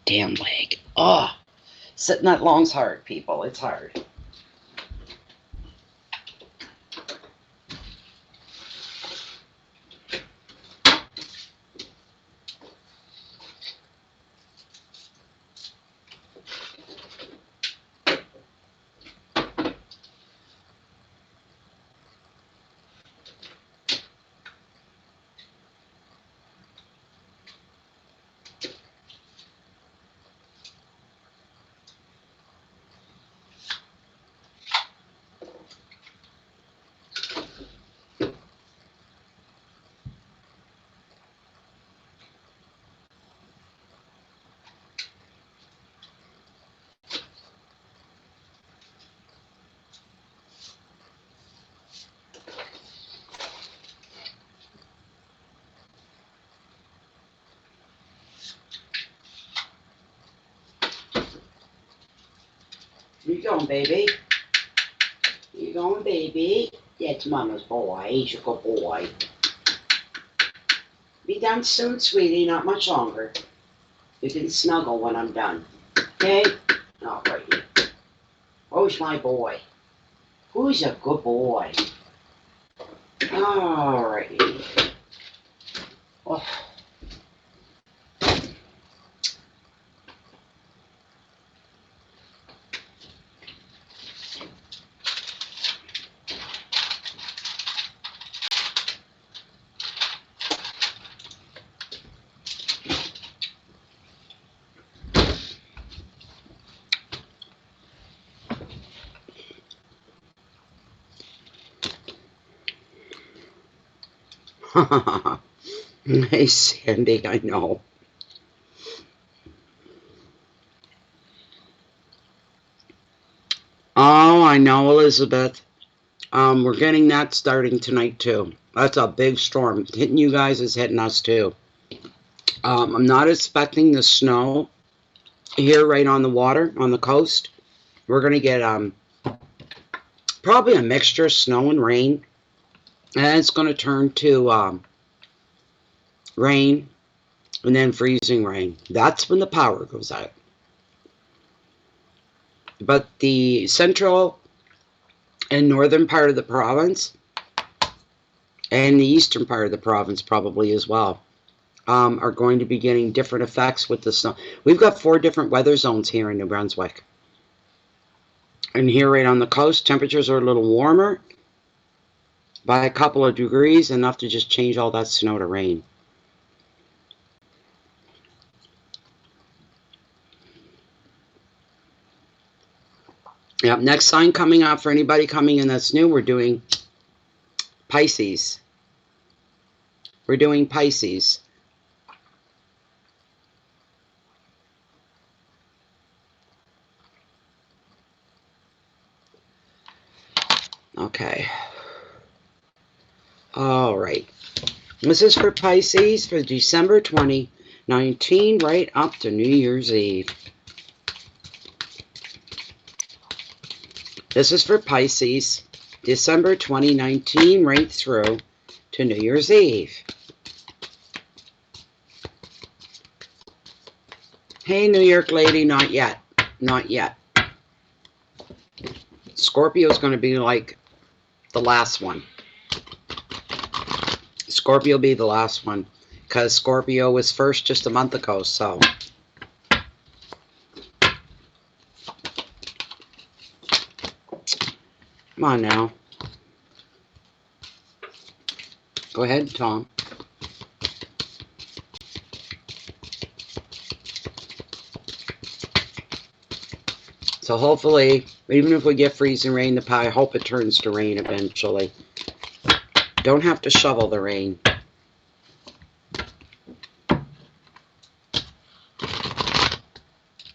Damn leg. Oh, sitting that long's hard, people. It's hard. Where you going, baby? going, baby? That's Mama's boy. He's a good boy. Be done soon, sweetie. Not much longer. You can snuggle when I'm done. Okay? All right. Who's my boy? Who's a good boy? All right. Oh. Hey, Sandy, I know. Oh, I know, Elizabeth. We're getting that starting tonight, too. That's a big storm. Hitting you guys is hitting us, too. I'm not expecting the snow here right on the water, on the coast. We're going to get probably a mixture of snow and rain. And it's going to turn to rain and then freezing rain. That's when the power goes out. But the central and northern part of the province and the eastern part of the province probably as well are going to be getting different effects with the snow. We've got 4 different weather zones here in New Brunswick. And here right on the coast, temperatures are a little warmer by a couple of degrees, enough to just change all that snow to rain. Yep, next sign coming up for anybody coming in that's new, we're doing Pisces. We're doing Pisces. Okay. All right. This is for Pisces for December 2019, right up to New Year's Eve. This is for Pisces, December 2019, right through to New Year's Eve. Hey, New York lady, not yet. Not yet. Scorpio is going to be like the last one. Scorpio will be the last one, because Scorpio was first just a month ago, so. Come on now. Go ahead, Tom. So hopefully, even if we get freezing rain, I hope it turns to rain eventually. Don't have to shovel the rain.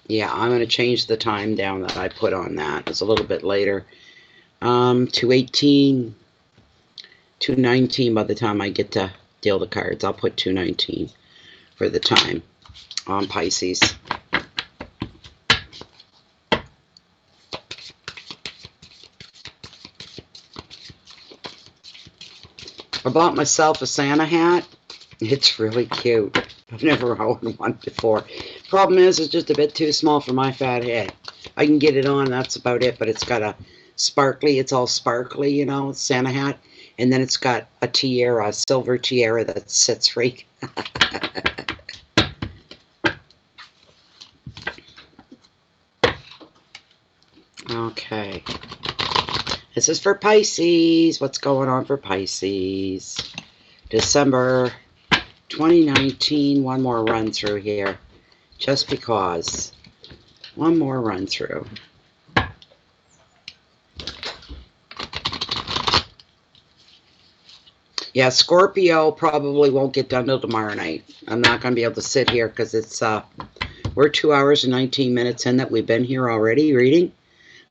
Yeah, I'm going to change the time down that I put on that. It's a little bit later. 2:18, 2:19 by the time I get to deal the cards. I'll put 2:19 for the time on Pisces. I bought myself a Santa hat. It's really cute. I've never owned one before. Problem is, it's just a bit too small for my fat head. I can get it on, that's about it, but it's got a sparkly, it's all sparkly, you know, Santa hat. And then it's got a tiara, a silver tiara that sits right. Okay. This is for Pisces. What's going on for Pisces? December 2019. One more run through here. Just because. One more run through. Yeah, Scorpio probably won't get done till tomorrow night. I'm not going to be able to sit here because it's, we're 2 hours and 19 minutes in that we've been here already reading.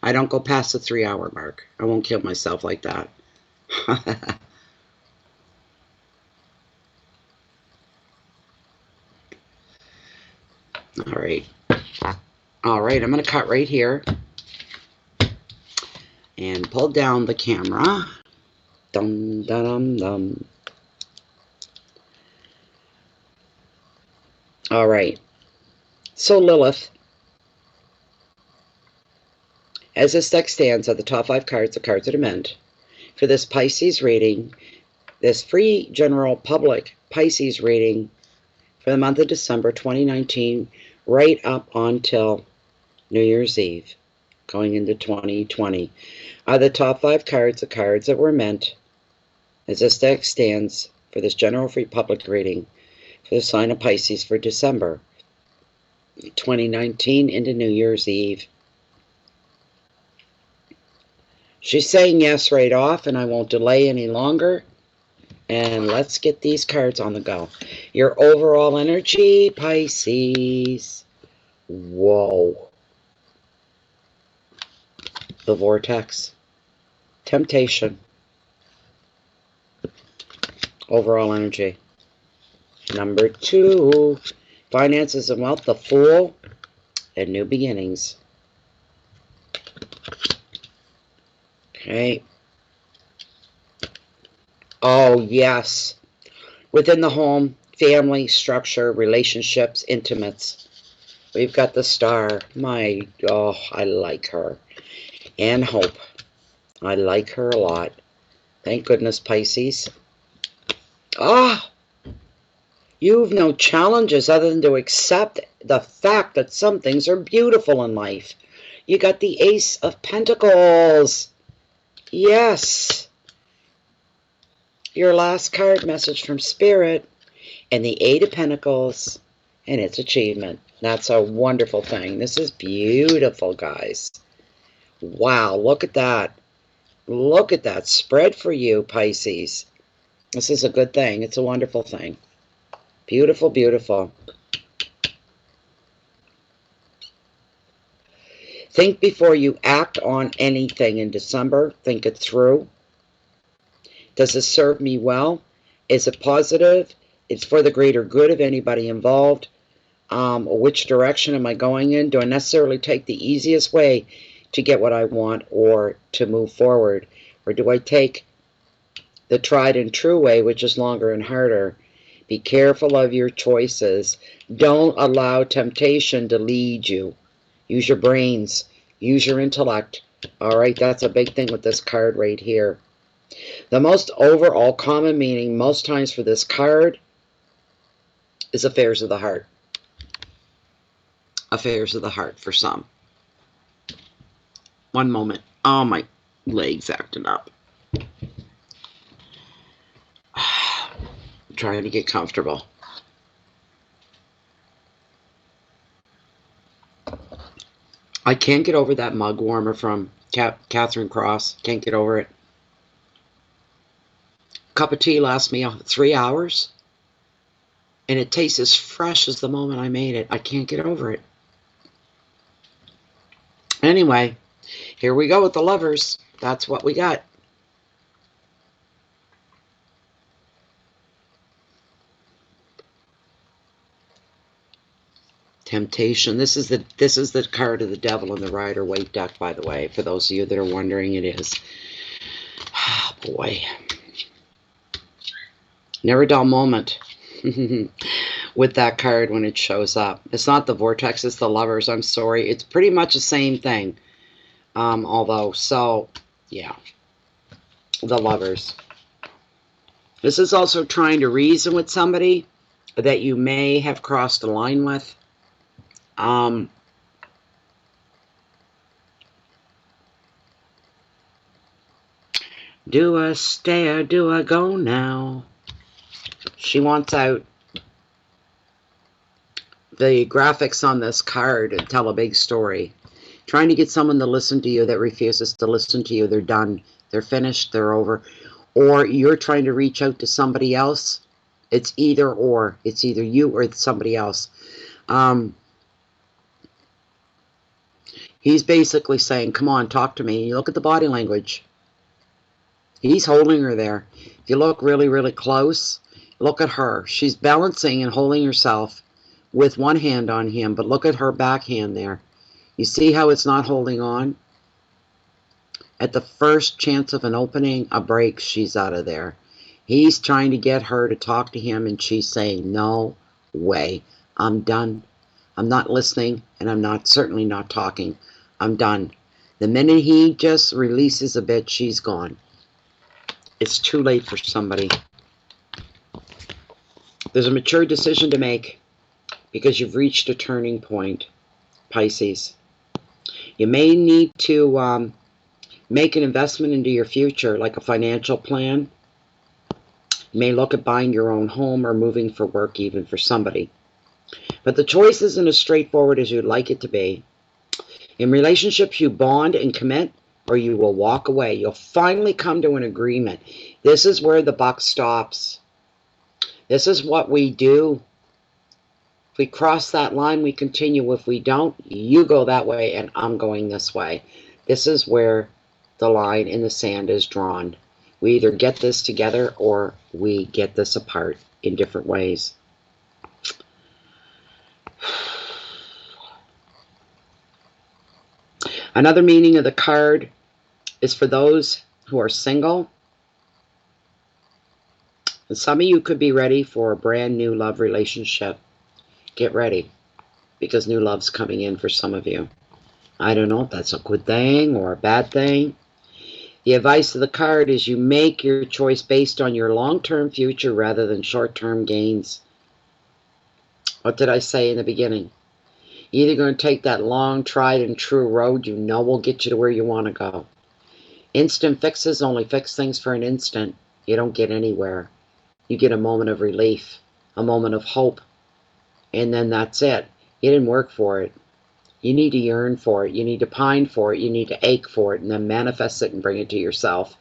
I don't go past the 3-hour mark. I won't kill myself like that. All right. All right, I'm going to cut right here. and pull down the camera. Dum, dum, dum, dum. All right. So Lilith, as this deck stands, are the top 5 cards, the cards that are meant for this Pisces reading, this free general public Pisces reading for the month of December 2019, right up until New Year's Eve, going into 2020, are the top 5 cards, the cards that were meant, as this deck stands, for this general free public reading for the sign of Pisces for December 2019 into New Year's Eve. She's saying yes right off, and I won't delay any longer. And let's get these cards on the go. Your overall energy, Pisces. Whoa. The vortex. Temptation. Overall energy. Number 2, finances and wealth, the Fool, and new beginnings. Okay. Oh, yes. Within the home, family, structure, relationships, intimates. We've got the Star. I like her. And Hope. I like her a lot. Thank goodness, Pisces. You've no challenges other than to accept the fact that some things are beautiful in life. You got the Ace of Pentacles. Yes. Your last card message from Spirit, and the 8 of Pentacles, and its achievement. That's a wonderful thing. This is beautiful, guys. Wow, look at that. Look at that spread for you, Pisces. This is a good thing. It's a wonderful thing. Beautiful, beautiful. Think before you act on anything in December. Think it through. Does it serve me well? Is it positive? It's for the greater good of anybody involved. Which direction am I going in? Do I necessarily take the easiest way to get what I want or to move forward? Or do I take the tried and true way, which is longer and harder? Be careful of your choices. Don't allow temptation to lead you. Use your brains. Use your intellect. All right, that's a big thing with this card right here. The most overall common meaning most times for this card is affairs of the heart. Affairs of the heart for some. One moment. Oh, my leg's acting up. I'm trying to get comfortable. I can't get over that mug warmer from Catherine Cross. Can't get over it. Cup of tea lasts me 3 hours, and it tastes as fresh as the moment I made it. I can't get over it. Anyway, here we go with the Lovers. That's what we got. Temptation. This is the card of the Devil in the Rider-Waite deck, by the way. For those of you that are wondering, it is. Oh, boy. Never a dull moment with that card when it shows up. It's not the Vortex, it's the Lovers. I'm sorry. It's pretty much the same thing. Although, so, yeah. The Lovers. This is also trying to reason with somebody that you may have crossed a line with. Do I stay or do I go now? She wants out. The graphics on this card tell a big story. Trying to get someone to listen to you that refuses to listen to you. They're done. They're finished. They're over. Or you're trying to reach out to somebody else. It's either or. It's either you or it's somebody else. He's basically saying, come on, talk to me. You look at the body language. He's holding her there. If you look really, really close, look at her. She's balancing and holding herself with one hand on him, but look at her backhand there. You see how it's not holding on? At the first chance of an opening, a break, she's out of there. He's trying to get her to talk to him, and she's saying, no way. I'm done. I'm not listening, and I'm certainly not talking. I'm done. The minute he just releases a bit, she's gone. It's too late for somebody. There's a mature decision to make because you've reached a turning point, Pisces. You may need to make an investment into your future, like a financial plan. You may look at buying your own home or moving for work, even for somebody. But the choice isn't as straightforward as you'd like it to be. In relationships, you bond and commit, or you will walk away. You'll finally come to an agreement. This is where the buck stops. This is what we do. If we cross that line, we continue. If we don't, you go that way and I'm going this way. This is where the line in the sand is drawn. We either get this together or we get this apart in different ways. Another meaning of the card is for those who are single. And some of you could be ready for a brand new love relationship. Get ready, because new love's coming in for some of you. I don't know if that's a good thing or a bad thing. The advice of the card is you make your choice based on your long-term future rather than short-term gains. What did I say in the beginning? You're either going to take that long, tried and true road you know will get you to where you want to go. Instant fixes only fix things for an instant. You don't get anywhere. You get a moment of relief, a moment of hope, and then that's it. You didn't work for it. You need to yearn for it. You need to pine for it. You need to ache for it, and then manifest it and bring it to yourself.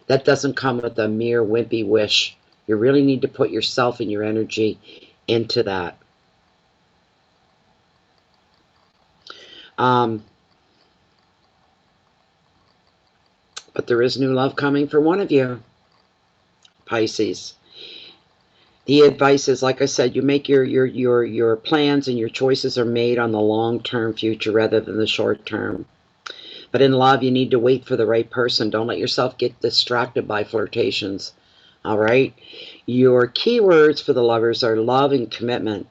That doesn't come with a mere wimpy wish. You really need to put yourself and your energy into that. But there is new love coming for one of you, Pisces. The advice is, like I said, you make your plans and your choices are made on the long-term future rather than the short-term. But in love, you need to wait for the right person. Don't let yourself get distracted by flirtations. All right? Your keywords for the lovers are love and commitment,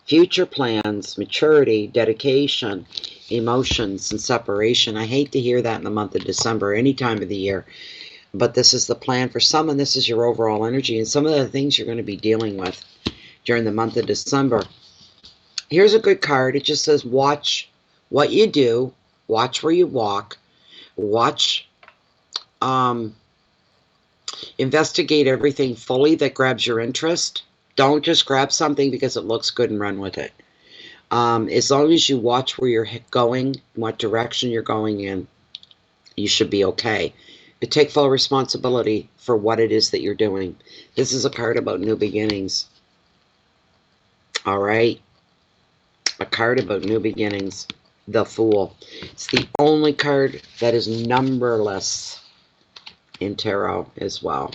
future plans, maturity, dedication, emotions, and separation. I hate to hear that in the month of December, any time of the year. But this is the plan for some, and this is your overall energy, and some of the things you're going to be dealing with during the month of December. Here's a good card. It just says, watch what you do, watch where you walk, watch, investigate everything fully that grabs your interest. Don't just grab something because it looks good and run with it. As long as you watch where you're going, what direction you're going in, you should be okay. But take full responsibility for what it is that you're doing. This is a card about new beginnings. All right? A card about new beginnings. The Fool. It's the only card that is numberless in tarot as well.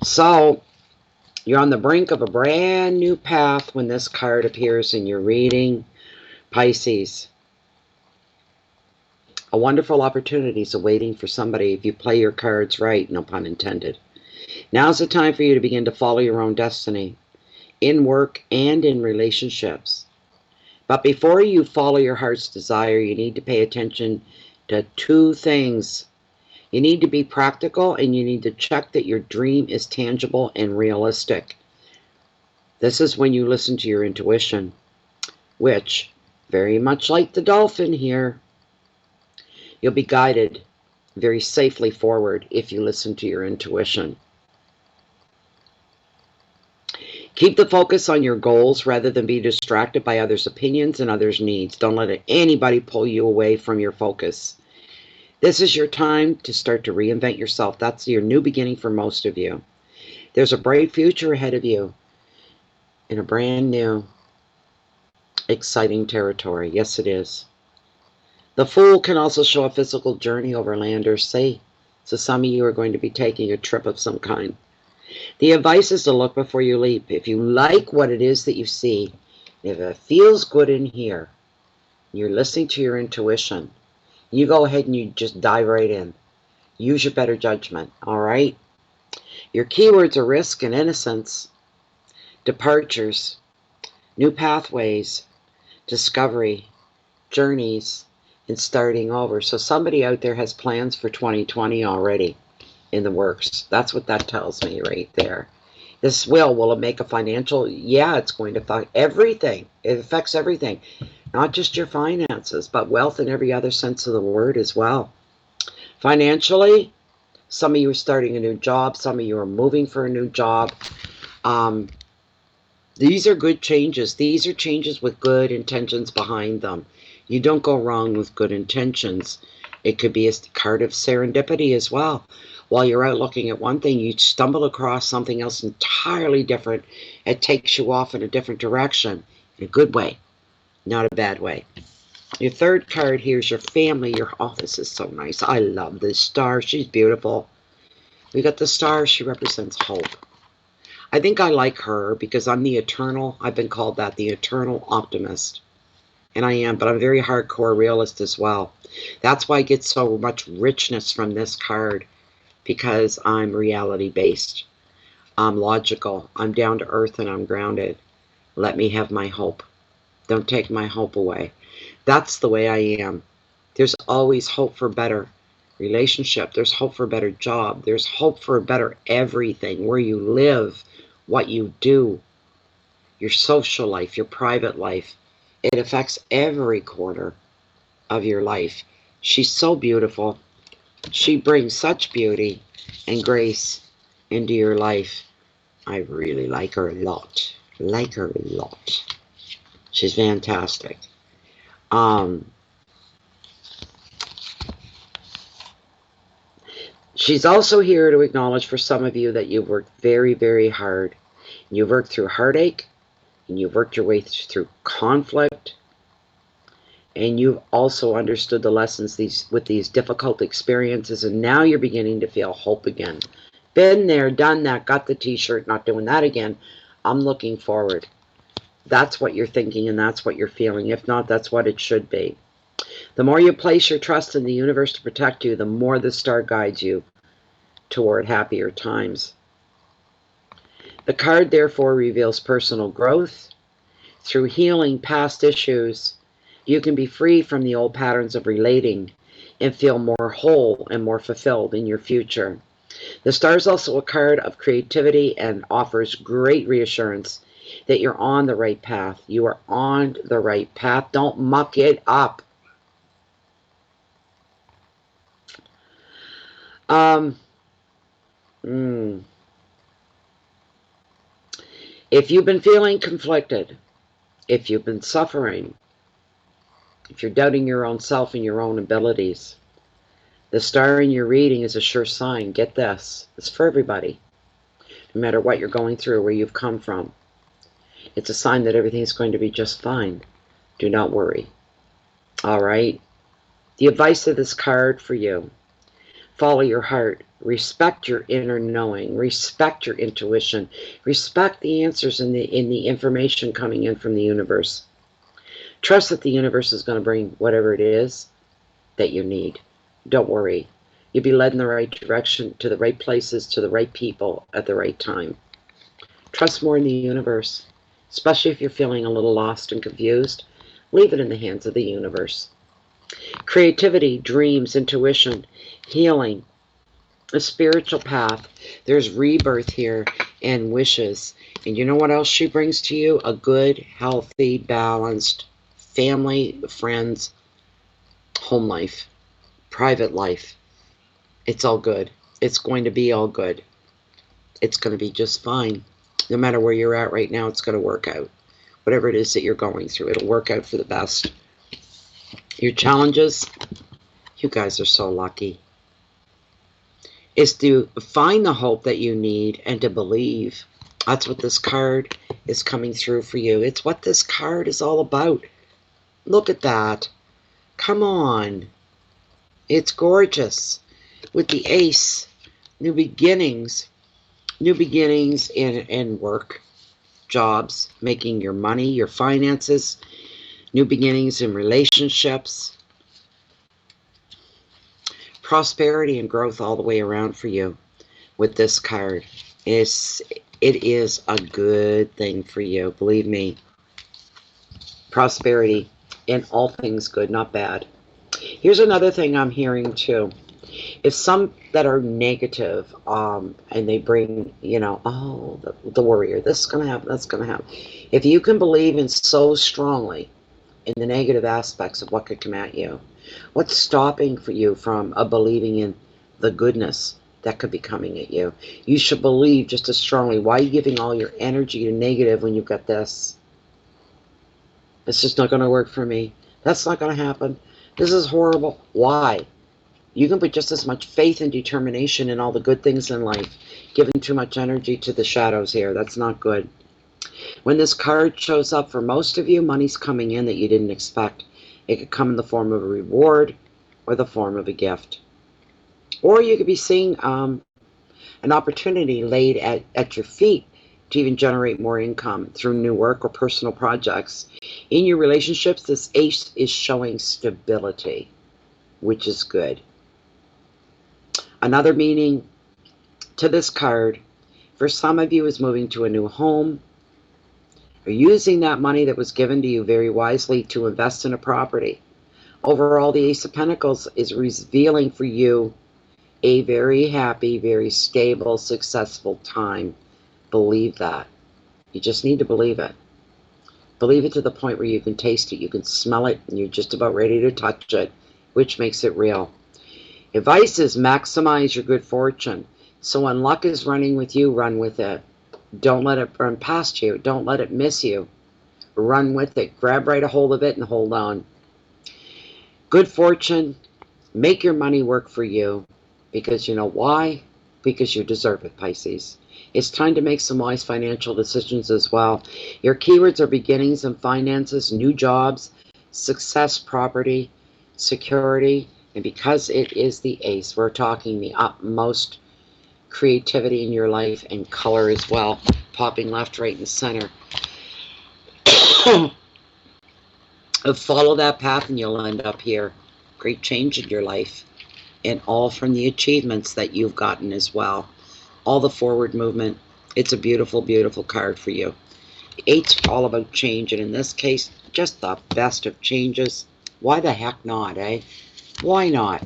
So, you're on the brink of a brand new path when this card appears in your reading, Pisces. A wonderful opportunity is awaiting for somebody if you play your cards right, no pun intended. Now's the time for you to begin to follow your own destiny, in work and in relationships. But before you follow your heart's desire, you need to pay attention to two things. You need to be practical, and you need to check that your dream is tangible and realistic. This is when you listen to your intuition, which, very much like the dolphin here, you'll be guided very safely forward if you listen to your intuition. Keep the focus on your goals rather than be distracted by others' opinions and others' needs. Don't let anybody pull you away from your focus. This is your time to start to reinvent yourself. That's your new beginning for most of you. There's a bright future ahead of you in a brand new, exciting territory. Yes, it is. The Fool can also show a physical journey over land or sea. So some of you are going to be taking a trip of some kind. The advice is to look before you leap. If you like what it is that you see, if it feels good in here, you're listening to your intuition, You go ahead and you just dive right in. Use your better judgment, all right? Your keywords are risk and innocence, departures, new pathways, discovery, journeys, and starting over. So somebody out there has plans for 2020 already in the works. That's what that tells me right there. This will it make a financial? Yeah, it's going to affect everything. It affects everything. Not just your finances, but wealth in every other sense of the word as well. Financially, some of you are starting a new job. Some of you are moving for a new job. These are good changes. These are changes with good intentions behind them. You don't go wrong with good intentions. It could be a card of serendipity as well. While you're out looking at one thing, you stumble across something else entirely different. It takes you off in a different direction, in a good way, not a bad way. Your third card here is your family. Oh, this is so nice. I love this star. She's beautiful. We got the star. She represents hope. I think I like her because I'm the eternal. I've been called that, the eternal optimist. And I am, but I'm a very hardcore realist as well. That's why I get so much richness from this card, because I'm reality-based. I'm logical. I'm down to earth and I'm grounded. Let me have my hope. Don't take my hope away. That's the way I am. There's always hope for better relationship. There's hope for a better job. There's hope for a better everything, where you live, what you do, your social life, your private life. It affects every corner of your life. She's so beautiful. She brings such beauty and grace into your life. I really like her a lot. Like her a lot. She's fantastic. She's also here to acknowledge for some of you that you've worked very, very hard. You've worked through heartache, and you've worked your way through conflict, and you've also understood the lessons with these difficult experiences, and now you're beginning to feel hope again. Been there, done that, got the t-shirt, not doing that again. I'm looking forward. That's what you're thinking, and that's what you're feeling. If not, that's what it should be. The more you place your trust in the universe to protect you, the more the star guides you toward happier times. The card, therefore, reveals personal growth. Through healing past issues, you can be free from the old patterns of relating and feel more whole and more fulfilled in your future. The star is also a card of creativity and offers great reassurance that you're on the right path. You are on the right path. Don't muck it up. If you've been feeling conflicted, if you've been suffering, if you're doubting your own self and your own abilities, the star in your reading is a sure sign. Get this. It's for everybody. No matter what you're going through or where you've come from. It's a sign that everything's going to be just fine. Do not worry. All right? The advice of this card for you. Follow your heart. Respect your inner knowing. Respect your intuition. Respect the answers in the information coming in from the universe. Trust that the universe is going to bring whatever it is that you need. Don't worry. You'll be led in the right direction, to the right places, to the right people at the right time. Trust more in the universe, especially if you're feeling a little lost and confused. Leave it in the hands of the universe. Creativity, dreams, intuition, healing, a spiritual path. There's rebirth here and wishes. And you know what else she brings to you? A good, healthy, balanced family, friends, home life, private life. It's all good. It's going to be all good. It's going to be just fine. No matter where you're at right now, it's going to work out. Whatever it is that you're going through, it'll work out for the best. Your challenges, you guys are so lucky, is to find the hope that you need and to believe. That's what this card is coming through for you. It's what this card is all about. Look at that. Come on. It's gorgeous. With the ace, new beginnings. New beginnings in work, jobs, making your money, your finances. New beginnings in relationships. prosperity and growth all the way around for you with this card. It is a good thing for you, believe me. Prosperity in all things good, not bad. Here's another thing I'm hearing too. If some that are negative, and they bring, you know, oh, the warrior, this is going to happen, that's going to happen. If you can believe in so strongly in the negative aspects of what could come at you, what's stopping for you from believing in the goodness that could be coming at you? You should believe just as strongly. Why are you giving all your energy to negative when you've got this? It's just not going to work for me. That's not going to happen. This is horrible. Why? You can put just as much faith and determination in all the good things in life. Giving too much energy to the shadows here. That's not good. When this card shows up, for most of you, money's coming in that you didn't expect. It could come in the form of a reward or the form of a gift. Or you could be seeing an opportunity laid at your feet to even generate more income through new work or personal projects. In your relationships, this ace is showing stability, which is good. Another meaning to this card, for some of you, is moving to a new home, or using that money that was given to you very wisely to invest in a property. Overall, the Ace of Pentacles is revealing for you a very happy, very stable, successful time. Believe that. You just need to believe it. Believe it to the point where you can taste it, you can smell it, and you're just about ready to touch it, which makes it real. Advice is maximize your good fortune. So when luck is running with you, run with it. Don't let it run past you. Don't let it miss you. Run with it. Grab right a hold of it and hold on. Good fortune. Make your money work for you. Because you know why? Because you deserve it, Pisces. It's time to make some wise financial decisions as well. Your keywords are beginnings and finances, new jobs, success, property, security. And because it is the ace, we're talking the utmost creativity in your life and color as well, popping left, right, and center. Follow that path and you'll end up here. Great change in your life, and all from the achievements that you've gotten as well. All the forward movement. It's a beautiful, beautiful card for you. Eight's all about change, and in this case, just the best of changes. Why the heck not, eh? Why not?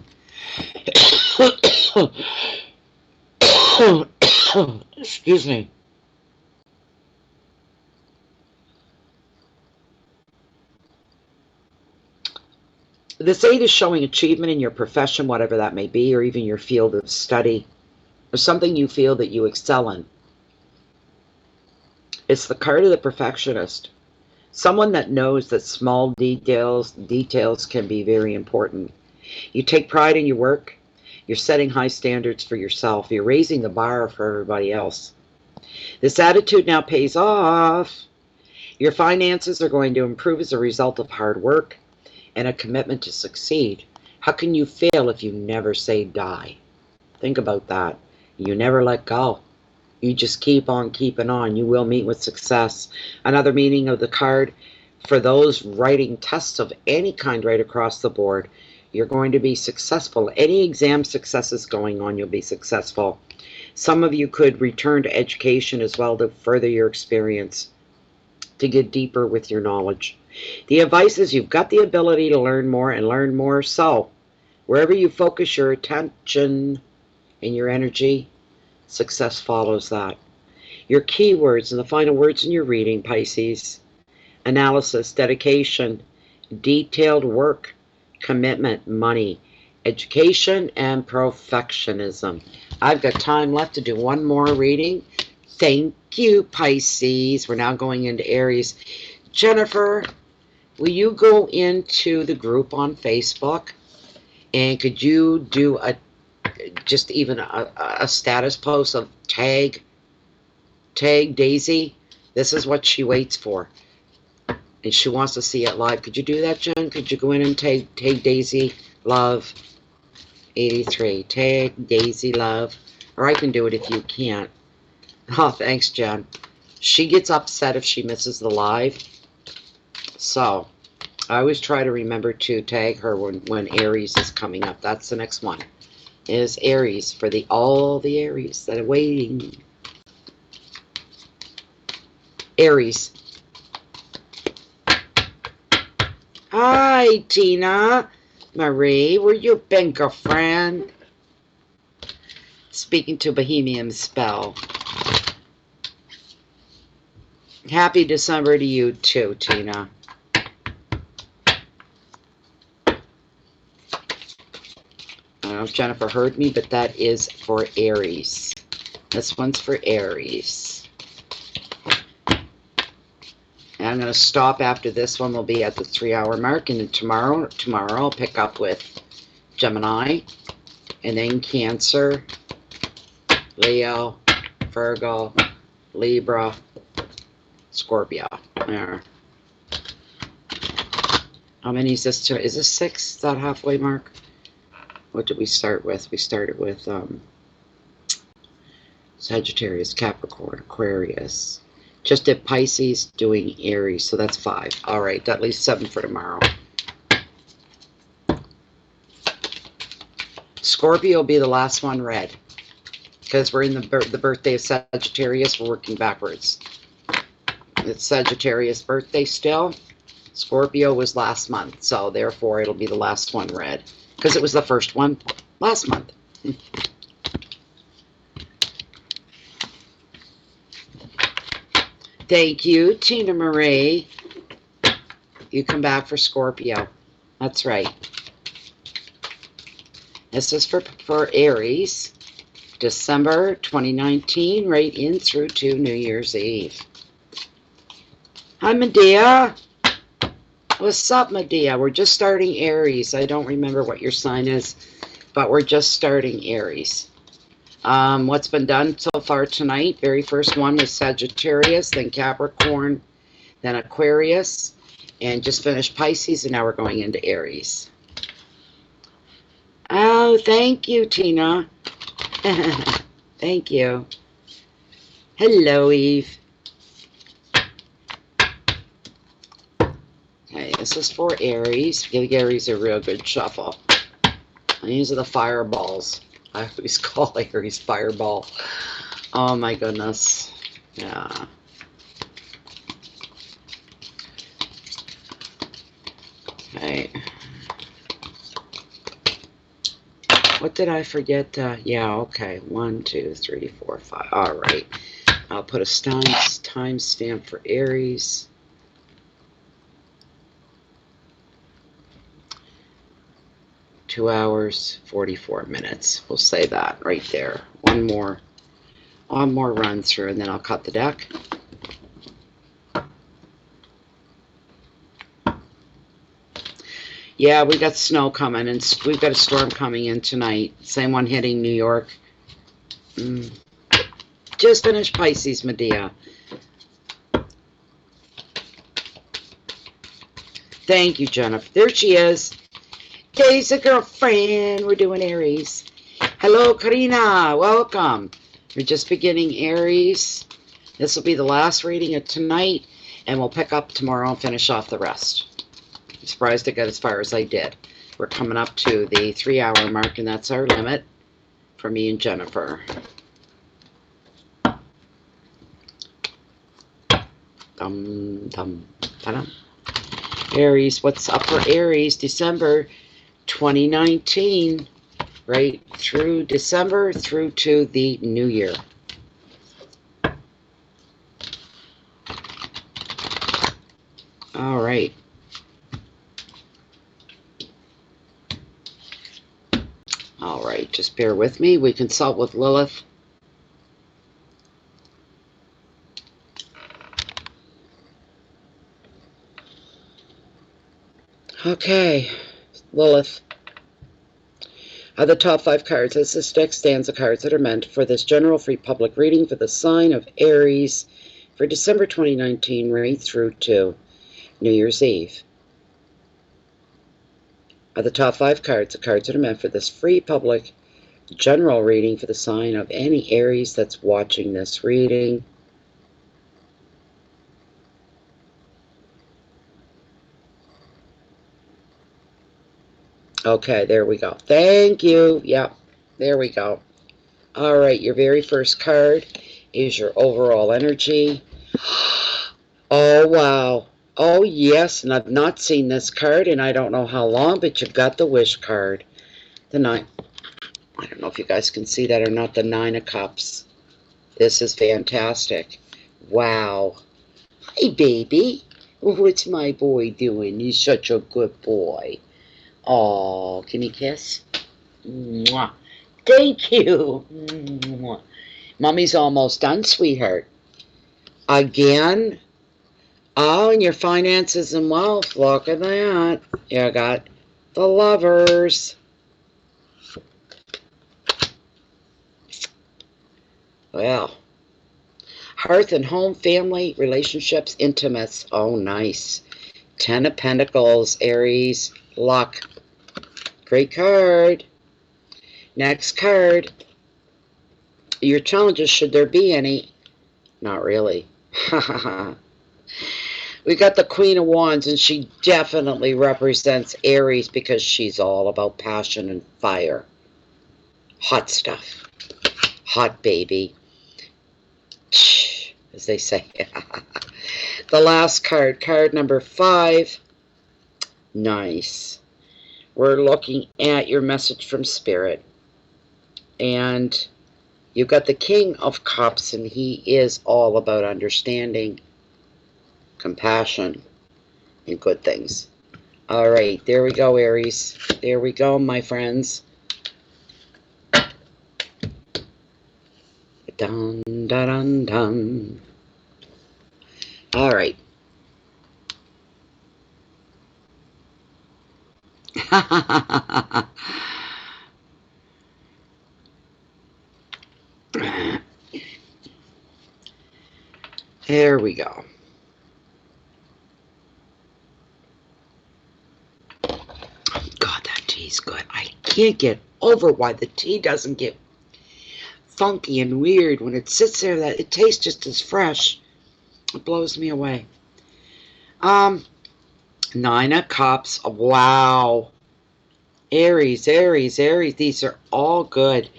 Excuse me. This 8 is showing achievement in your profession, whatever that may be, or even your field of study, or something you feel that you excel in. It's the card of the perfectionist. Someone that knows that small details can be very important. You take pride in your work. You're setting high standards for yourself. You're raising the bar for everybody else. This attitude now pays off. Your finances are going to improve as a result of hard work and a commitment to succeed. How can you fail if you never say die? Think about that. You never let go. You just keep on keeping on. You will meet with success. Another meaning of the card, for those writing tests of any kind right across the board, you're going to be successful. Any exam successes going on, you'll be successful. Some of you could return to education as well to further your experience, to get deeper with your knowledge. The advice is you've got the ability to learn more and learn more. So wherever you focus your attention and your energy, success follows that. Your keywords and the final words in your reading, Pisces: analysis, dedication, detailed work, commitment, money, education, and perfectionism. I've got time left to do one more reading. Thank you, Pisces. We're now going into Aries. Jennifer, will you go into the group on Facebook, and could you do just even a status post of tag Daisy? This is what she waits for, and she wants to see it live. Could you do that, Jen? Could you go in and tag Daisy Love 83? Tag Daisy Love. Or I can do it if you can't. Oh, thanks, Jen. She gets upset if she misses the live. So I always try to remember to tag her when Aries is coming up. That's the next one. is Aries, for all the Aries that are waiting. Aries. Hi, Tina Marie. Where you been, girlfriend? Speaking to Bohemian Spell. Happy December to you too, Tina. I don't know if Jennifer heard me, but that is for Aries. This one's for Aries. And I'm going to stop after this one. We'll be at the 3-hour mark. And then tomorrow I'll pick up with Gemini. And then Cancer, Leo, Virgo, Libra, Scorpio. There. How many is this? Is this 6? Is that halfway mark? What did we start with? We started with Sagittarius, Capricorn, Aquarius. Just did Pisces, doing Aries, so that's 5. All right, at least 7 for tomorrow. Scorpio will be the last one read, because we're in the birthday of Sagittarius. We're working backwards. It's Sagittarius birthday still. Scorpio was last month, so therefore it'll be the last one read, because it was the first one last month. Thank you, Tina Marie. You come back for Scorpio. That's right. This is for Aries. December 2019, right in through to New Year's Eve. Hi, Medea. What's up, Medea? We're just starting Aries. I don't remember what your sign is, but we're just starting Aries. What's been done so far tonight? Very first one was Sagittarius, then Capricorn, then Aquarius, and just finished Pisces, and now we're going into Aries. Oh, thank you, Tina. Thank you. Hello, Eve. Okay, this is for Aries. Give Aries a real good shuffle. And these are the fireballs. I always call Aries fireball. Oh my goodness. Yeah. Okay. What did I forget? Yeah, okay. 1, 2, 3, 4, 5. All right. I'll put a time stamp for Aries. Two hours, 44 minutes. We'll say that right there. One more run through, and then I'll cut the deck. Yeah, we got snow coming, and we've got a storm coming in tonight. Same one hitting New York. Just finished Pisces, Medea. Thank you, Jennifer. There she is. Daisy, girlfriend. We're doing Aries. Hello, Karina. Welcome. We're just beginning Aries. This will be the last reading of tonight, and we'll pick up tomorrow and finish off the rest. I'm surprised I got as far as I did. We're coming up to the 3-hour mark, and that's our limit for me and Jennifer. Dum, dum, ta-dum. Aries, what's up for Aries? December 2019, right through December through to the new year. All right. All right, just bear with me. We consult with Lilith. Okay, Lilith. The top 5 cards. This deck stands the cards that are meant for this general free public reading for the sign of Aries for December 2019 right through to New Year's Eve. The top 5 cards, the cards that are meant for this free public general reading for the sign of any Aries that's watching this reading. Okay, there we go. Thank you. Yep, There we go. All right, your very first card is your overall energy. Oh, wow. Oh, yes, and I've not seen this card in I don't know how long, but you've got the Wish card. The Nine. I don't know if you guys can see that or not. The Nine of Cups. This is fantastic. Wow. Hey, baby. What's my boy doing? He's such a good boy. Oh, can you kiss? Mwah. Thank you. Mwah. Mommy's almost done, sweetheart. Again. Oh, and your finances and wealth. Look at that. You got the Lovers. Well, hearth and home, family, relationships, intimates. Oh, nice. Ten of Pentacles, Aries, luck. Great card. Next card. Your challenges, should there be any? Not really. We got the Queen of Wands, and she definitely represents Aries because she's all about passion and fire. Hot stuff. Hot baby. As they say. The last card, card number 5. Nice. We're looking at your message from Spirit. And you've got the King of Cups, and he is all about understanding, compassion, and good things. All right, there we go, Aries. There we go, my friends. Dun, dun, dun, dun. All right. There we go. God, that tea's good. I can't get over why the tea doesn't get funky and weird when it sits there. That it tastes just as fresh. It blows me away. Nine of Cups. Wow. Aries, Aries, Aries. These are all good.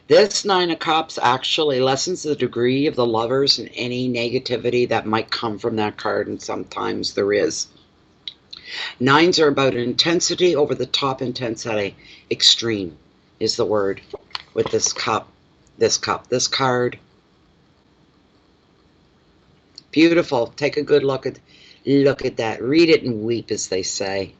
This Nine of Cups actually lessens the degree of the Lovers and any negativity that might come from that card, and sometimes there is. Nines are about intensity, over the top intensity. Extreme is the word with this cup, this card. Beautiful. Take a good look at that. Read it and weep, as they say.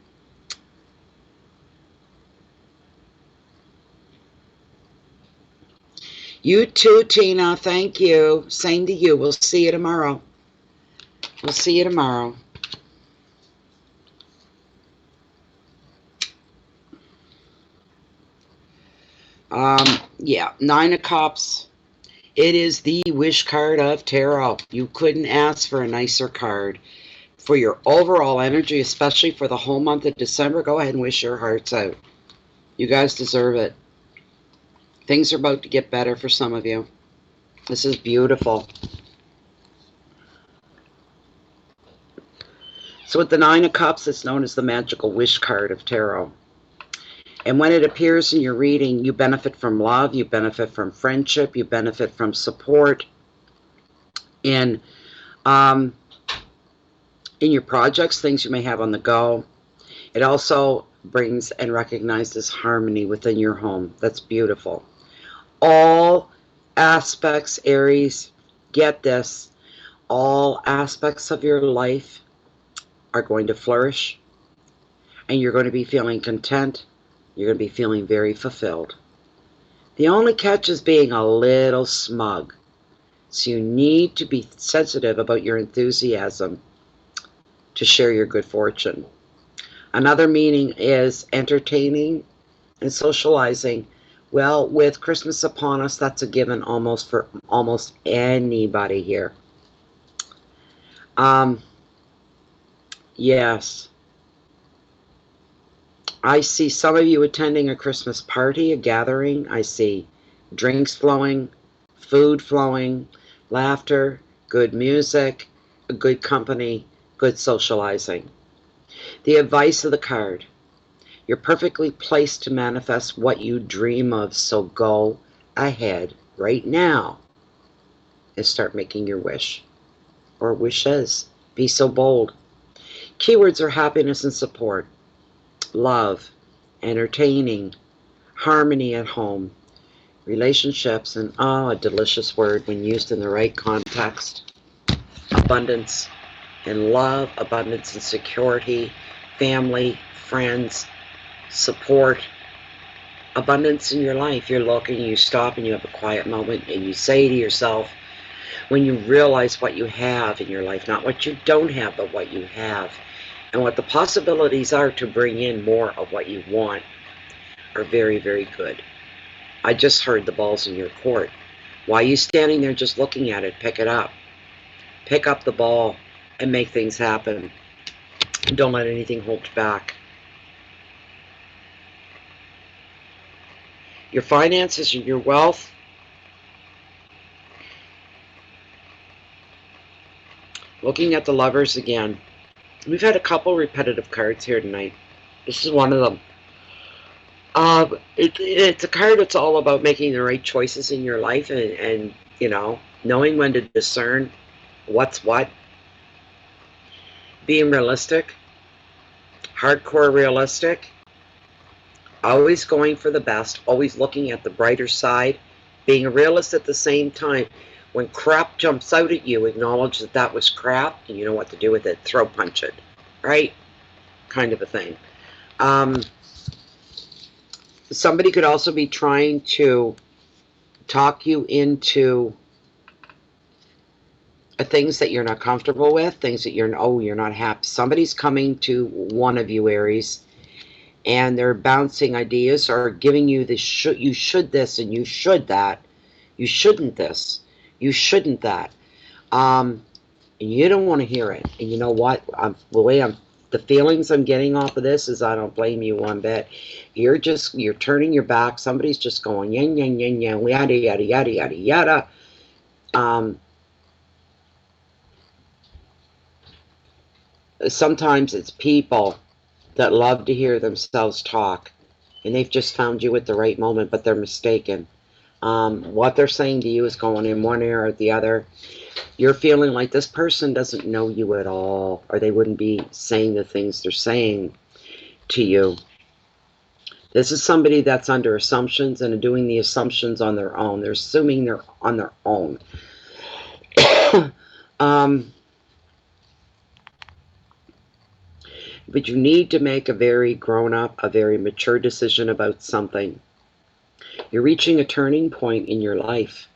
You too, Tina. Thank you. Same to you. We'll see you tomorrow. We'll see you tomorrow. Yeah, Nine of Cups. It is the wish card of tarot. You couldn't ask for a nicer card. For your overall energy, especially for the whole month of December, go ahead and wish your hearts out. You guys deserve it. Things are about to get better for some of you. This is beautiful. So with the Nine of Cups, it's known as the magical wish card of tarot. And when it appears in your reading, you benefit from love, you benefit from friendship, you benefit from support in your projects, things you may have on the go. It also brings and recognizes harmony within your home. That's beautiful. All aspects, Aries, get this, all aspects of your life are going to flourish, and you're going to be feeling content. You're going to be feeling very fulfilled. The only catch is being a little smug. So you need to be sensitive about your enthusiasm to share your good fortune. Another meaning is entertaining and socializing. Well, with Christmas upon us, that's a given almost for almost anybody here. Yes. I see some of you attending a Christmas party, a gathering. I see drinks flowing, food flowing, laughter, good music, a good company, good socializing. The advice of the card: You're perfectly placed to manifest what you dream of, so go ahead right now and start making your wish or wishes. Be so bold. Keywords are happiness and support, love, entertaining, harmony at home, relationships, and a delicious word when used in the right context, abundance and love, abundance and security, family, friends, support, abundance in your life. You're looking, you stop and you have a quiet moment and you say to yourself, when you realize what you have in your life, not what you don't have, but what you have, and what the possibilities are to bring in more of what you want are very, very good. I just heard the ball's in your court. Why are you standing there just looking at it? Pick it up. Pick up the ball and make things happen. Don't let anything hold you back. Your finances and your wealth, looking at the Lovers again. We've had a couple repetitive cards here tonight. This is one of them. It's a card that's all about making the right choices in your life and you know, knowing when to discern what's what. Being realistic. Hardcore realistic. Always going for the best. Always looking at the brighter side. Being a realist at the same time. When crap jumps out at you, acknowledge that that was crap and you know what to do with it. Throw punch it. Right? Kind of a thing. Somebody could also be trying to talk you into things that you're not comfortable with, things that you're not happy. Somebody's coming to one of you, Aries, and they're bouncing ideas or giving you this, you should this and you should that. You shouldn't this. You shouldn't that. And you don't want to hear it. And you know what? The feelings I'm getting off of this is I don't blame you one bit. You're turning your back. Somebody's just going, yin, yin, yin, yin, yada, yada, yada, yada, yada. Sometimes it's people that love to hear themselves talk, and they've just found you at the right moment, but they're mistaken. What they're saying to you is going in one ear or the other. You're feeling like this person doesn't know you at all, or they wouldn't be saying the things they're saying to you. This is somebody that's under assumptions and doing the assumptions on their own. They're assuming they're on their own. But you need to make a very grown-up, a very mature decision about something. You're reaching a turning point in your life.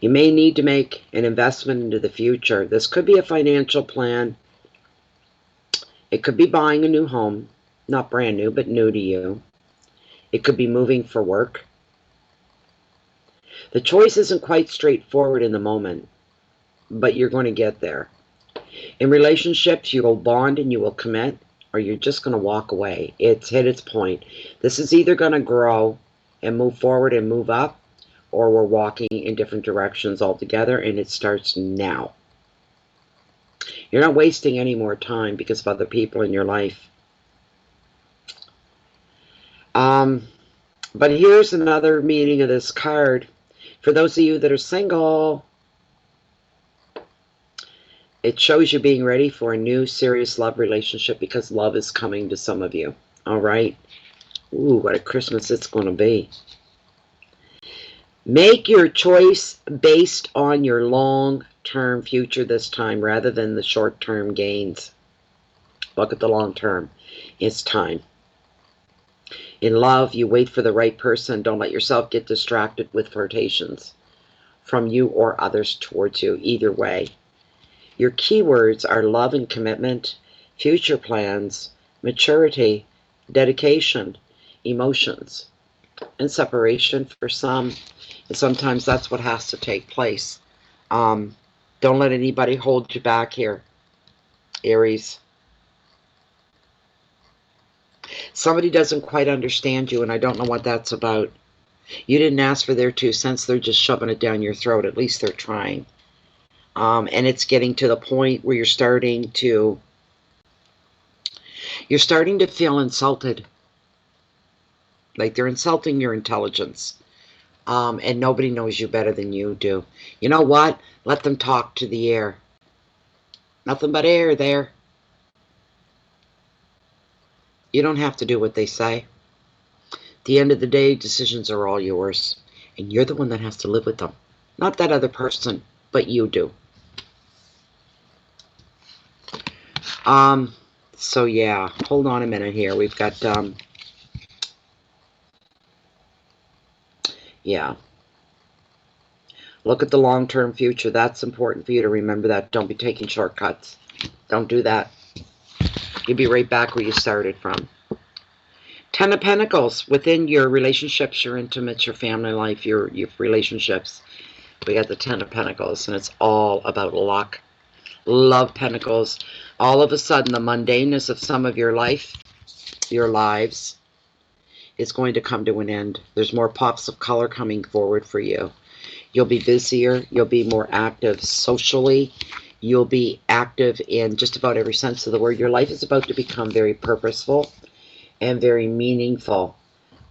You may need to make an investment into the future. This could be a financial plan. It could be buying a new home. Not brand new, but new to you. It could be moving for work. The choice isn't quite straightforward in the moment, but you're going to get there. In relationships, you will bond and you will commit, or you're just going to walk away. It's hit its point. This is either going to grow and move forward and move up, or we're walking in different directions altogether, and it starts now. You're not wasting any more time because of other people in your life. But here's another meaning of this card. For those of you that are single, it shows you being ready for a new serious love relationship because love is coming to some of you. All right? Ooh, what a Christmas it's going to be. Make your choice based on your long-term future this time rather than the short-term gains. Look at the long term. It's time. In love, you wait for the right person. Don't let yourself get distracted with flirtations from you or others towards you. Either way. Your keywords are love and commitment, future plans, maturity, dedication, emotions, and separation for some. And sometimes that's what has to take place. Don't let anybody hold you back here, Aries. Somebody doesn't quite understand you, and I don't know what that's about. You didn't ask for their 2 cents. They're just shoving it down your throat. At least they're trying. And it's getting to the point where you're starting to You're starting to feel insulted. Like they're insulting your intelligence. And nobody knows you better than you do. You know what? Let them talk to the air. Nothing but air there. You don't have to do what they say. At the end of the day, decisions are all yours. And you're the one that has to live with them. Not that other person, but you do. So yeah, hold on a minute here. We've got, yeah. Look at the long-term future. That's important for you to remember that. Don't be taking shortcuts. Don't do that. You'll be right back where you started from. 10 of Pentacles. Within your relationships, your intimates, your family life, your relationships. We got the 10 of Pentacles, and it's all about luck. Love Pentacles. All of a sudden, the mundaneness of some of your life, your lives, is going to come to an end. There's more pops of color coming forward for you. You'll be busier. You'll be more active socially. You'll be active in just about every sense of the word. Your life is about to become very purposeful and very meaningful.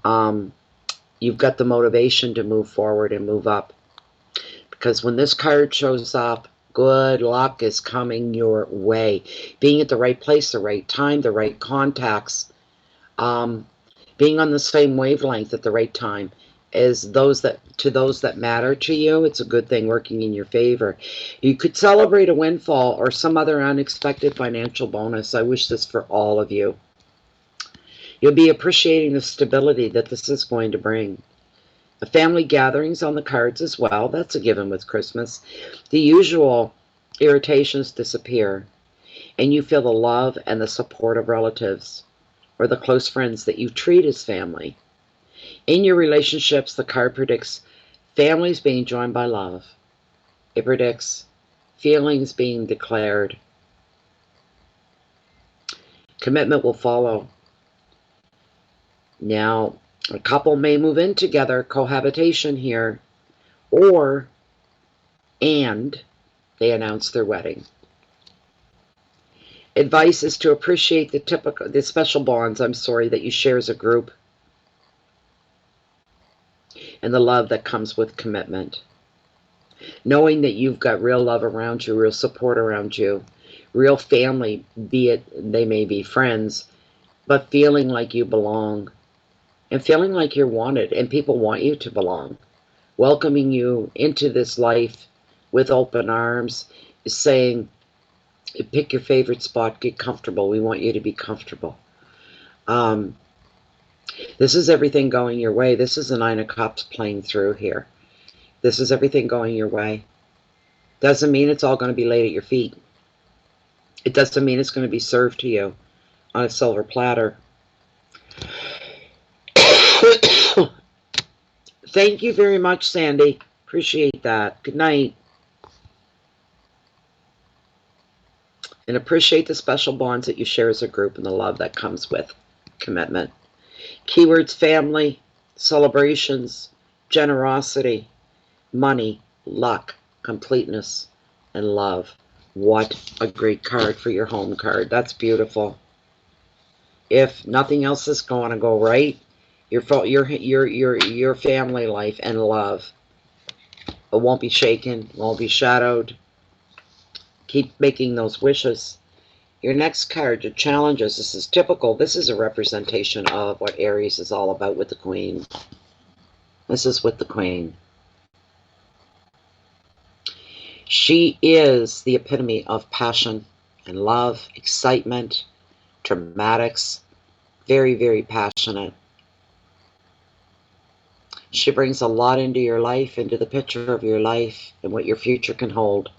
You've got the motivation to move forward and move up. Because when this card shows up, good luck is coming your way. Being at the right place, the right time, the right contacts. Being on the same wavelength at the right time. As those that matter to you, it's a good thing working in your favor. You could celebrate a windfall or some other unexpected financial bonus. I wish this for all of you. You'll be appreciating the stability that this is going to bring. The family gatherings on the cards as well. That's a given with Christmas. The usual irritations disappear, and you feel the love and the support of relatives or the close friends that you treat as family. In your relationships, the card predicts families being joined by love. It predicts feelings being declared. Commitment will follow. Now, a couple may move in together, cohabitation here, and they announce their wedding. Advice is to appreciate the special bonds, that you share as a group. And the love that comes with commitment. Knowing that you've got real love around you, real support around you, real family, be it they may be friends, but feeling like you belong and feeling like you're wanted and people want you to belong. Welcoming you into this life with open arms, saying, pick your favorite spot, get comfortable. We want you to be comfortable. This is everything going your way. This is the 9 of Cups playing through here. This is everything going your way. Doesn't mean it's all going to be laid at your feet. It doesn't mean it's going to be served to you on a silver platter. Thank you very much, Sandy. Appreciate that. Good night. And appreciate the special bonds that you share as a group and the love that comes with commitment. Keywords: family, celebrations, generosity, money, luck, completeness, and love. What a great card for your home card. That's beautiful. If nothing else is going to go right, your family life and love, it won't be shaken, won't be shadowed. Keep making those wishes. Your next card, your challenges. This is typical. This is a representation of what Aries is all about with the Queen. This is with the Queen. She is the epitome of passion and love, excitement, dramatics. Very, very passionate. She brings a lot into your life, into the picture of your life and what your future can hold.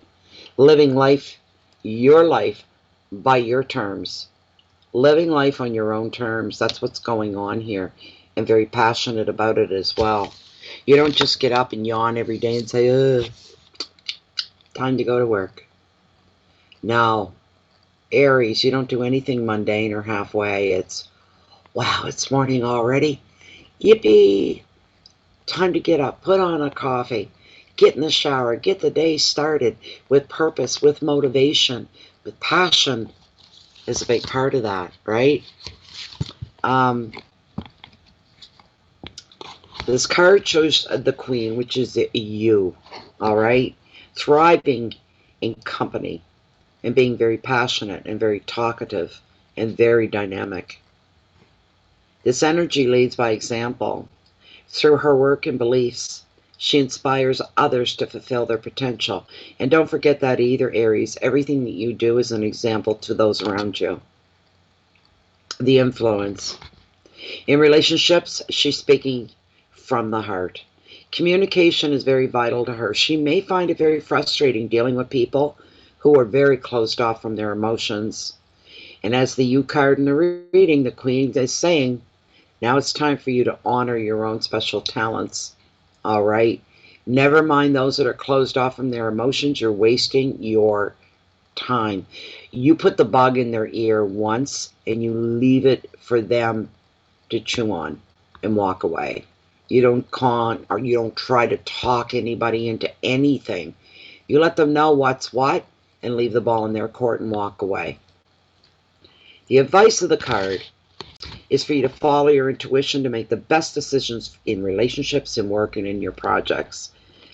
Living life, your life, by your terms. Living life on your own terms. That's what's going on here. And very passionate about it as well. You don't just get up and yawn every day and say, ugh, time to go to work. No. Aries, you don't do anything mundane or halfway. It's, wow, it's morning already. Yippee. Time to get up, put on a coffee, get in the shower, get the day started with purpose, with motivation, with passion. is a big part of that, right? This card shows the Queen, which is you, all right? Thriving in company and being very passionate and very talkative and very dynamic. This energy leads by example. Through her work and beliefs, she inspires others to fulfill their potential. And don't forget that either, Aries. Everything that you do is an example to those around you. The influence. In relationships, she's speaking from the heart. Communication is very vital to her. She may find it very frustrating dealing with people who are very closed off from their emotions. And as the You card in the reading, the Queen is saying, now it's time for you to honor your own special talents. All right? Never mind those that are closed off from their emotions. You're wasting your time. You put the bug in their ear once and you leave it for them to chew on and walk away. You don't or you don't try to talk anybody into anything. You let them know what's what and leave the ball in their court and walk away. The advice of the card is for you to follow your intuition to make the best decisions in relationships and work and in your projects.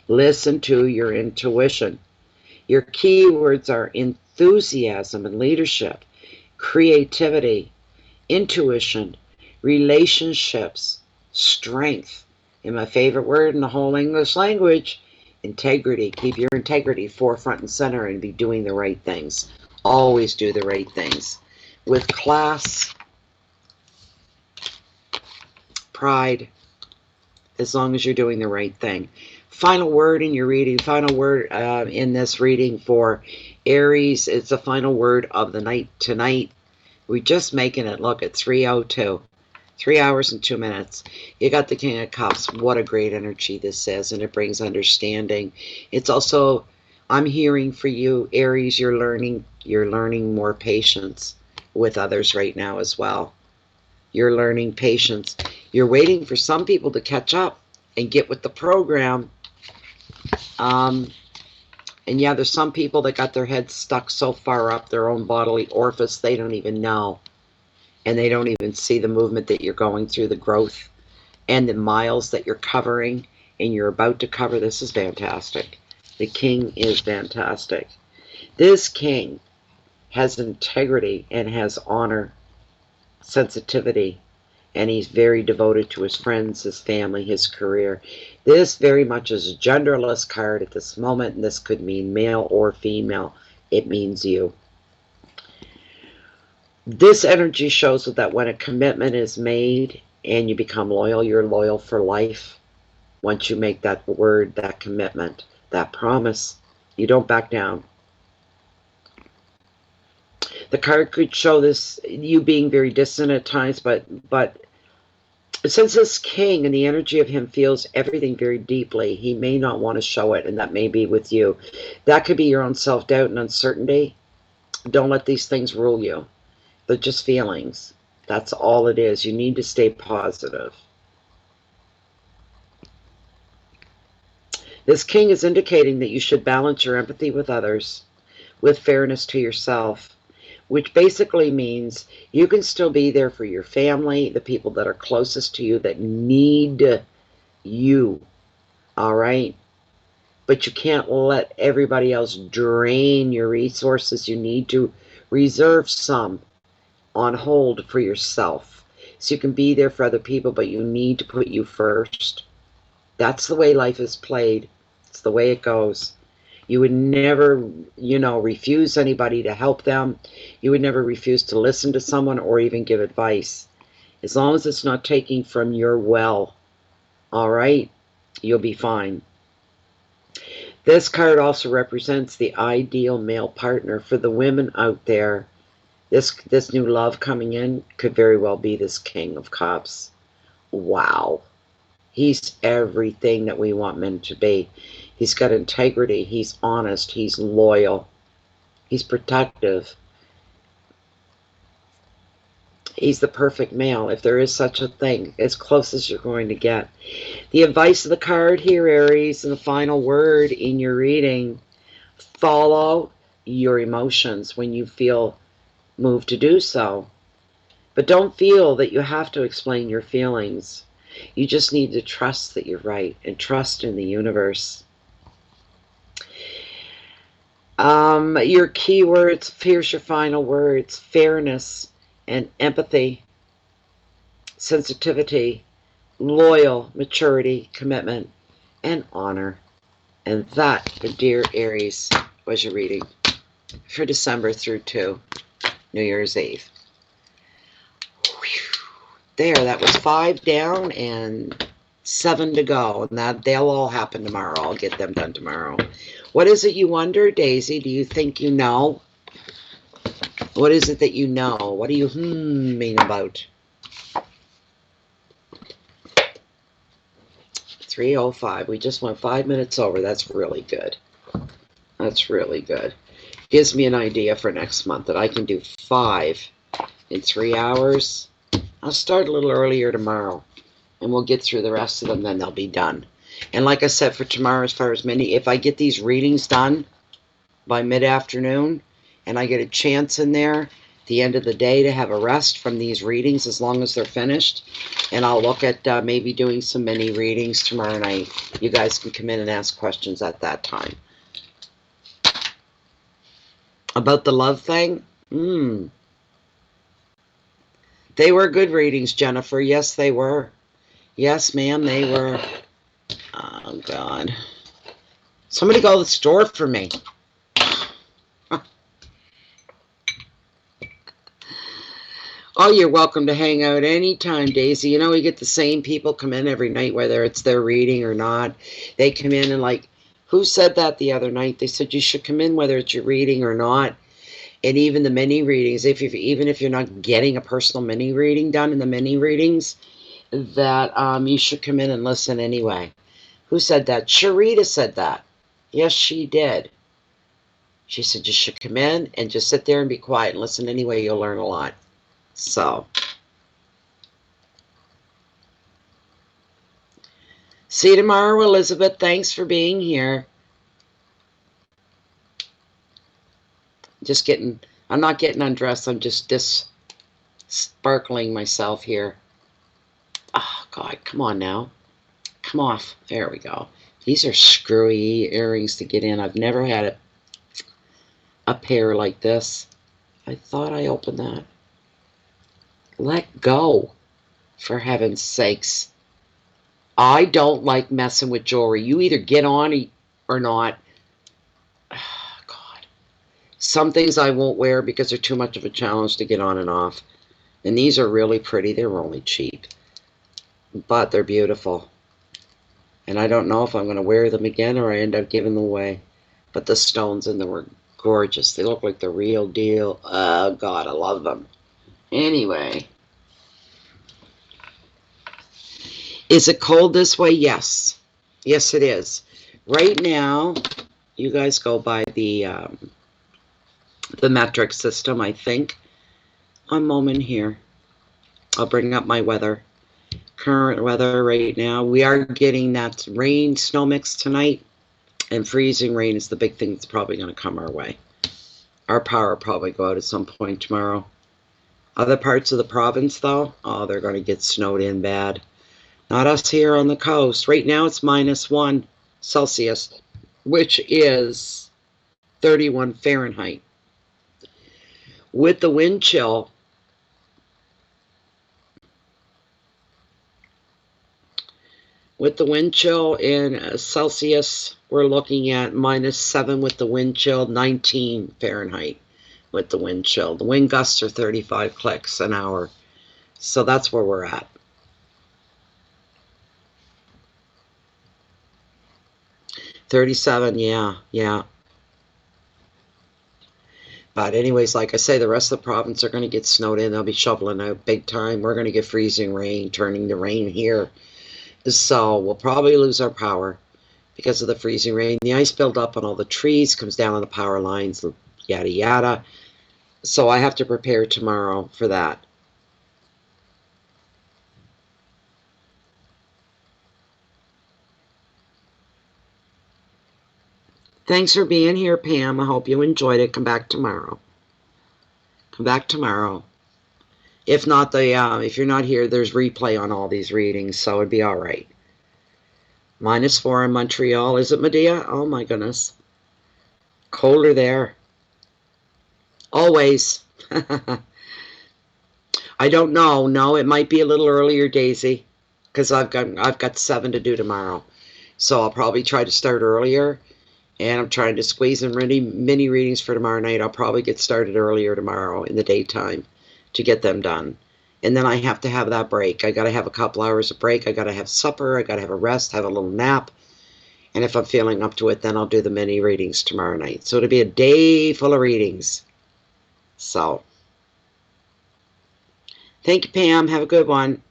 Listen to your intuition. Your keywords are enthusiasm and leadership, creativity, intuition, relationships, strength, and my favorite word in the whole English language, integrity. Keep your integrity forefront and center and be doing the right things. Always do the right things. With class, pride, as long as you're doing the right thing. Final word in your reading, final word in this reading for Aries, it's the final word of the night tonight. We're just making it look at 3:02. 3 hours and 2 minutes. You got the King of Cups. What a great energy this is, and it brings understanding. It's also, I'm hearing for you, Aries, you're learning more patience with others right now as well. You're learning patience. You're waiting for some people to catch up and get with the program. And yeah, there's some people that got their heads stuck so far up their own bodily orifice, they don't even know. And they don't even see the movement that you're going through, the growth and the miles that you're covering and you're about to cover. This is fantastic. The King is fantastic. This King has integrity and has honor, sensitivity, and he's very devoted to his friends, his family, his career. This very much is a genderless card at this moment, and this could mean male or female. It means you. This energy shows that when a commitment is made and you become loyal, you're loyal for life. Once you make that word, that commitment, that promise, you don't back down. The card could show this, you being very distant at times, but since this King and the energy of him feels everything very deeply, he may not want to show it, and that may be with you. That could be your own self-doubt and uncertainty. Don't let these things rule you. They're just feelings. That's all it is. You need to stay positive. This King is indicating that you should balance your empathy with others with fairness to yourself, which basically means you can still be there for your family, the people that are closest to you that need you, all right? But you can't let everybody else drain your resources. You need to reserve some on hold for yourself. So you can be there for other people, but you need to put you first. That's the way life is played. It's the way it goes. You would never, refuse anybody to help them. You would never refuse to listen to someone or even give advice. As long as it's not taking from your well, all right, you'll be fine. This card also represents the ideal male partner for the women out there. This new love coming in could very well be this King of Cups. Wow. He's everything that we want men to be. He's got integrity. He's honest. He's loyal. He's protective. He's the perfect male, if there is such a thing, as close as you're going to get. The advice of the card here, Aries, and the final word in your reading, follow your emotions when you feel move to do so. But don't feel that you have to explain your feelings. You just need to trust that you're right and trust in the universe. Your keywords, here's your final words: fairness and empathy, sensitivity, loyal, maturity, commitment, and honor. And that, dear Aries, was your reading for December through to New Year's Eve. There, that was 5 down and 7 to go. And that they'll all happen tomorrow. I'll get them done tomorrow. What is it you wonder, Daisy? Do you think you know? What is it that you know? What do you mean about? 3:05. We just went 5 minutes over. That's really good. That's really good. Gives me an idea for next month that I can do 5 in 3 hours. I'll start a little earlier tomorrow, and we'll get through the rest of them, then they'll be done. And like I said, for tomorrow, as far as many, if I get these readings done by mid-afternoon, and I get a chance in there at the end of the day to have a rest from these readings as long as they're finished, and I'll look at maybe doing some mini readings tomorrow night. You guys can come in and ask questions at that time. About the love thing? They were good readings, Jennifer. Yes, they were. Yes, ma'am, they were. Oh, God. Somebody go to the store for me. Oh, you're welcome to hang out anytime, Daisy. You know, we get the same people come in every night, whether it's their reading or not. They come in and like, who said that the other night? They said you should come in whether it's your reading or not. And even the mini readings, even if you're not getting a personal mini reading done in the mini readings, that you should come in and listen anyway. Who said that? Sharita said that. Yes, she did. She said you should come in and just sit there and be quiet and listen anyway. You'll learn a lot. So, see you tomorrow, Elizabeth. Thanks for being here. I'm not getting undressed. I'm just sparkling myself here. Oh, God, come on now. Come off. There we go. These are screwy earrings to get in. I've never had a pair like this. I thought I opened that. Let go, for heaven's sakes. I don't like messing with jewelry. You either get on or not. Oh, God. Some things I won't wear because they're too much of a challenge to get on and off. And these are really pretty. They're only cheap. But they're beautiful. And I don't know if I'm going to wear them again or I end up giving them away. But the stones in them were gorgeous. They look like the real deal. Oh, God, I love them. Anyway. Is it cold this way? Yes. Yes, it is. Right now, you guys go by the metric system, I think. One moment here. I'll bring up my weather. Current weather right now. We are getting that rain, snow mix tonight. And freezing rain is the big thing that's probably going to come our way. Our power will probably go out at some point tomorrow. Other parts of the province, though, oh, they're going to get snowed in bad. Not us here on the coast. Right now it's -1 Celsius, which is 31 Fahrenheit. With the wind chill, in Celsius, we're looking at -7 with the wind chill, 19 Fahrenheit with the wind chill. The wind gusts are 35 clicks an hour. So that's where we're at. $37, yeah. But anyways, like I say, the rest of the province are going to get snowed in. They'll be shoveling out big time. We're going to get freezing rain, turning to rain here. So we'll probably lose our power because of the freezing rain. The ice build up on all the trees, comes down on the power lines, yada, yada. So I have to prepare tomorrow for that. Thanks for being here, Pam. I hope you enjoyed it. Come back tomorrow. Come back tomorrow. If not, if you're not here, there's replay on all these readings, so it'd be all right. -4 in Montreal. Is it, Medea? Oh, my goodness. Colder there. Always. I don't know. No, it might be a little earlier, Daisy, because I've got 7 to do tomorrow. So I'll probably try to start earlier, and I'm trying to squeeze in mini readings for tomorrow night. I'll probably get started earlier tomorrow in the daytime to get them done. And then I have to have that break. I got to have a couple hours of break. I got to have supper. I got to have a rest, have a little nap. And if I'm feeling up to it, then I'll do the mini readings tomorrow night. So it'll be a day full of readings. So, thank you, Pam. Have a good one.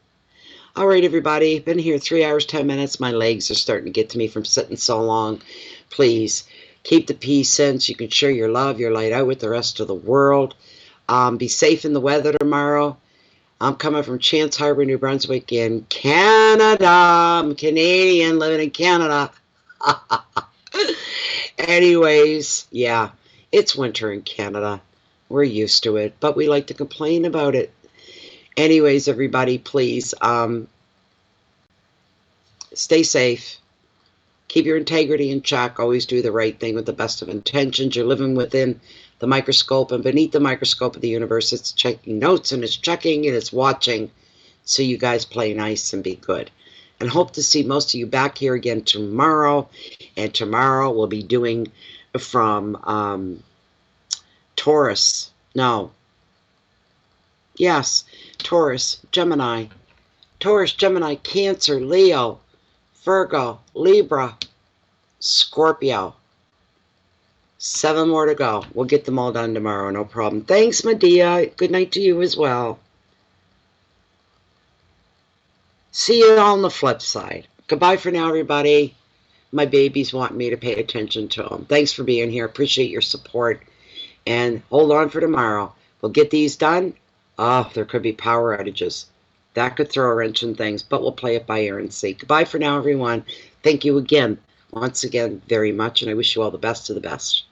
All right, everybody. Been here 3 hours, 10 minutes. My legs are starting to get to me from sitting so long. Please, keep the peace sense. You can share your love, your light out with the rest of the world. Be safe in the weather tomorrow. I'm coming from Chance Harbor, New Brunswick in Canada. I'm Canadian living in Canada. Anyways, yeah, it's winter in Canada. We're used to it, but we like to complain about it. Anyways, everybody, please stay safe. Keep your integrity in check. Always do the right thing with the best of intentions. You're living within the microscope, and beneath the microscope of the universe, it's taking notes, and it's checking, and it's watching. So you guys play nice and be good. And hope to see most of you back here again tomorrow. And tomorrow we'll be doing from Taurus. No. Yes. Taurus, Gemini. Taurus, Gemini, Cancer, Leo, Virgo, Libra, Scorpio. 7 more to go. We'll get them all done tomorrow, no problem. Thanks, Medea. Good night to you as well. See you on the flip side. Goodbye for now, everybody. My babies want me to pay attention to them. Thanks for being here. Appreciate your support. And hold on for tomorrow. We'll get these done. Oh, there could be power outages. That could throw a wrench in things, but we'll play it by ear and see. Goodbye for now, everyone. Thank you again, once again, very much, and I wish you all the best of the best.